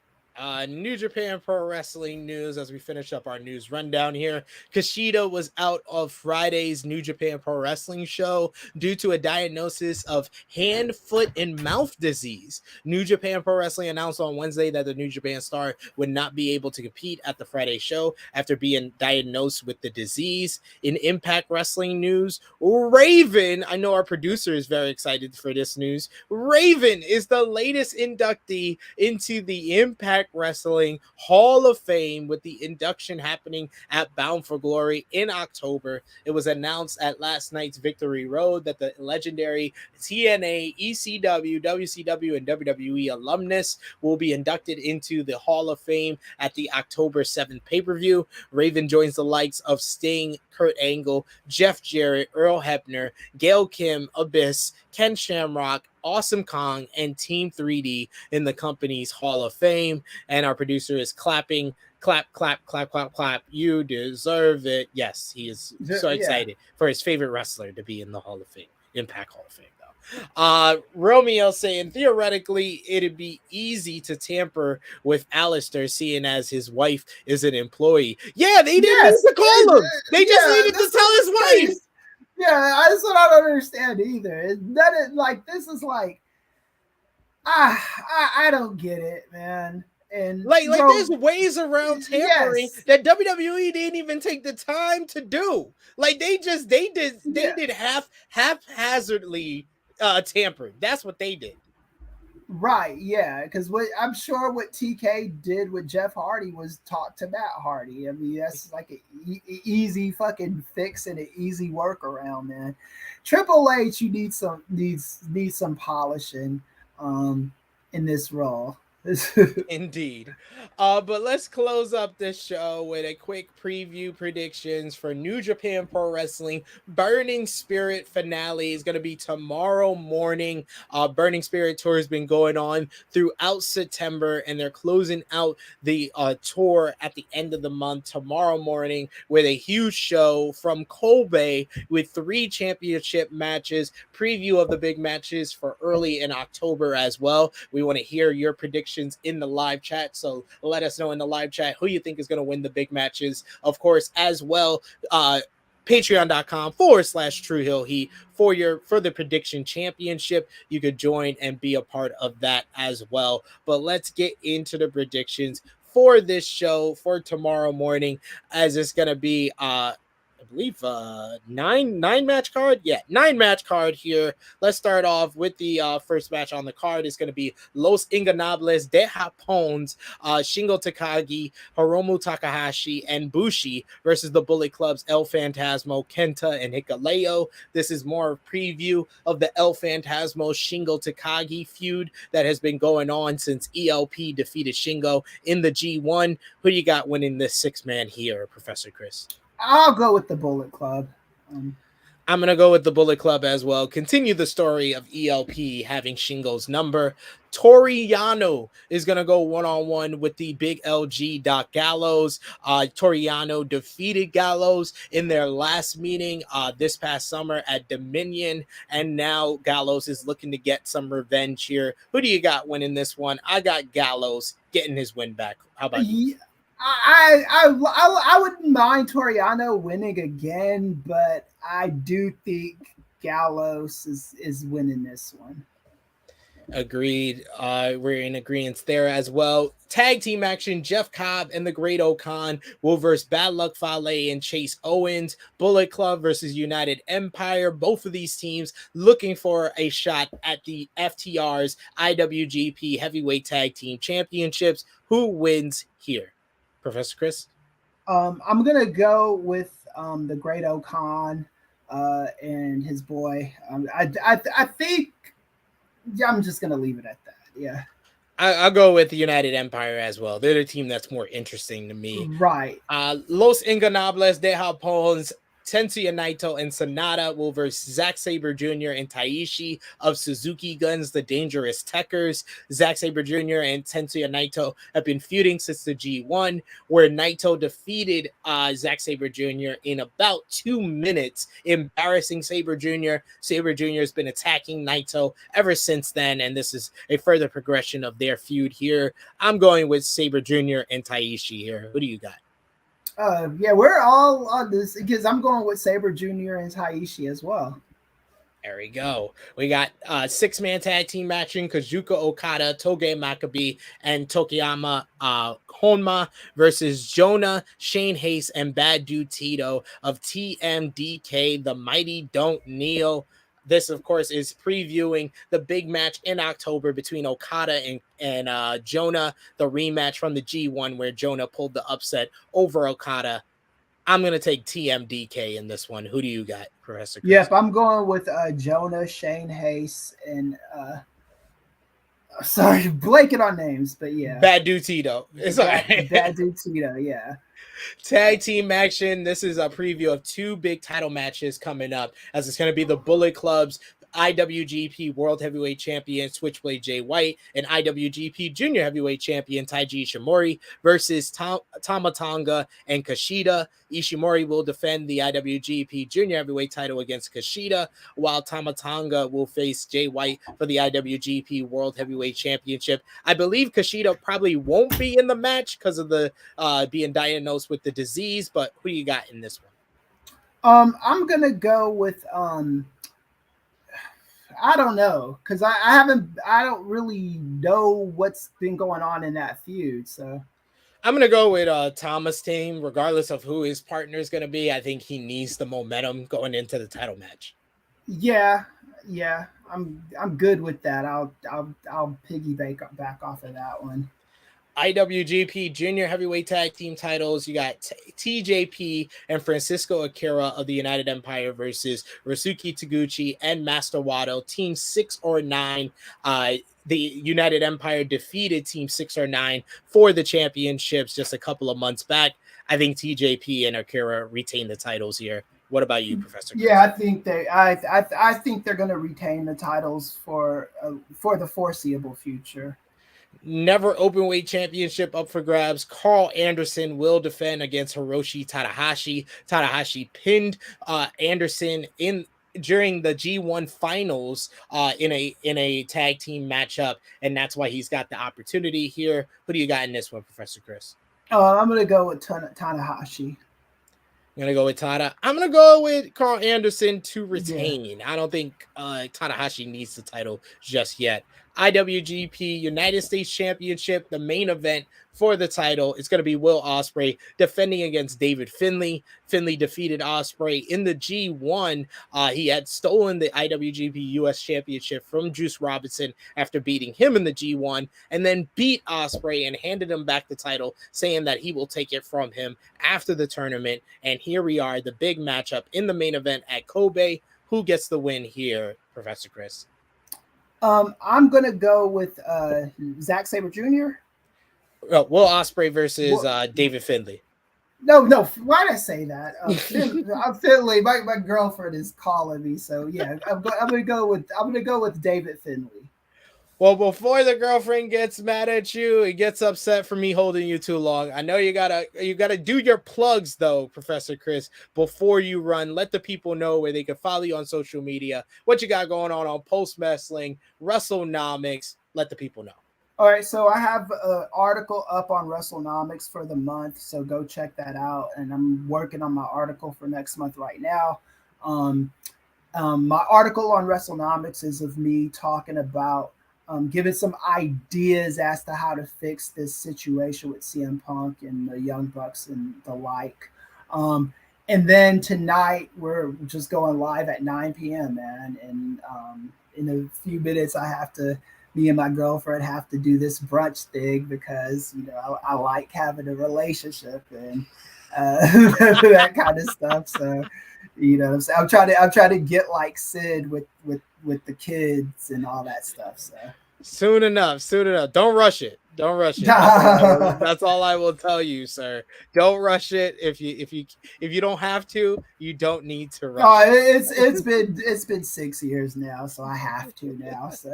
New Japan Pro Wrestling news as we finish up our news rundown here. Kushida was out of Friday's New Japan Pro Wrestling show due to a diagnosis of hand, foot, and mouth disease. New Japan Pro Wrestling announced on Wednesday that the New Japan star would not be able to compete at the Friday show after being diagnosed with the disease. In Impact Wrestling news, Raven, I know our producer is very excited for this news. Raven is the latest inductee into the Impact Wrestling Hall of Fame, with the induction happening at Bound for Glory in October. It was announced at last night's Victory Road that the legendary TNA, ECW, WCW, and WWE alumnus will be inducted into the Hall of Fame at the October 7th pay-per-view. Raven joins the likes of Sting, Kurt Angle, Jeff Jarrett, Earl Hebner, Gail Kim, Abyss, Ken Shamrock, Awesome Kong, and Team 3D in the company's Hall of Fame. And our producer is clapping. Clap, clap, clap, clap, clap. You deserve it. Yes, he is so excited for his favorite wrestler to be in the Hall of Fame, Impact Hall of Fame, though. Romeo saying theoretically it'd be easy to tamper with Alistair, seeing as his wife is an employee. Yeah, they didn't need to call him. They just needed to tell his wife. Yeah, that's what I don't understand either. This is like, I don't get it, man. And there's ways around tampering that WWE didn't even take the time to do. Like they did haphazardly tampering. That's what they did. Right, yeah, because I'm sure what TK did with Jeff Hardy was talk to Matt Hardy. I mean, that's like an easy fucking fix and an easy workaround, man. Triple H, you need some polishing in this role. Indeed. But let's close up this show with a quick preview predictions for New Japan Pro Wrestling Burning Spirit finale. Is going to be tomorrow morning. Burning Spirit tour has been going on throughout September, and they're closing out the tour at the end of the month tomorrow morning with a huge show from Kobe with 3 championship matches, preview of the big matches for early in October as well. We want to hear your predictions in the live chat, so let us know in the live chat who you think is going to win the big matches. Of course, as well, patreon.com/Tru Heel Heat for the prediction championship. You could join and be a part of that as well. But let's get into the predictions for this show for tomorrow morning, as it's going to be I believe 9 match card. Yeah, 9 match card here. Let's start off with the first match on the card. It's going to be Los Ingobernables de Japón's Shingo Takagi, Hiromu Takahashi, and Bushi versus the Bullet Club's El Phantasmo, Kenta, and Hikuleo. This is more a preview of the El Phantasmo Shingo Takagi feud that has been going on since ELP defeated Shingo in the G1. Who do you got winning this 6-man here, Professor Kris? I'll go with the Bullet Club. I'm going to go with the Bullet Club as well. Continue the story of ELP having Shingo's number. Toru Yano is going to go one-on-one with the big LG Doc Gallows. Toru Yano defeated Gallows in their last meeting this past summer at Dominion, and now Gallows is looking to get some revenge here. Who do you got winning this one? I got Gallows getting his win back. How about you? I wouldn't mind Toru Yano winning again, but I do think Gallows is winning this one. Agreed. We're in agreement there as well. Tag team action: Jeff Cobb and the Great Okan will versus Bad Luck Fale and Chase Owens. Bullet Club versus United Empire. Both of these teams looking for a shot at the FTR's IWGP Heavyweight Tag Team Championships. Who wins here? Professor Kris? I'm going to go with the Great Okan. and his boy. I think I'm just gonna leave it at that. Yeah. I'll go with the United Empire as well. They're the team that's more interesting to me. Right. Los Ingonables de Japón, Tetsuya Naito and Sonata will verse Zack Sabre Jr. and Taishi of Suzuki Guns, the Dangerous Techers. Zack Sabre Jr. and Tetsuya Naito have been feuding since the G1, where Naito defeated Zack Sabre Jr. in about 2 minutes, embarrassing Sabre Jr. Sabre Jr. has been attacking Naito ever since then, and this is a further progression of their feud here. I'm going with Sabre Jr. and Taishi here. Who do you got? Yeah, we're all on this because I'm going with Sabre Jr. and Taishi as well. There we go. We got 6-man tag team matching Kazuchika Okada, Toge Makabe, and Tokiyama Honma versus Jonah, Shane Hayes, and Bad Dude Tito of TMDK, The Mighty Don't Kneel. This, of course, is previewing the big match in October between Okada and Jonah, the rematch from the G1 where Jonah pulled the upset over Okada. I'm going to take TMDK in this one. Who do you got, Professor Kris? Yep, I'm going with Jonah, Shane Hayes, and sorry, blanking on names, but yeah. Bad Dude Tito. It's all right. Bad Dude Tito, yeah. Tag team action. This is a preview of 2 big title matches coming up, as it's going to be the Bullet Club's IWGP World Heavyweight Champion Switchblade Jay White and IWGP Junior Heavyweight Champion Taiji Ishimori versus Tama Tonga and Kushida. Ishimori will defend the IWGP Junior Heavyweight title against Kushida, while Tama Tonga will face Jay White for the IWGP World Heavyweight Championship. I believe Kushida probably won't be in the match because of the being diagnosed with the disease, but who do you got in this one? I'm gonna go with I don't know, because I don't really know what's been going on in that feud. So I'm going to go with Thomas' team, regardless of who his partner is going to be. I think he needs the momentum going into the title match. Yeah, I'm good with that. I'll piggyback back off of that one. IWGP Junior Heavyweight Tag Team titles. You got TJP and Francisco Akira of the United Empire versus Ryosuke Taguchi and Master Wato. Team 6 or 9. The United Empire defeated Team 6 or 9 for the championships just a couple of months back. I think TJP and Akira retain the titles here. What about you, Professor Kris? Yeah, I think I think they're going to retain the titles for the foreseeable future. Never Openweight Championship up for grabs. Carl Anderson will defend against Hiroshi Tanahashi. Tanahashi pinned Anderson during the G1 finals in a tag team matchup, and that's why he's got the opportunity here. Who do you got in this one, Professor Kris? I'm going to go with Tanahashi. I'm going to go with Tana. I'm going to go with Carl Anderson to retain. Yeah. I don't think Tanahashi needs the title just yet. IWGP United States Championship, the main event for the title. It's going to be Will Ospreay defending against David Finlay. Finlay defeated Ospreay in the G1. He had stolen the IWGP US Championship from Juice Robinson after beating him in the G1, and then beat Ospreay and handed him back the title, saying that he will take it from him after the tournament. And here we are, the big matchup in the main event at Kobe. Who gets the win here, Professor Kris? I'm gonna go with Zack Sabre Jr. Will Ospreay versus David Finlay. No. Why did I say that? Finlay. My girlfriend is calling me, so yeah. I'm gonna go with David Finlay. Well, before the girlfriend gets mad at you and gets upset for me holding you too long, I know you gotta do your plugs though, Professor Kris, before you run. Let the people know where they can follow you on social media, what you got going on Post Wrestling, WrestleNomics. Let the people know. All right, so I have an article up on WrestleNomics for the month, so go check that out. And I'm working on my article for next month right now. My article on WrestleNomics is of me talking about giving some ideas as to how to fix this situation with CM Punk and the Young Bucks and the like. And then tonight, we're just going live at 9 p.m., man. And in a few minutes, me and my girlfriend have to do this brunch thing because, I like having a relationship and that kind of stuff. So, You know what I'm saying? I'm trying to get like Sid with the kids and all that stuff. So soon enough. Don't rush it. That's all I will tell you, sir. Don't rush it. If you don't have to, you don't need to rush. It's been 6 years now, so I have to now. So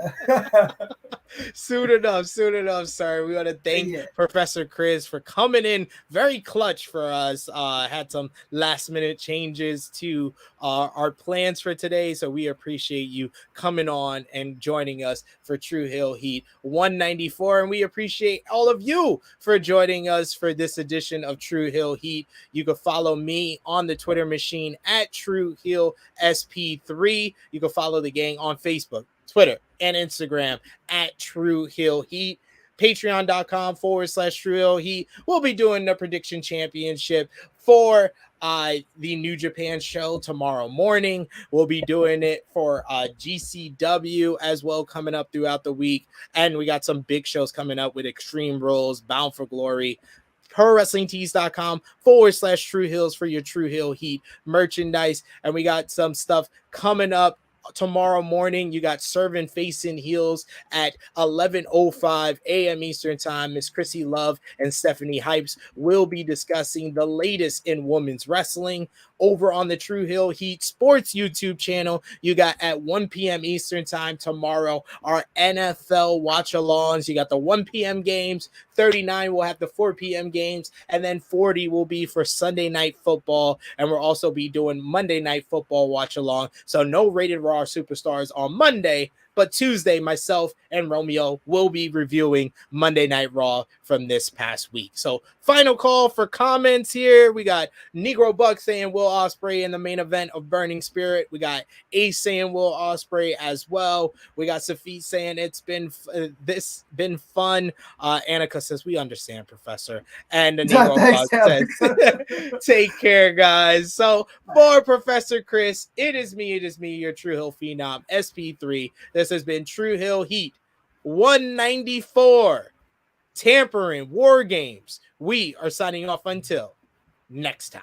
soon enough, sir. We want to thank Professor Kris for coming in very clutch for us. Had some last minute changes to our plans for today, so we appreciate you coming on and joining us for Tru Heel Heat 194, and we appreciate all of you for joining us for this edition of Tru Heel Heat. You can follow me on the Twitter machine at Tru Heel SP3. You can follow the gang on Facebook, Twitter, and Instagram at Tru Heel Heat. Patreon.com/Tru Heel Heat. We'll be doing the prediction championship for the New Japan show tomorrow morning. We'll be doing it for GCW as well coming up throughout the week. And we got some big shows coming up with Extreme Rules, Bound for Glory, ProWrestlingTees.com/Tru Heels for your Tru Heel Heat merchandise. And we got some stuff coming up tomorrow morning. You got Serving Facing Heels at 11:05 a.m. Eastern Time. Miss Chrissy Love and Stephanie Hypes will be discussing the latest in women's wrestling over on the Tru Heel Heat Sports YouTube channel. You got at 1 p.m. Eastern Time tomorrow our NFL watch-alongs. You got the 1 p.m. games. 39 will have the 4 p.m. games, and then 40 will be for Sunday Night Football, and we'll also be doing Monday Night Football watch-along. So no Rated Raw Superstars on Monday, but Tuesday, myself and Romeo will be reviewing Monday Night Raw from this past week. So final call for comments here. We got Negro Buck saying Will Ospreay in the main event of Burning Spirit. We got Ace saying Will Ospreay as well. We got Safit saying it's been fun. Annika says we understand, Professor. And the Negro Buck says take care, guys. So for Professor Kris, it is me, your Tru Heel Phenom, SP3. This has been Tru Heel Heat 194. Tampering War Games. We are signing off until next time.